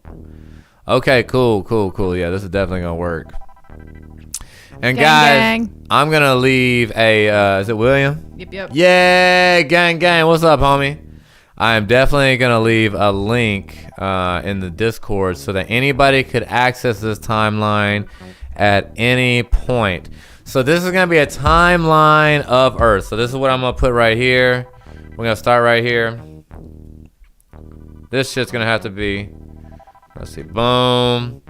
Okay, cool. Yeah, this is definitely gonna work. And guys, I'm gonna leave a. Is it William? Yep. Yeah, gang. What's up, homie? I am definitely gonna leave a link in the Discord so that anybody could access this timeline at any point. So this is gonna be a timeline of Earth. So this is what I'm gonna put right here. We're gonna start right here. This shit's gonna have to be. Let's see, boom.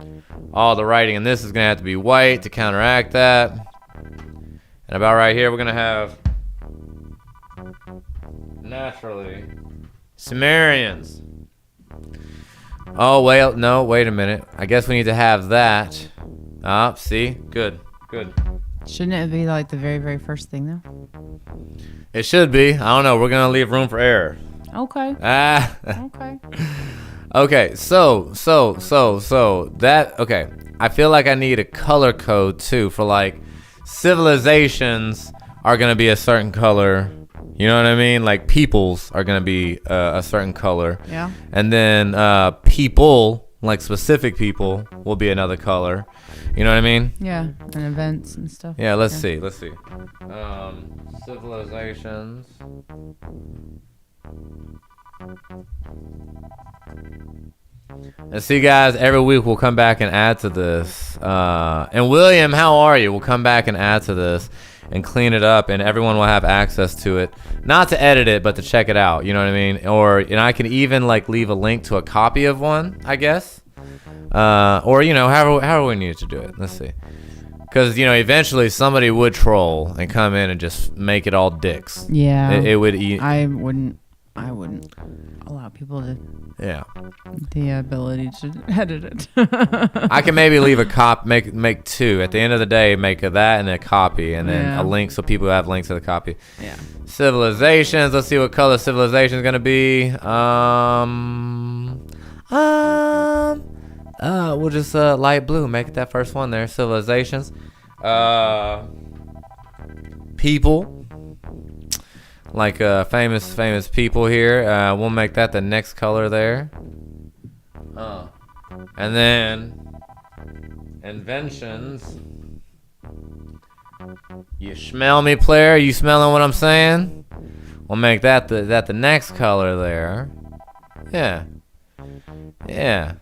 All the writing in this is gonna have to be white to counteract that. And about right here, we're gonna have naturally Sumerians. Oh, wait, no, wait a minute. I guess we need to have that. See? Good. Shouldn't it be like the very, very first thing, though? It should be. I don't know. We're going to leave room for error. Okay. Okay. Okay, so that, okay. I feel like I need a color code, too, for, like, civilizations are gonna be a certain color. You know what I mean? Like peoples are gonna be a certain color. Yeah. And then people, like specific people, will be another color. You know what I mean? Yeah, and events and stuff. Yeah. Let's see. Civilizations. And see, guys, every week we'll come back and add to this. And William, how are you? We'll come back and add to this and clean it up, and everyone will have access to it. Not to edit it, but to check it out. You know what I mean? And I can even like leave a link to a copy of one, I guess. Or however we need to do it. Let's see. Because eventually somebody would troll and come in and just make it all dicks. Yeah. It would. I wouldn't allow people to. Yeah. The ability to edit it. I can maybe leave a make two. At the end of the day, make that and a copy, and then a link so people have links to the copy. Yeah. Civilizations. Let's see what color civilization is gonna be. We'll just light blue. Make it that first one there. Civilizations. People. Like famous people here. We'll make that the next color there. And then inventions. You smell me, player? You smelling what I'm saying? We'll make that the next color there. Yeah. Yeah.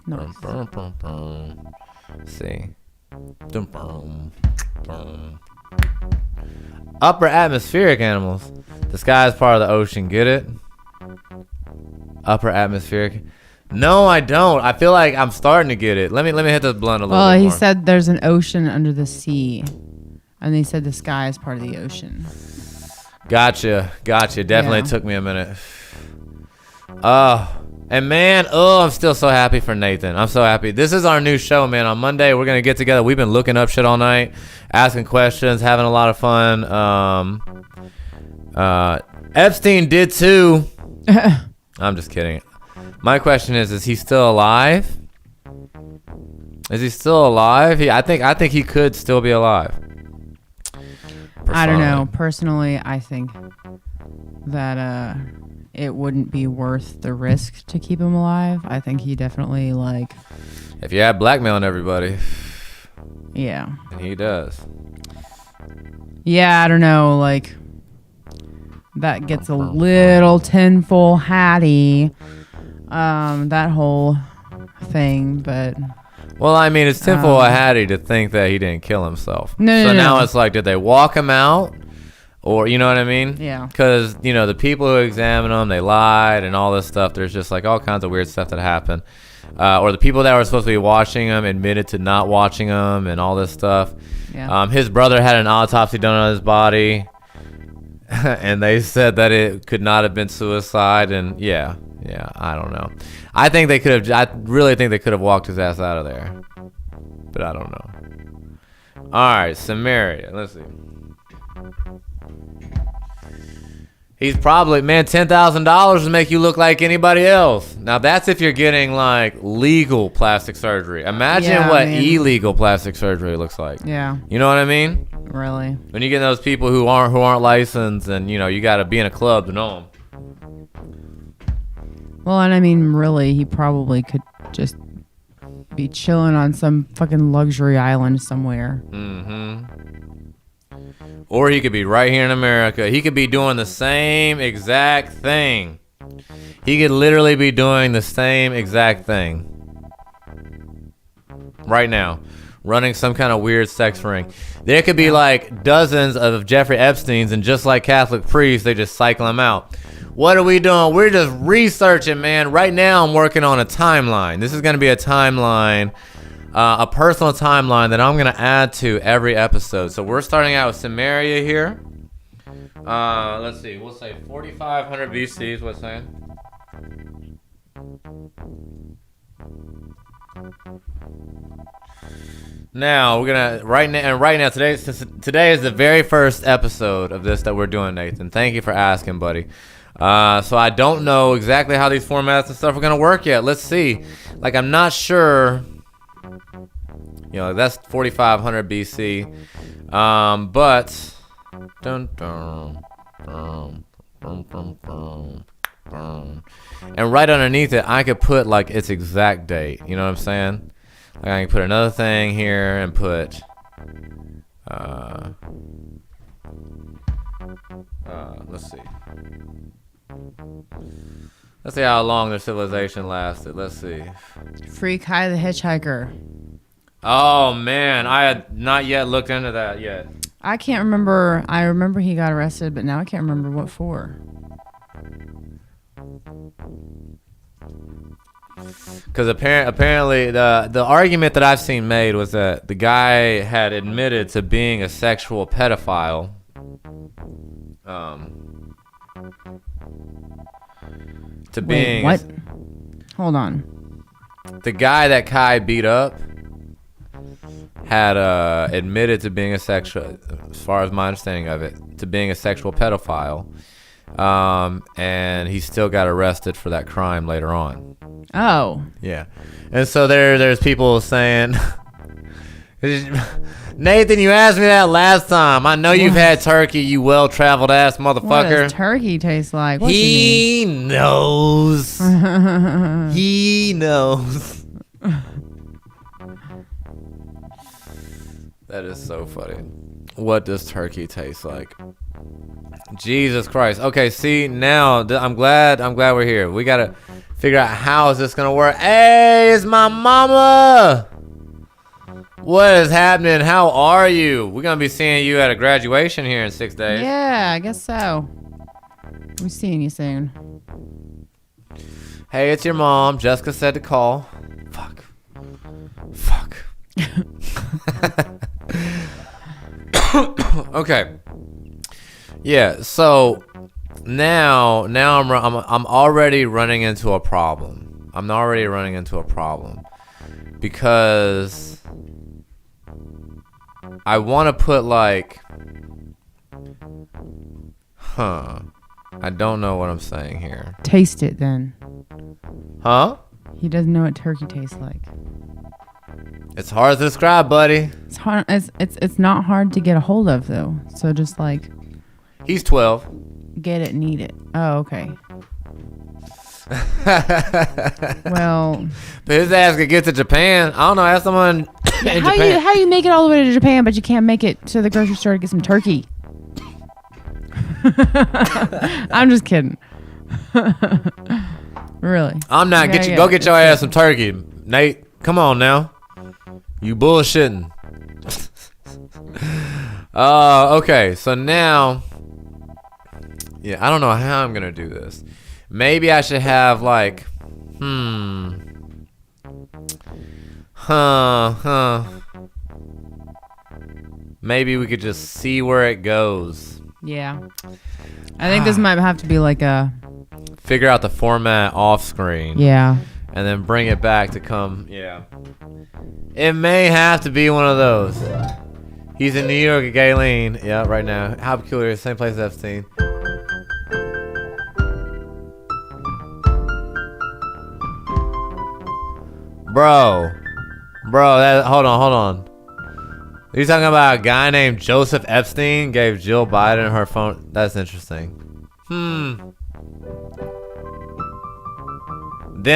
Nice. Let's see. Upper atmospheric animals. The sky is part of the ocean. Get it? Upper atmospheric. No, I don't. I feel like I'm starting to get it. Let me hit this blunt a little bit Well, he more. said there's an ocean under the sea, and he said the sky is part of the ocean. Gotcha. Definitely Yeah. took me a minute. And man, I'm still so happy for Nathan. I'm so happy. This is our new show, man. On Monday, we're going to get together. We've been looking up shit all night, asking questions, having a lot of fun. Epstein did too. I'm just kidding. My question is he still alive? Is he still alive? I think he could still be alive. I don't know. Personally, I think that it wouldn't be worth the risk to keep him alive. I think he definitely If you had blackmailing everybody, yeah. and he does. Yeah, I don't know. That gets a little tinfoil hatty. That whole thing, but. Well, I mean, it's tinfoil hatty to think that he didn't kill himself. So No. now it's like, did they walk him out? Or, you know what I mean? Yeah. Because, the people who examined him, they lied and all this stuff. There's just all kinds of weird stuff that happened. Or the people that were supposed to be watching him admitted to not watching him and all this stuff. Yeah. His brother had an autopsy done on his body. And they said that it could not have been suicide. And yeah, I don't know. I really think they could have walked his ass out of there. But I don't know. All right, Samaria. Let's see. He's probably, man, $10,000 to make you look like anybody else. Now, that's if you're getting, legal plastic surgery. Imagine what illegal plastic surgery looks like. Yeah. You know what I mean? Really. When you get those people who aren't licensed and, you got to be in a club to know them. Well, and I mean, really, he probably could just be chilling on some fucking luxury island somewhere. Mm-hmm. Or he could be right here in America. He could be doing the same exact thing. He could literally be doing the same exact thing. Right now. Running some kind of weird sex ring. There could be dozens of Jeffrey Epsteins, and just like Catholic priests, they just cycle them out. What are we doing? We're just researching, man. Right now I'm working on a timeline. This is going to be a timeline. A personal timeline that I'm going to add to every episode. So we're starting out with Samaria here. Let's see. We'll say 4,500 BC is what's saying. Now we're gonna right now today is the very first episode of this that we're doing, Nathan. Thank you for asking, buddy. So I don't know exactly how these formats and stuff are gonna work yet. Let's see. I'm not sure. That's 4,500 BC. But Dun, dun, dun, dun, dun, dun, dun. And right underneath it, I could put like its exact date. You know what I'm saying? Like I can put another thing here and put. Let's see. Let's see how long their civilization lasted. Let's see. Free Kai the Hitchhiker. Oh man, I had not yet looked into that yet. I can't remember. I remember he got arrested, but now I can't remember what for. Because apparently the argument that I've seen made was that the guy had admitted to being a sexual pedophile. To being Wait, what? Hold on. The guy that Kai beat up had admitted to being a sexual, as far as my understanding of it, to being a sexual pedophile. And he still got arrested for that crime later on. Oh. Yeah. And so there's people saying, Nathan, you asked me that last time. I know you've had turkey, you well-traveled ass motherfucker. What does turkey taste like? What He knows. He knows. That is so funny. What does turkey taste like? Jesus Christ. Okay, see, now I'm glad we're here. We gotta figure out how is this gonna work. Hey, it's my mama. What is happening? How are you? We're gonna be seeing you at a graduation here in 6 days. Yeah, I guess so. I'm seeing you soon. Hey, it's your mom. Jessica said to call. Fuck. Okay. Yeah. So now I'm already running into a problem. Because I want to put like, I don't know what I'm saying here. Taste it then. Huh? He doesn't know what turkey tastes like. It's hard to describe, buddy. It's hard. It's not hard to get a hold of though. So just like He's 12. get it and eat it. Oh, okay. Well, But his ass could get to Japan. I don't know. Ask someone in Japan. how you make it all the way to Japan, but you can't make it to the grocery store to get some turkey? I'm just kidding. Really? I'm not. Go get your ass some turkey, Nate. Come on now. You bullshitting. Okay. So now, yeah, I don't know how I'm gonna do this. Maybe I should have like, Maybe we could just see where it goes. Yeah. I think this might have to be like a. Figure out the format off screen. Yeah. And then bring it back to come. Yeah. It may have to be one of those. He's in New York at Galen. Yeah, right now. How peculiar. Same place as Epstein. Bro, hold on. Are you talking about a guy named Joseph Epstein gave Jill Biden her phone? That's interesting. Then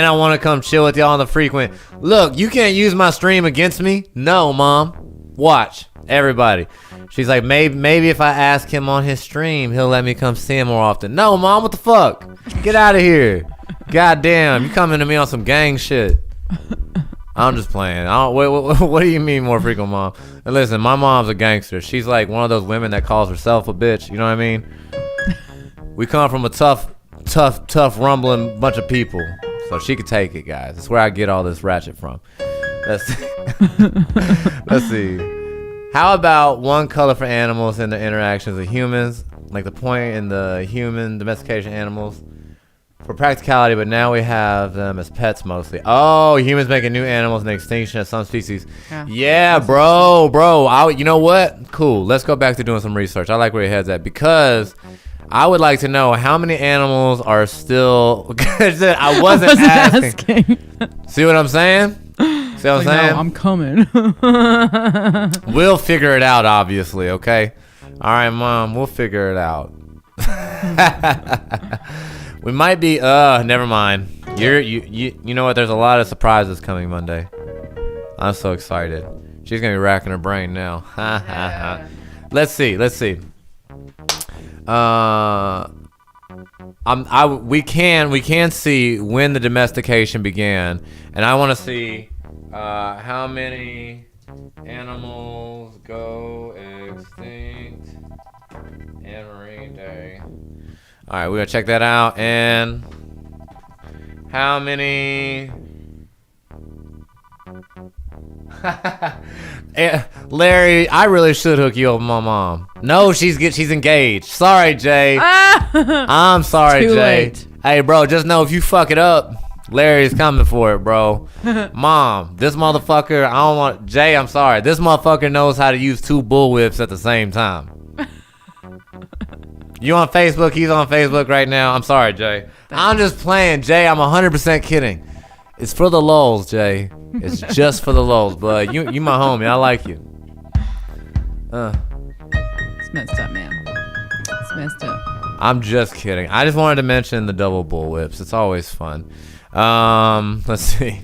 I want to come chill with y'all on the frequent. Look, you can't use my stream against me. No, Mom. Watch, everybody. She's like, maybe if I ask him on his stream, he'll let me come see him more often. No, Mom, what the fuck? Get out of here. Goddamn, you coming to me on some gang shit. I'm just playing. What do you mean more frequent, Mom? And listen, my mom's a gangster. She's like one of those women that calls herself a bitch. You know what I mean? We come from a tough, rumbling bunch of people. So she could take it, guys. That's where I get all this ratchet from. Let's see. How about one color for animals in the interactions of humans? Like the point in the human domestication animals. For practicality, but now we have them as pets mostly. Oh, humans making new animals and the extinction of some species. Yeah, bro. You know what? Cool. Let's go back to doing some research. I like where your head's at because I would like to know how many animals are still. I wasn't asking. See what I'm saying? See what I'm saying? No, I'm coming. We'll figure it out, obviously. Okay. All right, Mom, we'll figure it out. We might be. Never mind. You know what? There's a lot of surprises coming Monday. I'm so excited. She's gonna be racking her brain now. Let's see. We can see when the domestication began, and I want to see how many animals go extinct in Marine Day. All right, we're gonna check that out, and how many? Larry, I really should hook you up with my mom. No, she's engaged. Sorry, Jay. I'm sorry, Too Jay. late. Hey, bro, just know if you fuck it up, Larry's coming for it, bro. Mom, this motherfucker, I don't want... Jay, I'm sorry. This motherfucker knows how to use 2 bullwhips at the same time. You on Facebook? He's on Facebook right now. I'm sorry, Jay. I'm just playing, Jay. I'm 100% kidding. It's for the lulz, Jay. It's just for the lulz, but you my homie. I like you. It's messed up, man. It's messed up. I'm just kidding. I just wanted to mention the double bullwhips. It's always fun. Let's see.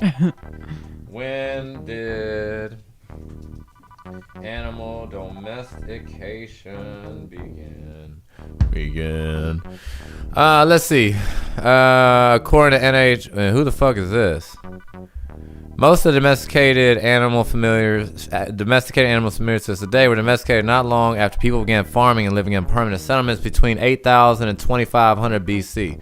When did animal domestication begin? Let's see. According to NH, who the fuck is this? Most of the domesticated animal familiars to us today were domesticated not long after people began farming and living in permanent settlements between 8,000 and 2,500 BC.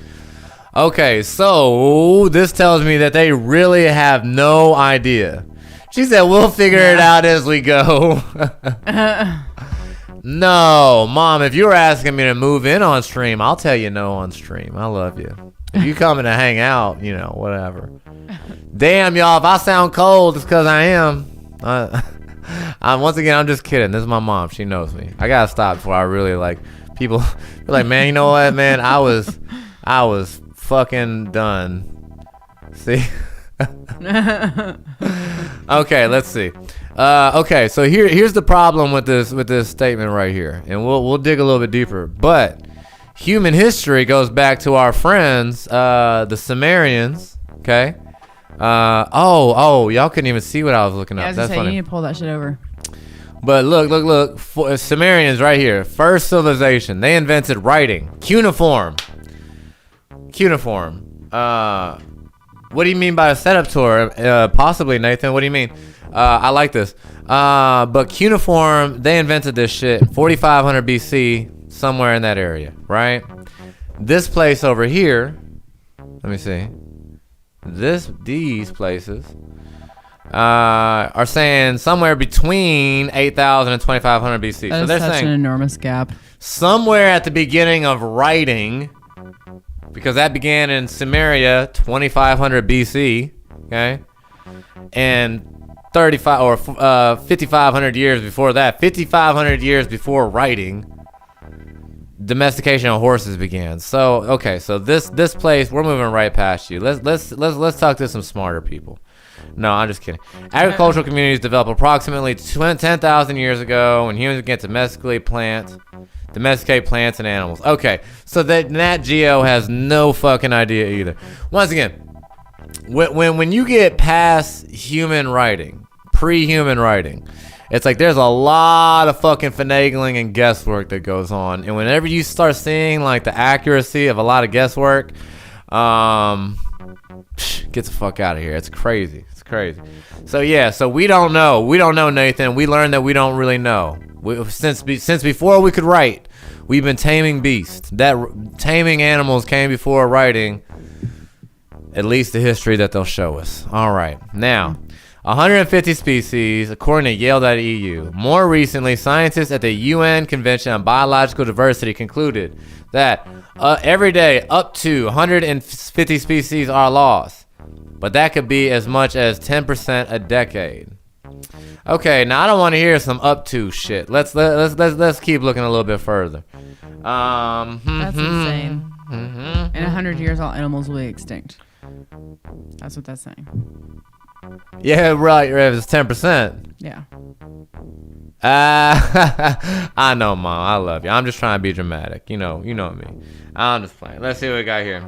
Okay, so this tells me that they really have no idea. She said, we'll figure it out as we go. No, Mom, if you were asking me to move in on stream, I'll tell you no on stream. I love you. If you coming to hang out, whatever. Damn, y'all, if I sound cold, it's because I am. Once again, I'm just kidding. This is my mom. She knows me. I got to stop before I really, people be like, man, you know what, man? I was fucking done. See? Okay, let's see. Okay, so here's the problem with this statement right here, and we'll dig a little bit deeper. But human history goes back to our friends, the Sumerians. Okay. Y'all couldn't even see what I was looking up. That's funny. You need to pull that shit over. But look. Sumerians right here. First civilization. They invented writing. Cuneiform. What do you mean by a setup tour? Possibly, Nathan. What do you mean? I like this. But cuneiform, they invented this shit 4,500 BC, somewhere in that area, right? This place over here, let me see. These places are saying somewhere between 8,000 and 2,500 BC. That so is they're such saying an enormous gap. somewhere at the beginning of writing, because that began in Sumeria, 2,500 BC, okay, and 5,500 years before that, 5,500 years before writing, domestication of horses began. So okay, so this place, we're moving right past you. Let's talk to some smarter people. No, I'm just kidding. Agricultural communities developed approximately 10,000 years ago when humans began to domesticate plants and animals. Okay, so that Nat Geo has no fucking idea either. Once again, when you get past human writing, pre-human writing, it's like there's a lot of fucking finagling and guesswork that goes on. And whenever you start seeing like the accuracy of a lot of guesswork, get the fuck out of here. It's crazy. So yeah, so we don't know, Nathan. We learned that we don't really know. Since before we could write, we've been taming beasts. That taming animals came before writing, at least the history that they'll show us. All right, now 150 species according to Yale.eu. More recently, scientists at the UN Convention on Biological Diversity concluded that every day up to 150 species are lost, but that could be as much as 10% a decade. Okay, now I don't want to hear some up to shit. Let's keep looking a little bit further. That's insane. In 100 years, all animals will be extinct. That's what that's saying. Yeah, right. It's 10%. Yeah. I know, Mom. I love you. I'm just trying to be dramatic. You know me. I'm just playing. Let's see what we got here.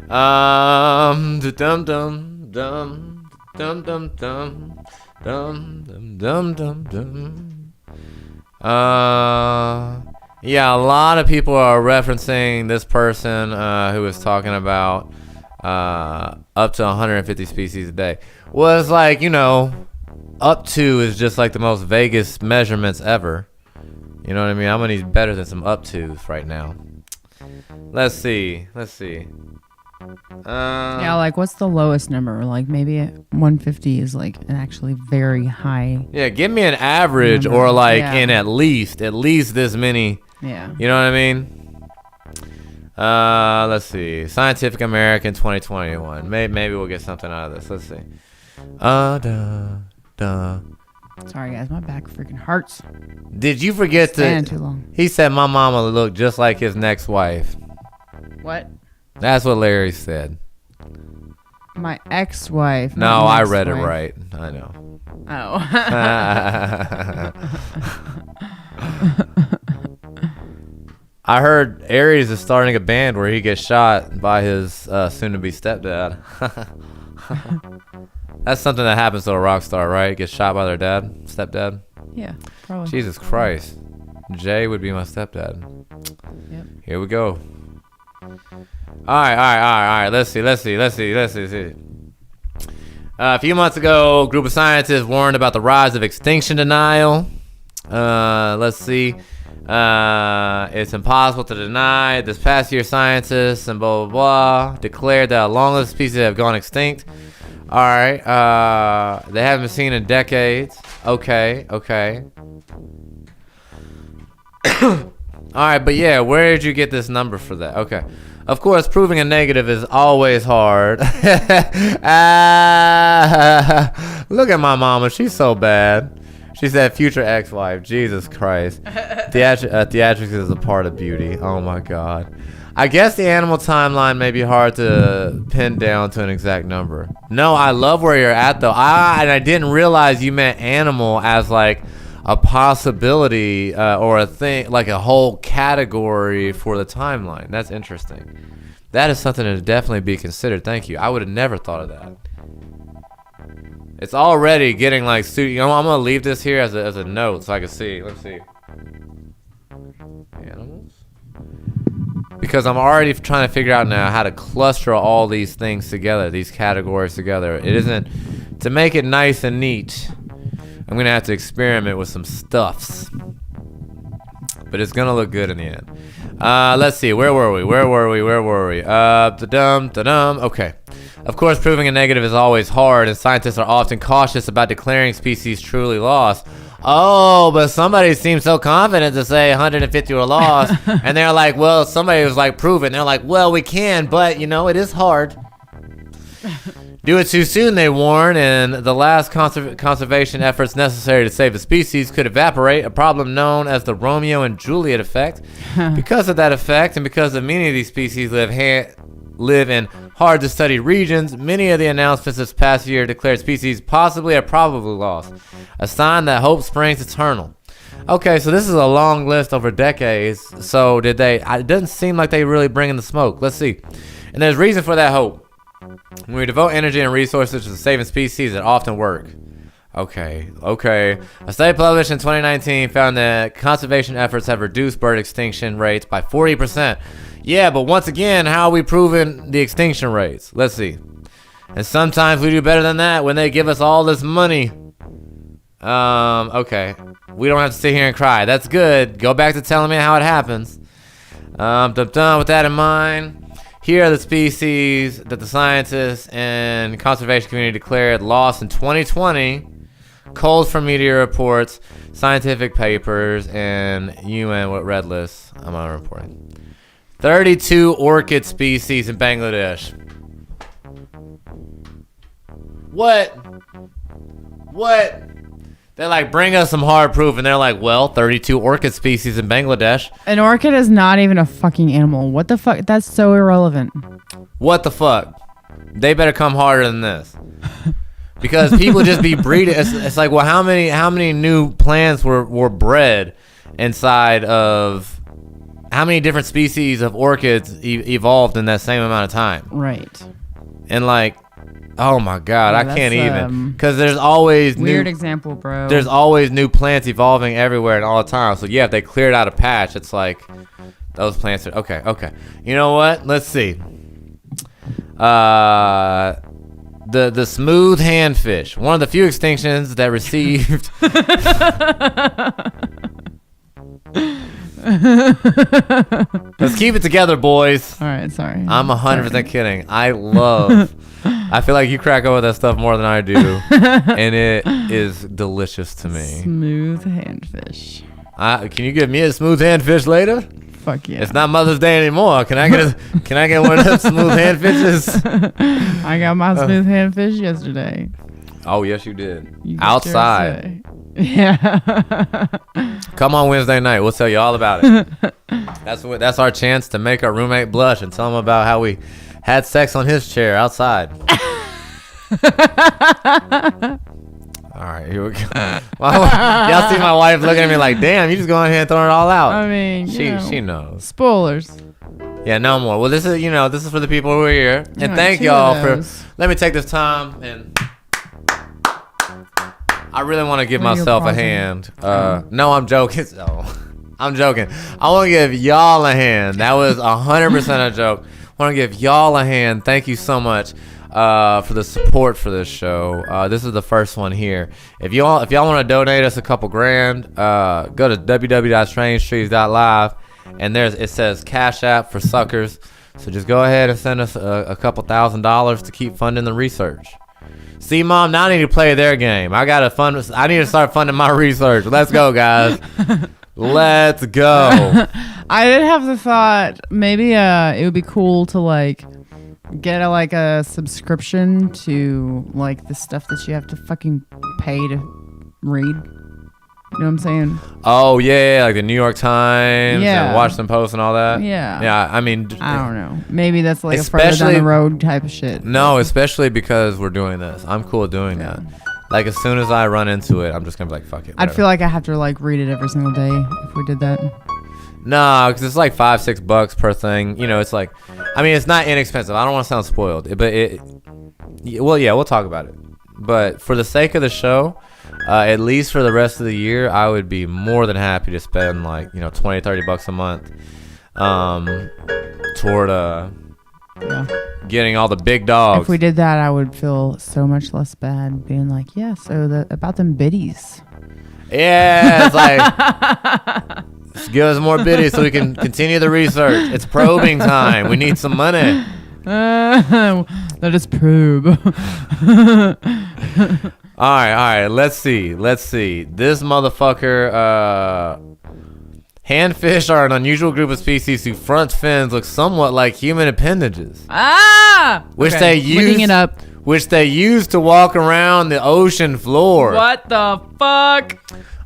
Dum dum dum dum dum dum dum dum dum dum dum. Yeah, a lot of people are referencing this person who was talking about up to 150 species a day. Well, it's like, up to is just like the most vaguest measurements ever. You know what I mean? I'm gonna need better than some up tos right now. Let's see. Yeah, like what's the lowest number? Like maybe 150 is like an actually very high. Yeah, give me an average number. or like Yeah. in at least this many. Yeah. You know what I mean? Let's see. Scientific American 2021. Maybe we'll get something out of this. Let's see. Sorry guys, my back freaking hurts. Did you forget Standing too long. He said my mama looked just like his next wife. What? That's what Larry said. My ex-wife. No, not my I read it ex-wife. right. I know. Oh. I heard Aries is starting a band where he gets shot by his soon-to-be stepdad. That's something that happens to a rock star, right? Gets shot by their stepdad. Yeah, probably. Jesus Christ. Jay would be my stepdad. Yep. Here we go. All right. Let's see. A few months ago, a group of scientists warned about the rise of extinction denial. Let's see. It's impossible to deny. This past year, scientists and blah, blah, blah declared that long live species have gone extinct. All right. They haven't been seen in decades. Okay. All right, but yeah, where did you get this number for that? Okay. Of course, proving a negative is always hard. Look at my mama. She's so bad. She said future ex-wife. Jesus Christ. Theatrics is a part of beauty. Oh, my God. I guess the animal timeline may be hard to pin down to an exact number. No, I love where you're at, though. And I didn't realize you meant animal as, like, a possibility or a thing, like a whole category for the timeline. That's interesting. That is something to definitely be considered. Thank you. I would have never thought of that. It's already getting like I'm gonna leave this here as a note so I can see. Let's see. Animals. Because I'm already trying to figure out now how to cluster all these things together, these categories together. It isn't to make it nice and neat. I'm going to have to experiment with some stuffs. But it's going to look good in the end. Let's see. Where were we? Okay. Of course, proving a negative is always hard, and scientists are often cautious about declaring species truly lost. Oh, but somebody seems so confident to say 150 were lost. And they're like, well, somebody was like, prove it. And they're like, well, we can, but, it is hard. Do it too soon, they warn, and the last conservation efforts necessary to save the species could evaporate, a problem known as the Romeo and Juliet effect. Because of that effect, and because of many of these species live in hard-to-study regions, many of the announcements this past year declared species possibly or probably lost, a sign that hope springs eternal. Okay, so this is a long list over decades, so it doesn't seem like they really bring in the smoke. Let's see. And there's reason for that hope. When we devote energy and resources to saving species, it often works. Okay. A study published in 2019 found that conservation efforts have reduced bird extinction rates by 40%. Yeah, but once again, how are we proving the extinction rates? Let's see. And sometimes we do better than that when they give us all this money. Okay. We don't have to sit here and cry. That's good. Go back to telling me how it happens. With that in mind, here are the species that the scientists and conservation community declared lost in 2020. Calls from media reports, scientific papers, and UN red lists. I'm on reporting. 32 orchid species in Bangladesh. What? They like bring us some hard proof, and they're like, well, 32 orchid species in Bangladesh. An orchid is not even a fucking animal. What the fuck? That's so irrelevant. What the fuck? They better come harder than this. because people just be breeding. It's like, well, how many new plants were bred inside of? How many different species of orchids evolved in that same amount of time? Right. And like, oh my God, Yeah, I can't that's, even, because there's always weird new, example, bro. there's always new plants evolving everywhere and all the time. So yeah, if they cleared out a patch, it's like those plants are okay. You know what? Let's see. The smooth handfish, one of the few extinctions that received. Let's keep it together, boys. All right, sorry. I'm 100% kidding. I feel like you crack over that stuff more than I do, and it is delicious to me. Smooth handfish. Can you give me a smooth handfish later? Fuck yeah. It's not Mother's Day anymore. Can I get one of those smooth handfishes? I got my smooth handfish yesterday. Oh yes, you did. You Outside. say. Yeah. Come on Wednesday night. We'll tell you all about it. That's our chance to make our roommate blush and tell him about how we had sex on his chair outside. All right, here we go. Y'all see my wife looking at me like, damn, you just going ahead and throwing it all out. I mean, she knows. Spoilers. Yeah, no more. Well, this is for the people who are here, and Yeah, thank two y'all of for. those. Let me take this time, and I really want to give What are you myself a pausing? hand. No, I'm joking. I'm joking. I want to give y'all a hand. That was 100% a joke. I want to give y'all a hand. Thank you so much for the support for this show. This is the first one here. If y'all want to donate us a couple grand, go to www.strangetrees.live, and it says Cash App for suckers. So just go ahead and send us a couple $1,000s to keep funding the research. See, Mom, now I need to play their game. I need to start funding my research. Let's go, guys. Let's go. I did have the thought maybe it would be cool to like get a subscription to like the stuff that you have to fucking pay to read. You know what I'm saying? Oh yeah, like the New York Times Yeah. and Washington Post and all that. Yeah. Yeah, I mean, I don't know. Maybe that's like a further down Especially- the road type of shit. no, especially because we're doing this. I'm cool with doing that. Like as soon as I run into it, I'm just gonna be like, fuck it. I'd whatever. feel like I have to like read it every single day if we did that. No, because it's like $5-6 per thing. You know, it's like, I mean, it's not inexpensive. I don't want to sound spoiled, but we'll talk about it. But for the sake of the show, at least for the rest of the year, I would be more than happy to spend like, $20-30 a month, toward Yeah. getting all the big dogs. If we did that, I would feel so much less bad being like, yeah, so about them biddies. Yeah, it's like, just give us more biddies so we can continue the research. It's probing time. We need some money. Let us probe. All right. Let's see. This motherfucker. Handfish are an unusual group of species whose front fins look somewhat like human appendages, Which Looking it up. which they use to walk around the ocean floor. What the fuck?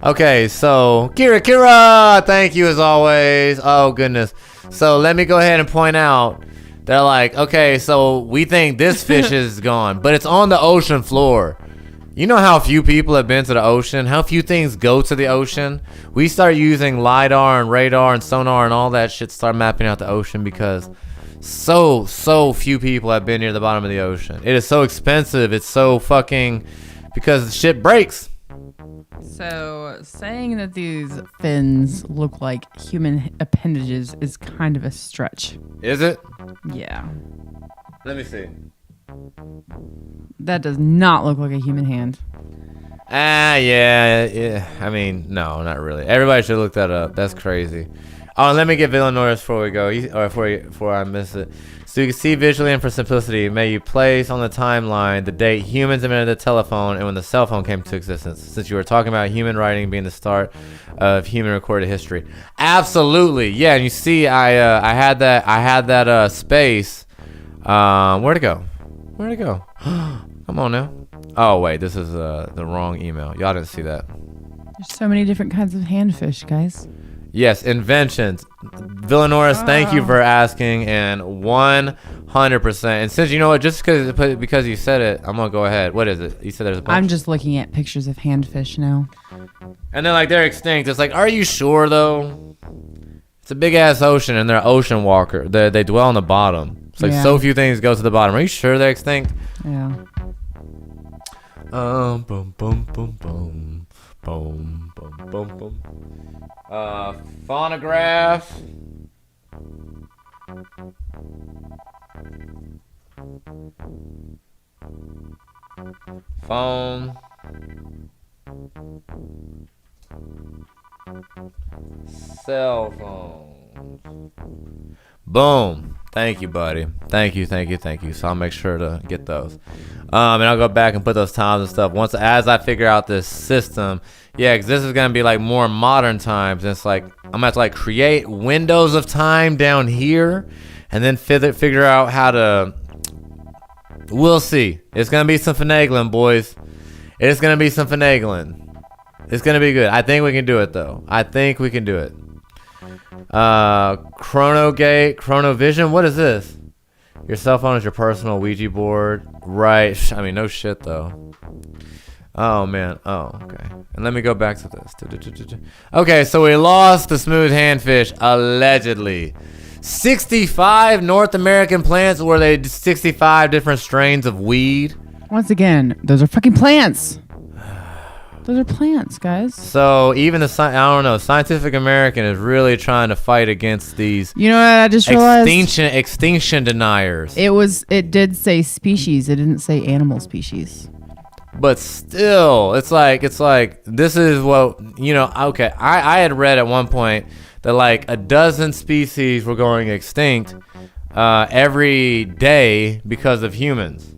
Okay, so Kira, thank you as always. Oh goodness. So let me go ahead and point out. They're like, okay, so we think this fish is gone, but it's on the ocean floor. You know how few people have been to the ocean? How few things go to the ocean? We start using LiDAR and radar and sonar and all that shit to start mapping out the ocean because so few people have been near the bottom of the ocean. It is so expensive. It's so fucking... because shit breaks. So saying that these fins look like human appendages is kind of a stretch. Is it? Yeah. Let me see. That does not look like a human hand. Yeah. I mean, no, not really. Everybody should look that up. That's crazy. Oh, let me get Villanors before we go, or before I miss it. So you can see visually and for simplicity, may you place on the timeline the date humans invented the telephone and when the cell phone came into existence, since you were talking about human writing being the start of human recorded history. Absolutely, yeah. And you see, I had that space. Where'd it go? Come on now. Oh wait, this is the wrong email. Y'all didn't see that. There's so many different kinds of handfish, guys. Yes, inventions. Villanoris, thank you for asking, and 100%. And since you know what, just because you said it, I'm gonna go ahead. What is it? You said there's a bunch. I'm just looking at pictures of handfish now. And then like they're extinct. It's like, are you sure though? It's a big ass ocean, and they're ocean walker. They dwell on the bottom. It's like so few things go to the bottom. Are you sure they're extinct? Yeah. Boom, boom, boom, boom, boom, boom, boom, boom. Phonograph. Phone. Cell phone. Boom. Thank you, buddy. Thank you. So I'll make sure to get those. And I'll go back and put those times and stuff as I figure out this system. Yeah, because this is going to be like more modern times. And it's like, I'm going to have to like create windows of time down here and then figure out how to, we'll see. It's going to be some finagling, boys. It's going to be some finagling. It's going to be good. I think we can do it, though. I think we can do it. Chronogate, Chronovision. What is this? Your cell phone is your personal Ouija board. Right. I mean, no shit, though. Oh, man. Oh, okay. And let me go back to this. Okay, so we lost the smooth handfish, allegedly. 65 North American plants. Were they 65 different strains of weed? Once again, those are fucking plants. Those are plants, guys. So even the I don't know, Scientific American is really trying to fight against these. You know what I just realized? Extinction deniers. It did say species. It didn't say animal species. But still, it's like this is what Okay, I had read at one point that like a dozen species were going extinct every day because of humans.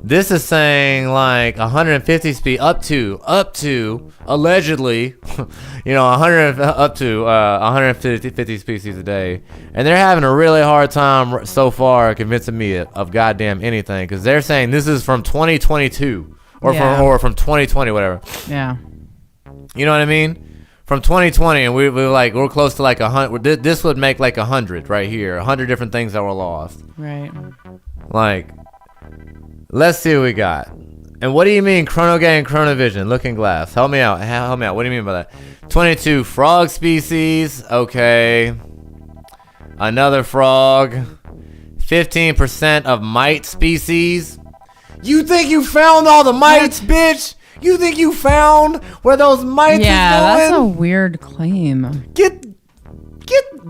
This is saying like 150 species up to allegedly, 100 up to 150 species a day, and they're having a really hard time so far convincing me of goddamn anything because they're saying this is from 2022 or from 2020, whatever. Yeah. You know what I mean? From 2020, and we're close to like 100. This would make like 100 right here, 100 different things that were lost. Right. Like. Let's see what we got. And what do you mean Chronogate and Chronovision? Looking Glass. Help me out. What do you mean by that? 22 frog species. Okay. Another frog. 15% of mite species. You think you found all the mites, bitch? You think you found where those mites is going? Yeah, that's a weird claim.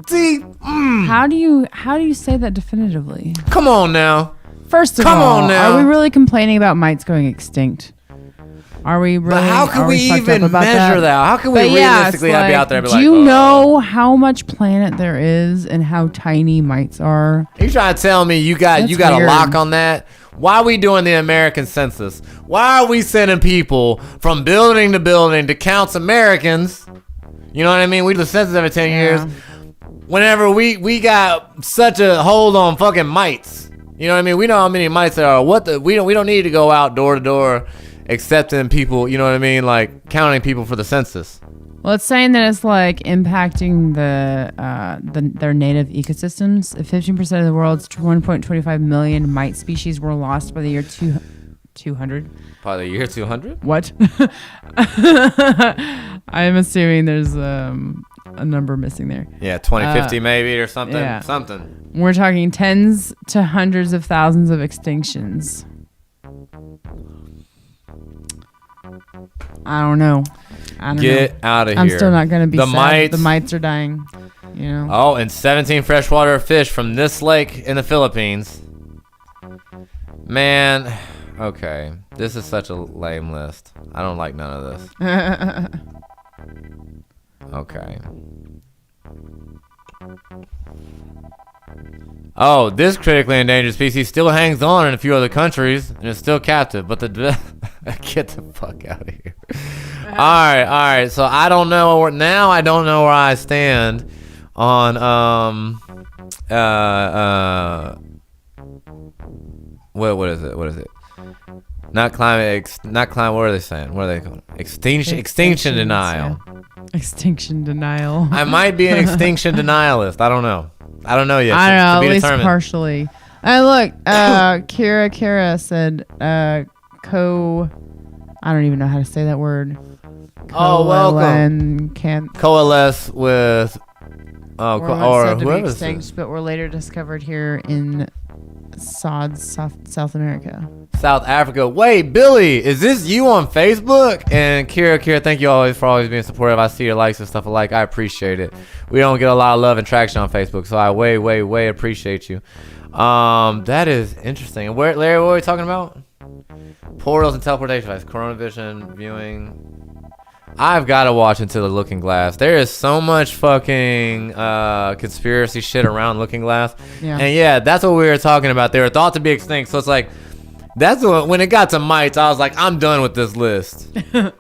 See. How do you say that definitively? Come on now. First of all, are we really complaining about mites going extinct? Are we really? But how can we even measure that? How can we realistically be out there and be like, do you know how much planet there is and how tiny mites are? Are you trying to tell me you got a lock on that? Why are we doing the American census? Why are we sending people from building to building to count Americans? You know what I mean? We do the census every 10 years. Whenever we got such a hold on fucking mites. You know what I mean? We know how many mites there are. We don't need to go out door to door accepting people, you know what I mean? Like counting people for the census. Well, it's saying that it's like impacting their native ecosystems. 15% of the world's 1.25 million mite species were lost by the year 200. By the year 200? What? I'm assuming there's a number missing there. Yeah, 2050 maybe or something. Yeah. Something. We're talking tens to hundreds of thousands of extinctions. I don't know. Get out of here. I'm still not going to be sad. Mites. The mites are dying. You know. Oh, and 17 freshwater fish from this lake in the Philippines. Man, okay. This is such a lame list. I don't like none of this. Okay. Oh, this critically endangered species still hangs on in a few other countries and is still captive, but get the fuck out of here. All right. So I don't know I don't know where I stand on what is it? Not climate. What are they saying? What are they calling? Extinction denial. Yeah. Extinction denial. I might be an extinction denialist. I don't know yet. I don't know, To be at least determined. partially. Look, Kira said I don't even know how to say that word. Oh, welcome. Can't. Coalesce with, or whoever whoever. extinct, but were later discovered here in South America. South Africa. Wait, Billy, is this you on Facebook? And Kira, thank you always for always being supportive. I see your likes and stuff alike. I appreciate it. We don't get a lot of love and traction on Facebook, so I way appreciate you. That is interesting. Where, Larry, what were we talking about? Portals and teleportation device, Coronavision viewing. I've got to watch Into the Looking Glass. There is so much fucking conspiracy shit around Looking Glass. Yeah. And yeah, that's what we were talking about. They were thought to be extinct. So it's like, that's when it got to mites, I was like, I'm done with this list.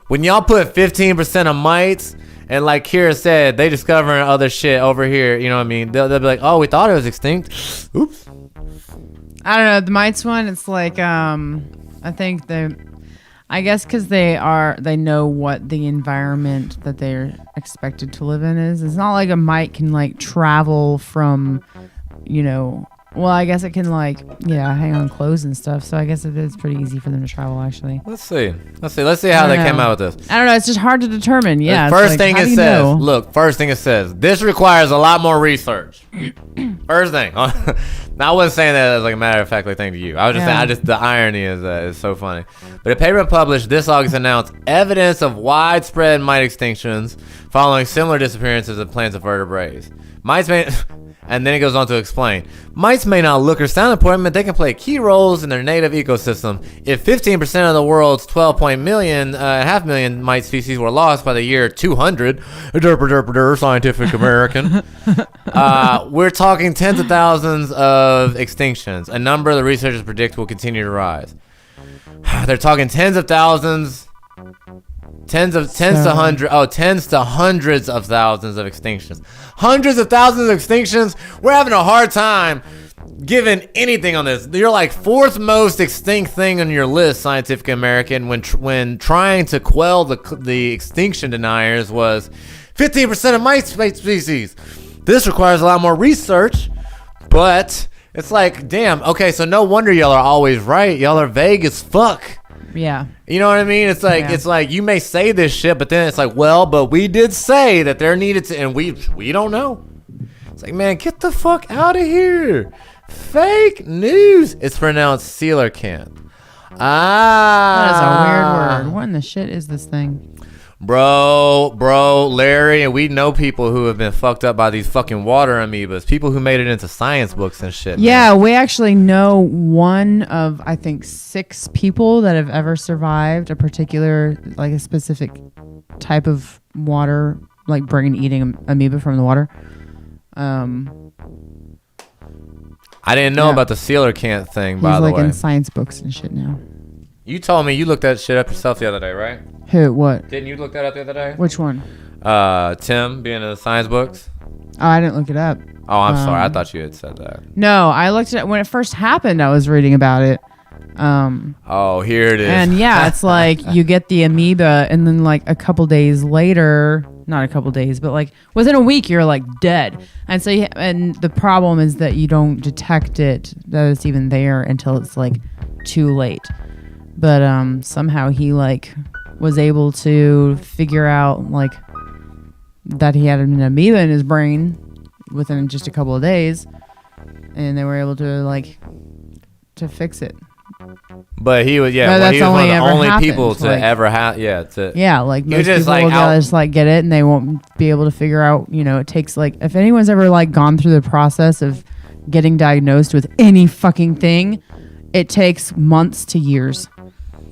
When y'all put 15% of mites, and like Kira said, they discovering other shit over here, you know what I mean? They'll be like, oh, we thought it was extinct. Oops. I don't know. The mites one, it's like, I think I guess because they know what the environment that they're expected to live in is. It's not like a mite can like travel from, well, I guess it can like, hang on clothes and stuff. So I guess it is pretty easy for them to travel actually. Let's see how they came out with this. I don't know. It's just hard to determine. Yeah. First thing it says, this requires a lot more research. First thing. Now, I wasn't saying that as like a matter of fact thing to you. I was just saying, the irony is so funny. But a paper published this August announced evidence of widespread mite extinctions following similar disappearances of plants and vertebrates. And then it goes on to explain. Mites may not look or sound important, but they can play key roles in their native ecosystem. If 15% of the world's 12.5 million mite species were lost by the year 200, Scientific American, we're talking tens of thousands of extinctions. A number the researchers predict will continue to rise. They're talking tens to hundreds of thousands of extinctions. Hundreds of thousands of extinctions. We're having a hard time giving anything on this. You're like fourth most extinct thing on your list, Scientific American, when trying to quell the extinction deniers was 15% of mite species. This requires a lot more research, but it's like, damn, okay, so no wonder y'all are always right. Y'all are vague as fuck. Yeah. You know what I mean? It's like you may say this shit, but then it's like, well, but we did say that there needed to, and we don't know. It's like, man, get the fuck out of here. Fake news. It's pronounced coelacanth. That is a weird word. What in the shit is this thing? Bro, Larry, and we know people who have been fucked up by these fucking water amoebas. People who made it into science books and shit. Yeah, man. We actually know one of, I think, 6 people that have ever survived a particular, like a specific type of water, like eating amoeba from the water. I didn't know about the coelacanth thing, by the way. He's like in science books and shit now. You told me you looked that shit up yourself the other day, right? Who? What? Didn't you look that up the other day? Which one? Tim being in the science books. Oh, I didn't look it up. Oh, I'm sorry. I thought you had said that. No, I looked at it when it first happened. I was reading about it. Oh, here it is. And yeah, it's like you get the amoeba, and then like a couple days later, not a couple days, but like within a week, you're like dead. And so, and the problem is that you don't detect it, that it's even there until it's like too late. But somehow he like was able to figure out like that he had an amoeba in his brain within just a couple of days, and they were able to fix it. But he was, But well, he was one of the only happened. people to Like, ever have, like most just, people like, will just like get it, and they won't be able to figure out. It takes like, if anyone's ever like gone through the process of getting diagnosed with any fucking thing, it takes months to years.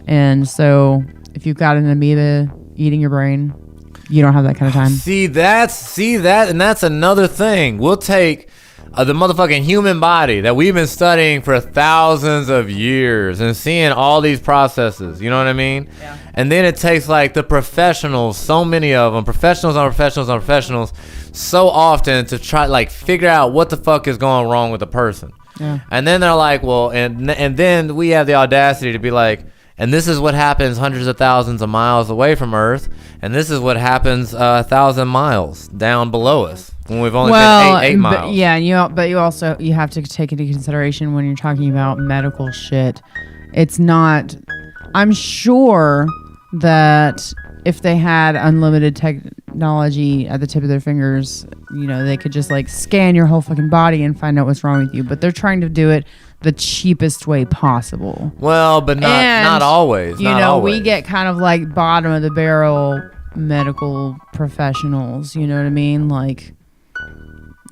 And so if you've got an amoeba eating your brain, you don't have that kind of time. See that, and that's another thing. We'll take the motherfucking human body that we've been studying for thousands of years and seeing all these processes, you know what I mean? Yeah. And then it takes like the professionals, so many of them, professionals, so often to try like figure out what the fuck is going wrong with the person. Yeah. And then they're like, well, and then we have the audacity to be like, And this is what happens hundreds of thousands of miles away from Earth. And this is what happens 1,000 miles down below us when we've only been 8 miles. But, yeah, and you have to take into consideration when you're talking about medical shit. It's not. I'm sure that if they had unlimited technology at the tip of their fingers, they could just like scan your whole fucking body and find out what's wrong with you. But they're trying to do it the cheapest way possible. Well, but not always. We get kind of like bottom of the barrel medical professionals. You know what I mean? Like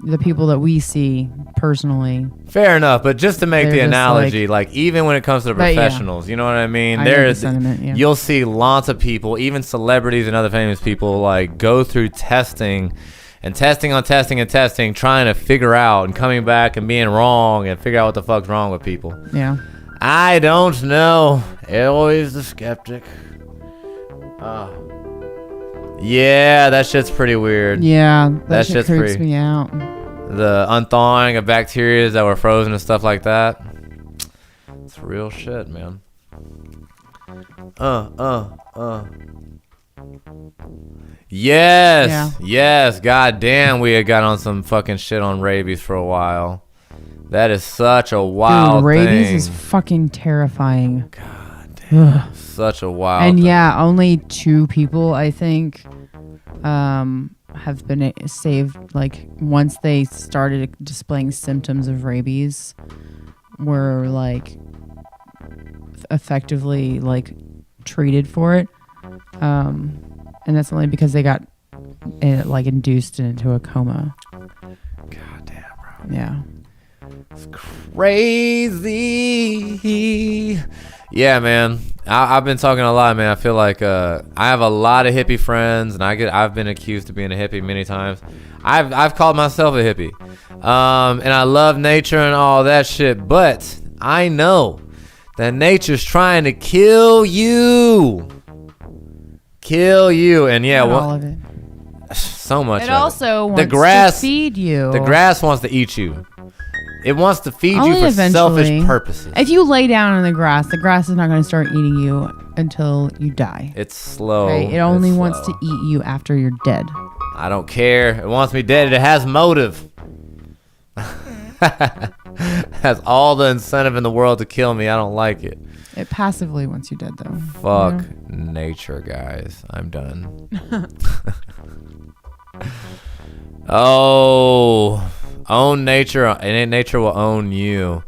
the people that we see personally. Fair enough, but just to make the analogy, like even when it comes to the professionals, you know what I mean? You'll see lots of people, even celebrities and other famous people, like go through testing and testing on testing and testing, trying to figure out and coming back and being wrong and figure out what the fuck's wrong with people. Yeah. I don't know. Always the skeptic. Yeah, that shit's pretty weird. Yeah, that shit creeps me out. The unthawing of bacteria that were frozen and stuff like that. It's real shit, man. Yes. God damn, we had got on some fucking shit on rabies for a while. That is such a wild thing. Rabies is fucking terrifying. God damn. Such a wild thing. Yeah, only 2 people, I think, have been saved. Like, once they started displaying symptoms of rabies, were, like, effectively, like, treated for it. And that's only because they got, like, induced into a coma. God damn, bro. Yeah. It's crazy. Yeah, man. I've been talking a lot, man. I feel like I have a lot of hippie friends, and I've been accused of being a hippie many times. I've called myself a hippie, and I love nature and all that shit. But I know that nature's trying to kill you, and yeah, all of it. So much. It of also it. wants to feed you. The grass wants to eat you. It wants to feed Only you for eventually. selfish purposes. If you lay down in the grass is not going to start eating you until you die. It's slow. Okay? It only wants to eat you after you're dead. I don't care. It wants me dead. It has motive. Has all the incentive in the world to kill me. I don't like it. It passively wants you dead, though. Fuck nature, guys. I'm done. Own nature, and nature will own you.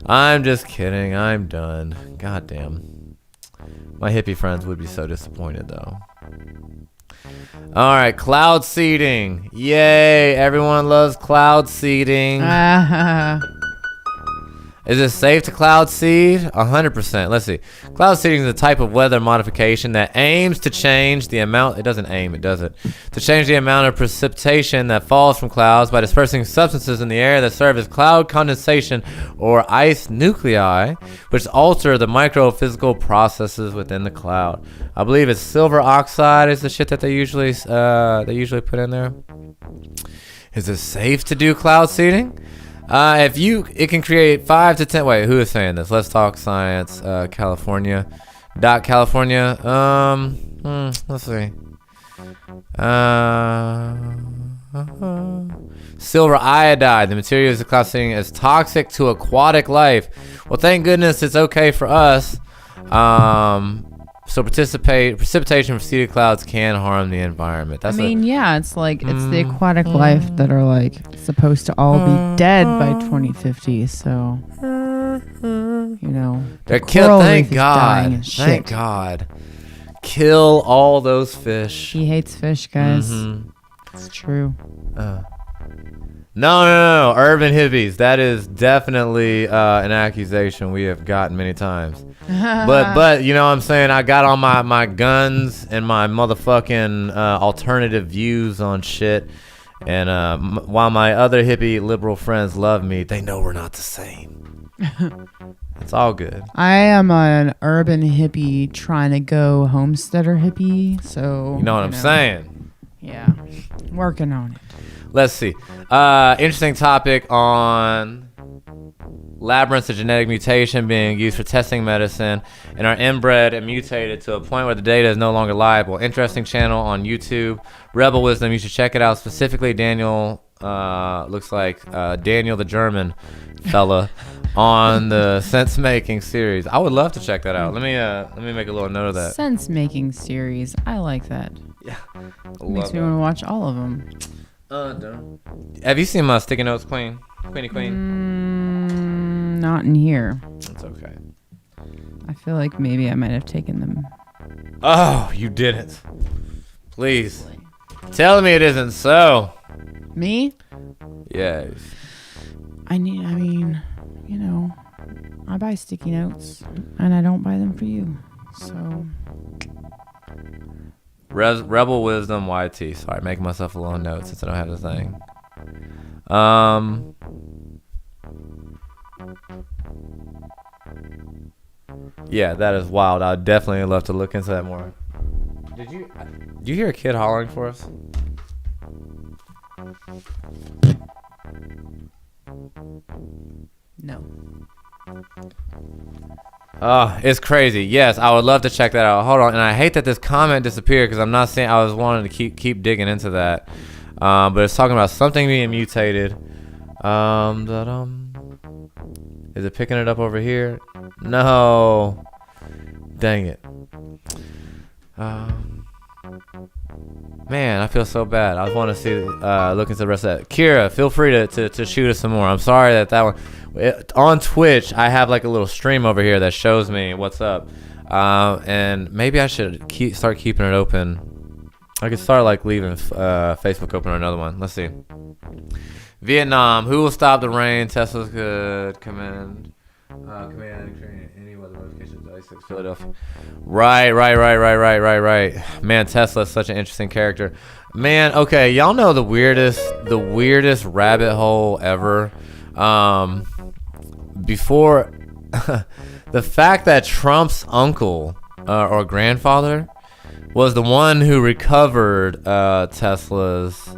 I'm just kidding. I'm done. God damn. My hippie friends would be so disappointed, though. All right, cloud seeding. Yay, everyone loves cloud seeding. Is it safe to cloud seed? 100%. Let's see. Cloud seeding is a type of weather modification that aims to change the amount. It doesn't aim, it does it. To change the amount of precipitation that falls from clouds by dispersing substances in the air that serve as cloud condensation or ice nuclei, which alter the microphysical processes within the cloud. I believe it's silver oxide is the shit that they usually put in there. Is it safe to do cloud seeding? It can create 5 to 10. Wait, who is saying this? Let's Talk Science, California. California. Let's see. Silver iodide. The material is classifying as toxic to aquatic life. Well, thank goodness it's okay for us. So precipitation from seeded clouds can harm the environment. It's like it's the aquatic life that are like supposed to all be dead by 2050. So they're killed. Thank God. Thank God. Kill all those fish. He hates fish, guys. It's true. No. Urban hippies. That is definitely an accusation we have gotten many times. But you know what I'm saying? I got on my guns and my motherfucking alternative views on shit. And while my other hippie liberal friends love me, they know we're not the same. It's all good. I am an urban hippie trying to go homesteader hippie. So you know what I'm saying? Yeah. Working on it. Let's see. Interesting topic on labyrinths of genetic mutation being used for testing medicine and are inbred and mutated to a point where the data is no longer liable. Interesting channel on YouTube, Rebel Wisdom. You should check it out. Specifically, Daniel looks like Daniel the German fella on the sense making series. I would love to check that out. Let me make a little note of that. Sense making series. I like that. Yeah, Makes me want to watch all of them. Have you seen my sticky notes, Queenie Queen? Not in here. It's okay. I feel like maybe I might have taken them. Oh, you didn't. Please tell me it isn't so. Me? Yes. I mean, you know, I buy sticky notes and I don't buy them for you. So. Rebel Wisdom YT. Sorry, making myself a little note since I don't have the thing. Yeah, that is wild. I'd definitely love to look into that more. Did you hear a kid hollering for us? No. Oh, it's crazy. Yes, I would love to check that out. Hold on, and I hate that this comment disappeared because I'm not saying I was wanting to keep digging into that. But it's talking about something being mutated. Is it picking it up over here? No. Dang it. Man, I feel so bad. I want to see, look into the rest of that. Kira, feel free to shoot us some more. I'm sorry that one. On Twitch, I have like a little stream over here that shows me what's up. And maybe I should start keeping it open. I could start like leaving Facebook open or another one. Let's see. Vietnam, who will stop the rain? Tesla's could command any weather notifications. Philadelphia. Right. Man, Tesla's such an interesting character. Man, okay, y'all know the weirdest rabbit hole ever. Before the fact that Trump's uncle or grandfather was the one who recovered Tesla's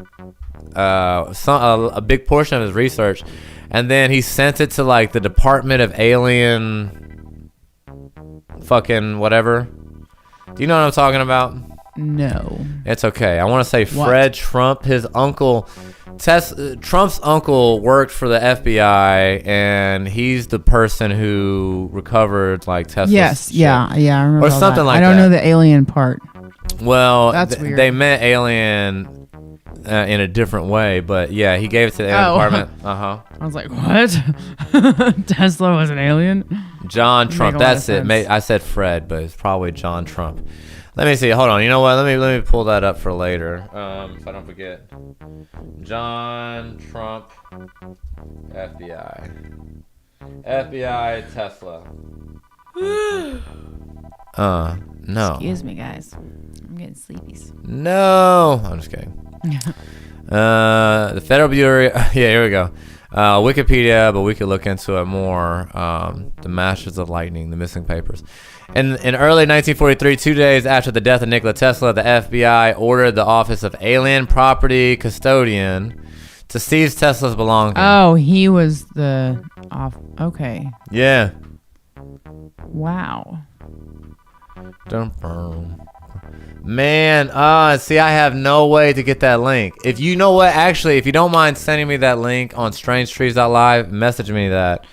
a big portion of his research, and then he sent it to like the Department of Alien fucking whatever. Do you know what I'm talking about? No. It's okay. I want to say Fred Trump, his uncle, Trump's uncle worked for the FBI, and he's the person who recovered like Tesla's Yes, shit. yeah, I remember. Or something like that. I don't know the alien part. Well, That's weird. They met alien in a different way, but yeah, he gave it to the alien department. I was like, what? Tesla was an alien? John Trump. That's it. I said Fred, but it's probably John Trump. Let me see. Hold on. You know what? Let me pull that up for later. If I don't forget. John Trump, FBI. FBI Tesla. No. Excuse me, guys. I'm getting sleepies. No. I'm just kidding. The Federal Bureau. Yeah, here we go. Wikipedia, but we could look into it more. The Masters of Lightning, the missing papers. In early 1943, 2 days after the death of Nikola Tesla, the FBI ordered the Office of Alien Property Custodian to seize Tesla's belongings. Oh, he was the off. Okay. Yeah. Wow. Man, see, I have no way to get that link. If you know what, actually, if you don't mind sending me that link on strangetrees.live, message me that.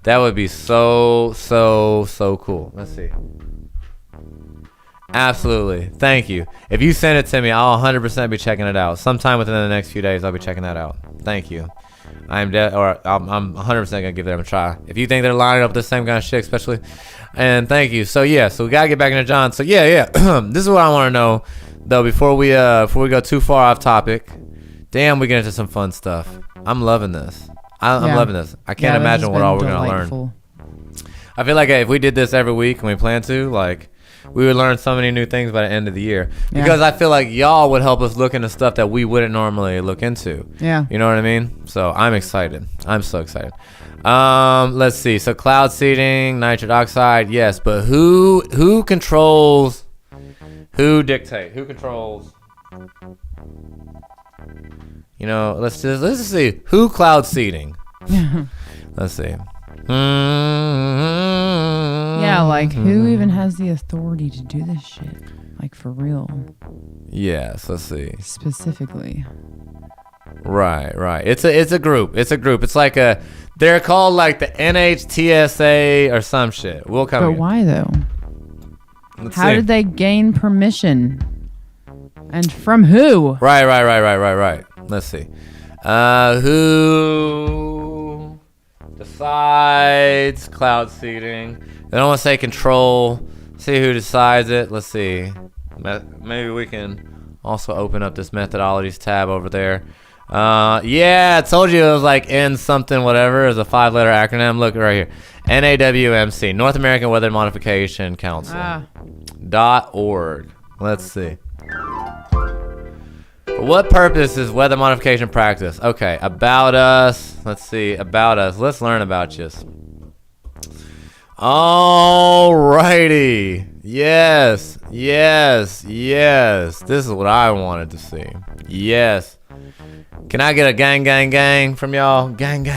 That would be so cool. Let's see. Absolutely. Thank you. If you send it to me, I'll 100% be checking it out. Sometime within the next few days, I'll be checking that out. Thank you. I'm 100% going to give them a try. If you think they're lining up with the same kind of shit, especially. And thank you. So, yeah. So, we got to get back into John. So, yeah. This is what I want to know, though, before we go too far off topic. Damn, we get into some fun stuff. I'm loving this. I'm loving this. I can't imagine what all we're going to learn. I feel like if we did this every week and we plan to, like, we would learn so many new things by the end of the year. Because I feel like y'all would help us look into stuff that we wouldn't normally look into. Yeah. You know what I mean? So I'm excited. I'm so excited. Let's see. So cloud seeding, nitric oxide, yes. But who controls, who controls, you know, let's just see. Who cloud seeding? Let's see. Yeah, like who even has the authority to do this shit? Like for real. Yes, let's see. Specifically. Right. It's a group. It's like they're called like the NHTSA or some shit. We'll come. But why though? Let's How see. did they gain permission? And from who? Right. Let's see. Who decides cloud seeding? They don't want to say control. See who decides it. Let's see. Maybe we can also open up this methodologies tab over there. Yeah, I told you it was like N something whatever. It's a 5-letter acronym. Look right here. NAWMC, North American Weather Modification Council. .org. Let's see. For what purpose is weather modification practice? Okay, about us. Let's see, about us. Let's learn about you. Alrighty. Yes. This is what I wanted to see. Yes. Can I get a gang from y'all? Gang.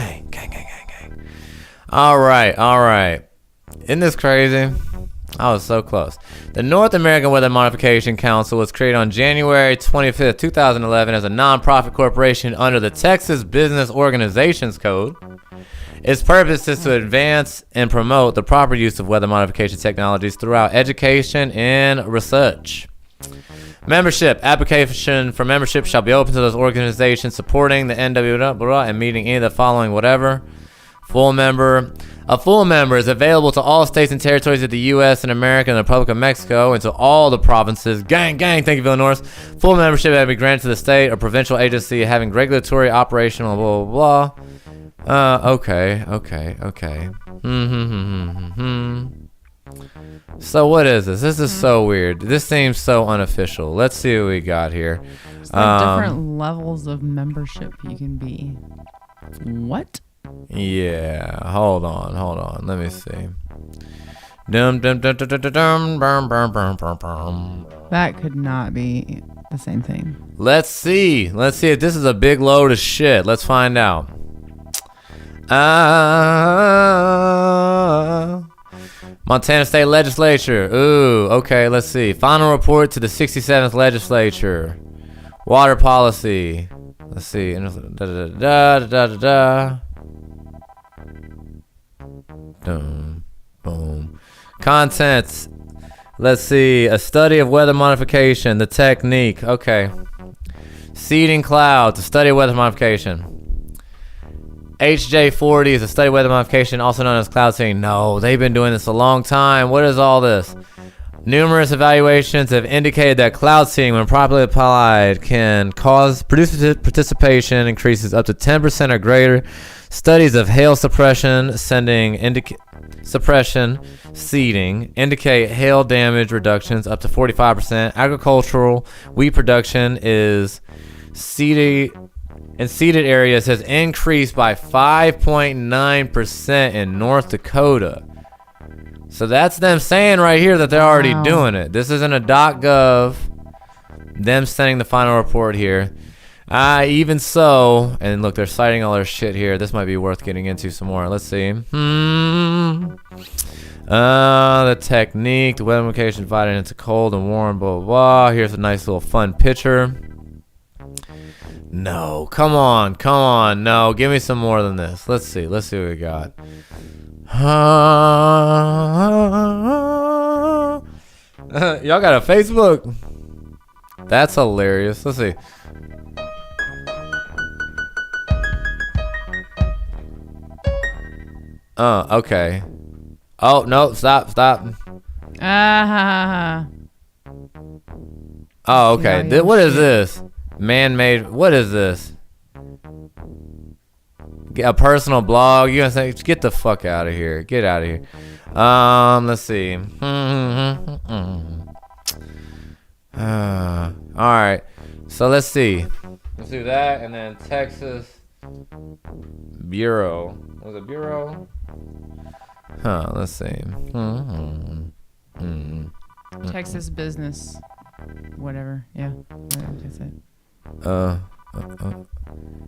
All right. Isn't this crazy? I was so close. The North American Weather Modification Council was created on January 25th, 2011 as a non-profit corporation under the Texas Business Organizations Code. Its purpose is to advance and promote the proper use of weather modification technologies throughout education and research. Membership. Application for membership shall be open to those organizations supporting the NWW and meeting any of the following whatever. Full member. A full member is available to all states and territories of the U.S. and America and the Republic of Mexico and to all the provinces. Gang, thank you, Villanors. Full membership may be granted to the state or provincial agency having regulatory, operational, blah. Okay. So what is this? This is so weird. This seems so unofficial. Let's see what we got here. It's like different levels of membership you can be. What? Yeah, hold on. Let me see. That could not be the same thing. Let's see if this is a big load of shit. Let's find out. Montana State Legislature. Ooh, okay, let's see. Final report to the 67th Legislature. Water policy. Let's see. Boom. Contents. Let's see. A study of weather modification. The technique. Okay. Seeding clouds. A study of weather modification. HJ40 is a study of weather modification, also known as cloud seeding. No, they've been doing this a long time. What is all this? Numerous evaluations have indicated that cloud seeding, when properly applied, can cause producer participation increases up to 10% or greater. Studies of hail suppression seeding indicate hail damage reductions up to 45%. Agricultural wheat production is seeded areas has increased by 5.9% in North Dakota. So that's them saying right here that they're already doing it. This isn't a .gov. Them sending the final report here. Even so, and look, they're citing all their shit here. This might be worth getting into some more. Let's see. The technique, the weather modification divided into cold and warm, blah, blah, blah. Here's a nice little fun picture. No, come on. No, give me some more than this. Let's see what we got. Y'all got a Facebook? That's hilarious. Let's see. Okay. Oh, no, stop. Oh, okay. What is this? Man-made. What is this? A personal blog. You gonna say, get the fuck out of here. Get out of here. Let's see. Alright. So let's see. Let's do that and then Texas Bureau. Was it Bureau? Let's see. Texas business. Whatever. Yeah. That's it.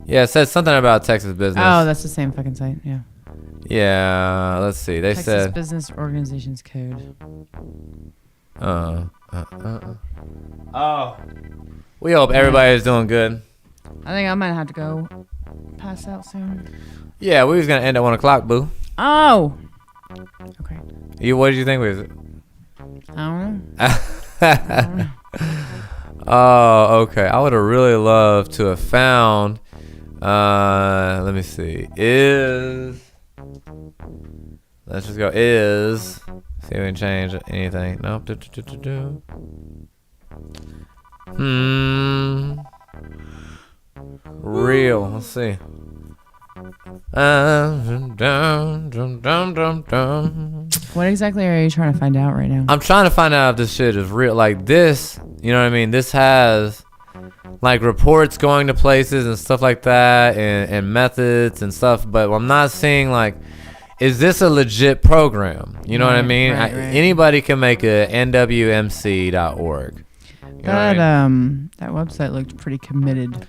Yeah, it says something about Texas business. Oh, that's the same fucking site. Yeah. Yeah, let's see. They Texas said Business Organizations Code. Oh. We hope everybody is doing good. I think I might have to go pass out soon. Yeah, we was gonna end at 1 o'clock, boo. Oh. Okay. What did you think was it? I don't know. Oh, okay. I would have really loved to have found. Let me see. Let's just go. See if we can change anything. Nope. Real. Let's see. What exactly are you trying to find out right now? I'm trying to find out if this shit is real. Like this, you know what I mean? This has like reports going to places and stuff like that, and methods and stuff. But I'm not seeing like, is this a legit program? You know what I mean? Right. Anybody can make a nwmc.org. You know what I mean? That website looked pretty committed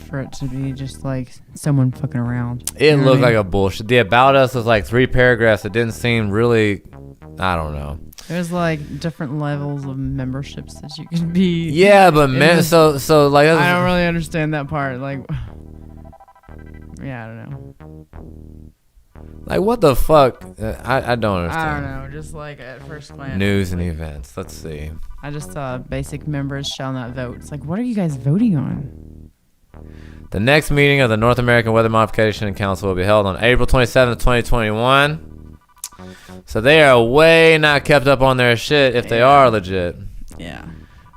for it to be just like someone fucking around. It looked like a bullshit. The About Us was like 3 paragraphs. It didn't seem really, I don't know. There's like different levels of memberships that you can be. Yeah, but so like I don't really understand that part. Like, yeah, I don't know. Like what the fuck? I don't understand. I don't know. Just like at first glance. News and events. Let's see. I just saw basic members shall not vote. It's like, what are you guys voting on? The next meeting of the North American Weather Modification Council will be held on April 27th, 2021. So they are way not kept up on their shit if they are legit. Yeah.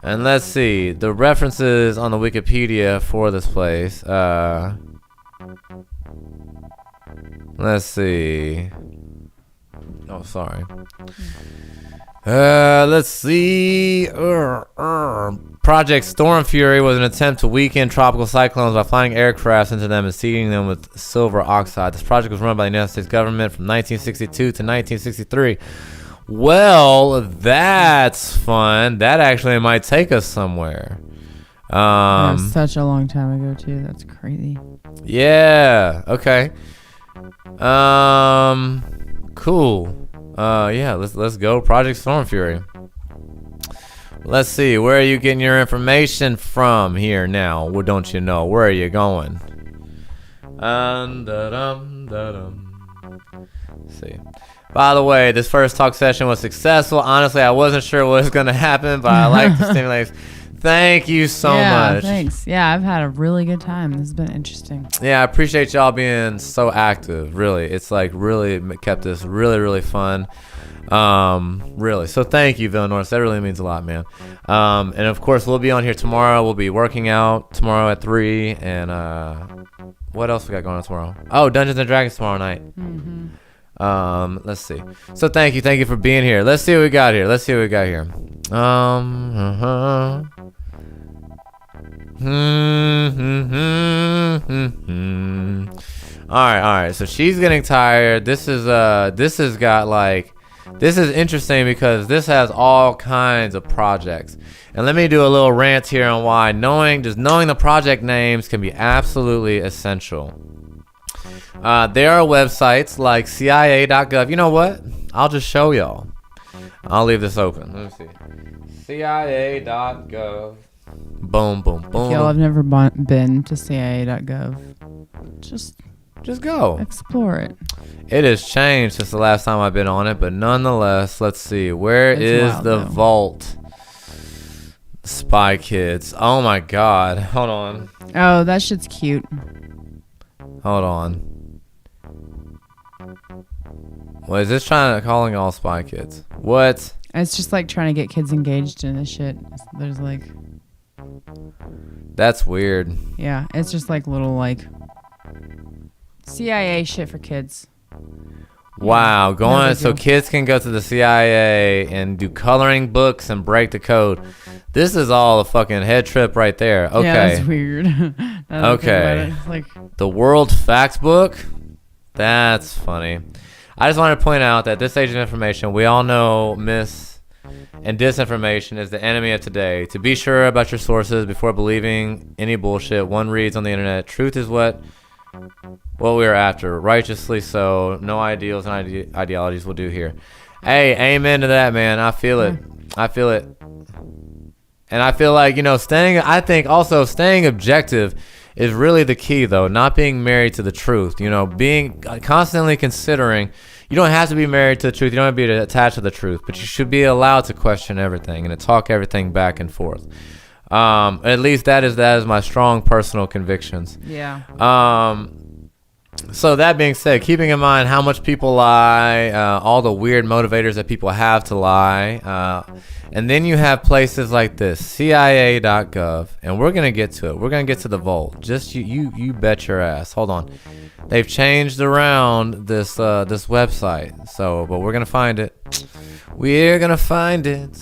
And let's see. The references on the Wikipedia for this place. Let's see. Oh, sorry. Let's see. Project Storm Fury was an attempt to weaken tropical cyclones by flying aircrafts into them and seeding them with silver oxide. This project was run by the United States government from 1962 to 1963. Well, that's fun. That actually might take us somewhere. That was such a long time ago too. That's crazy. Yeah. Okay. Cool. Yeah. Let's go. Project Storm Fury. Let's see. Where are you getting your information from here now? Well, don't you know? Where are you going? Let's see. By the way, this first talk session was successful. Honestly, I wasn't sure what was going to happen, but I like the stimulate. Thank you so much. Thanks. Yeah, I've had a really good time. This has been interesting. Yeah, I appreciate y'all being so active. Really, it's like really kept this really, really fun. Really. So thank you, Villanors. That really means a lot, man. And of course, we'll be on here tomorrow. We'll be working out tomorrow at 3. And what else we got going on tomorrow? Oh, Dungeons and Dragons tomorrow night. Let's see. So thank you for being here. Let's see what we got here. All right. So she's getting tired. This is interesting because this has all kinds of projects. And let me do a little rant here on why knowing the project names can be absolutely essential. There are websites like CIA.gov. You know what? I'll just show y'all. I'll leave this open. Let me see. CIA.gov. Boom, boom, boom. If y'all have never been to CIA.gov, just go. Explore it. It has changed since the last time I've been on it, but nonetheless, let's see. Where is the vault? Spy Kids. Oh my God. Hold on. Oh, that shit's cute. Hold on. What is this calling all Spy Kids? What? It's just like trying to get kids engaged in this shit. There's like... That's weird. Yeah, it's just like little like CIA shit for kids. Wow, so kids can go to the CIA and do coloring books and break the code. This is all a fucking head trip right there. Okay. Yeah, that's weird. Okay. Like the World Facts Book? That's funny. I just want to point out that this age of information, we all know mis and disinformation is the enemy of today. To be sure about your sources before believing any bullshit one reads on the internet. Truth is what what we are after. Righteously so. No ideals and ideologies will do here. Hey, amen to that, man. I feel it. I feel it. And I feel like, I think also staying objective is really the key, though. Not being married to the truth. Being constantly considering. You don't have to be married to the truth. You don't have to be attached to the truth. But you should be allowed to question everything and to talk everything back and forth. At least that is my strong personal convictions. Yeah. So that being said, keeping in mind how much people lie, all the weird motivators that people have to lie, and then you have places like this, CIA.gov, and we're gonna get to it. We're gonna get to the vault. Just you bet your ass. Hold on, they've changed around this website. But we're gonna find it. We're gonna find it.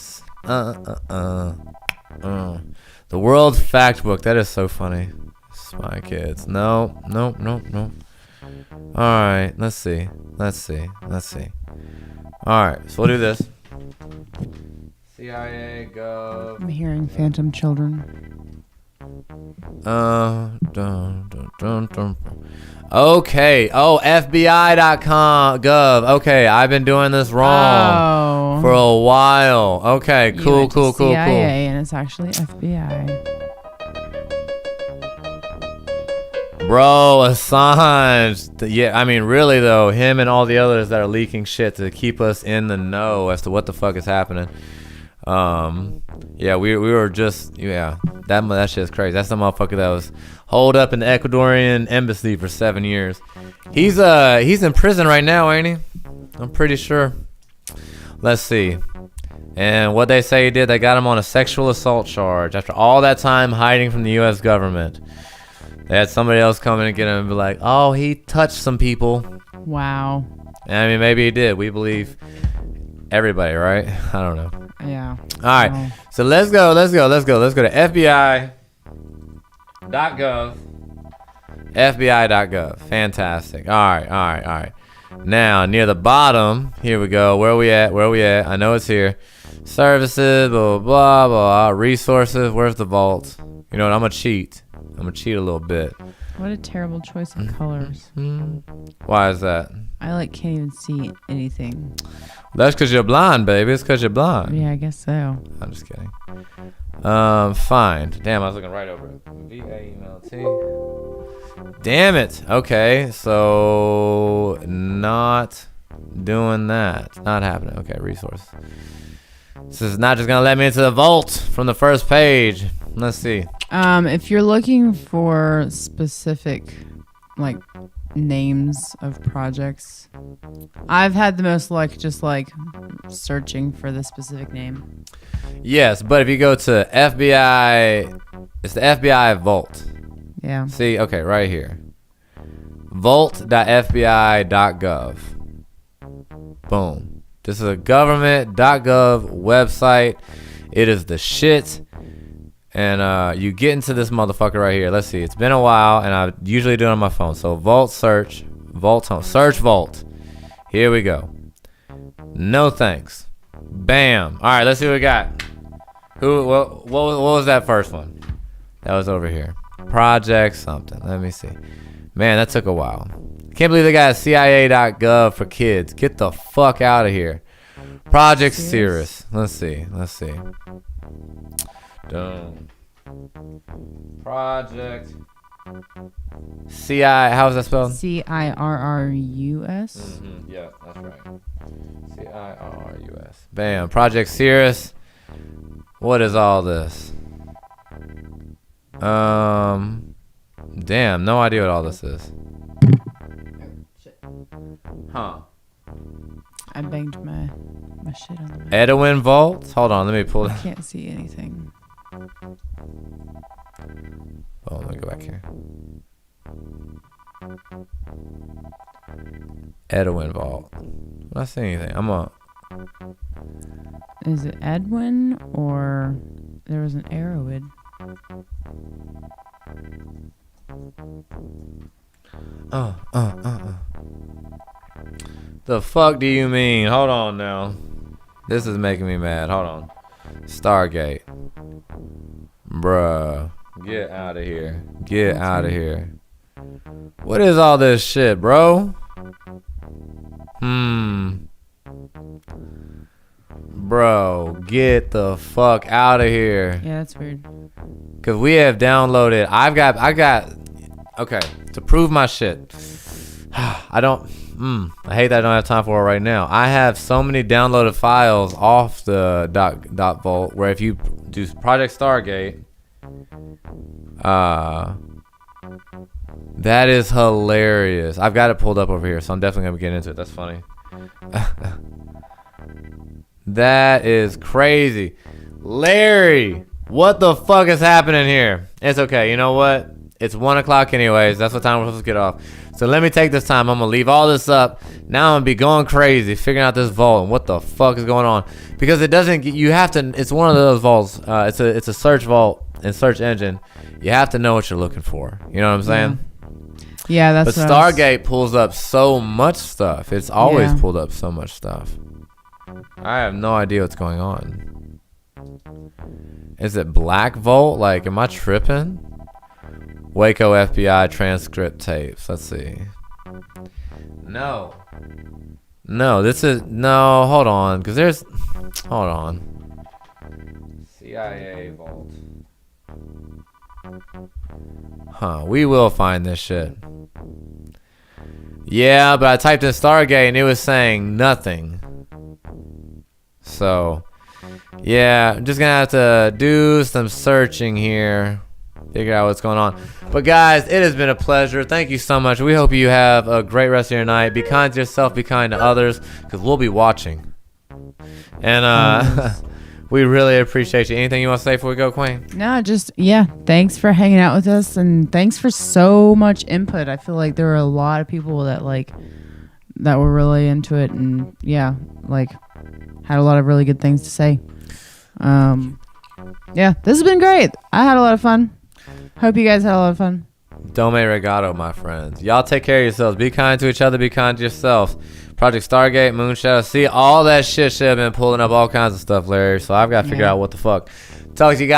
The World Factbook. That is so funny. Spy Kids. No. Alright, let's see. Alright, so we'll do this. CIA, Gov. I'm hearing phantom children. Okay. Oh, FBI.com, Gov. Okay, I've been doing this wrong for a while. Okay, cool. CIA, and it's actually FBI. Bro, Assange. Yeah, I mean, really, though, him and all the others that are leaking shit to keep us in the know as to what the fuck is happening. Yeah, we were just, that shit is crazy. That's the motherfucker that was holed up in the Ecuadorian embassy for 7 years. He's in prison right now, ain't he? I'm pretty sure. Let's see. And what they say he did, they got him on a sexual assault charge after all that time hiding from the U.S. government. They had somebody else come in and get him and be like, oh, he touched some people. Wow. I mean, maybe he did. We believe everybody, right? I don't know. Yeah. All right. So let's go to FBI.gov. FBI.gov. Fantastic. All right. Now, near the bottom, here we go. Where are we at? I know it's here. Services, blah, blah, blah. Resources. Where's the vault? You know what? I'm going to cheat a little bit. What a terrible choice of colors. Why is that? I can't even see anything. That's because you're blind, baby. It's because you're blind. Yeah, I guess so. I'm just kidding. Fine. Damn, I was looking right over it. VAMLT. Damn it. Okay, so not doing that. Not happening. Okay, resource. This is not just gonna let me into the vault from the first page. Let's see. If you're looking for specific names of projects, I've had the most luck just searching for the specific name. Yes, but if you go to FBI, it's the FBI Vault. Yeah. See, okay, right here. Vault.fbi.gov. Boom. This is a government.gov website. It is the shit. And you get into this motherfucker right here. Let's see. It's been a while, and I usually do it on my phone. So Vault search. Vault home. Search Vault. Here we go. No thanks. Bam. All right, let's see what we got. What was that first one? That was over here. Project something. Let me see. Man, that took a while. Can't believe they got CIA.gov for kids. Get the fuck out of here. Project Cirrus. Let's see. Done. Project CI. How is that spelled? CIRRUS. Yeah, that's right. CIRRUS. Bam. Project Cirrus. What is all this? Damn. No idea what all this is. Huh. I banged my shit on the mic. Edwin Vault. Hold on. Let me pull I it. can't see anything. Oh, let me go back here. Edwin Vault. I'm not seeing anything. I'm on. Is it Edwin or there was an Arrowhead? The fuck do you mean? Hold on now. This is making me mad. Hold on. Stargate. Bruh. Get out of here. Get out of here. What is all this shit, bro? Bro, get the fuck out of here. Yeah, that's weird. Cause we have downloaded. I got. Okay, to prove my shit. I hate that I don't have time for it right now. I have so many downloaded files off the dot vault where if you do Project Stargate, that is hilarious. I've got it pulled up over here, so I'm definitely gonna get into it. That's funny. That is crazy. Larry, what the fuck is happening here? It's okay. You know what? It's 1 o'clock anyways. That's what time we're supposed to get off. So let me take this time. I'm going to leave all this up. Now I'm going to be going crazy, figuring out this vault and what the fuck is going on. Because it doesn't, you have to, it's one of those vaults. It's a search vault and search engine. You have to know what you're looking for. You know what I'm saying? Yeah, that's But Stargate pulls up so much stuff. It's always pulled up so much stuff. I have no idea what's going on. Is it Black Vault? Like, am I tripping? Waco FBI transcript tapes. Let's see. No, this is... No, hold on. Because there's... Hold on. CIA Vault. Huh, we will find this shit. Yeah, but I typed in Stargate and it was saying nothing. So, yeah, I'm just gonna have to do some searching here, figure out what's going on. But guys, it has been a pleasure. Thank you so much. We hope you have a great rest of your night. Be kind to yourself, be kind to others, because we'll be watching. And we really appreciate you. Anything you want to say before we go, Queen? No, just, thanks for hanging out with us, and thanks for so much input. I feel like there were a lot of people that that were really into it, and had a lot of really good things to say. This has been great. I had a lot of fun. Hope you guys had a lot of fun. Dome regato, my friends. Y'all take care of yourselves. Be kind to each other. Be kind to yourselves. Project Stargate, Moonshadow. See, all that shit should have been pulling up all kinds of stuff, Larry. So I've got to figure out what the fuck. Talk to you guys.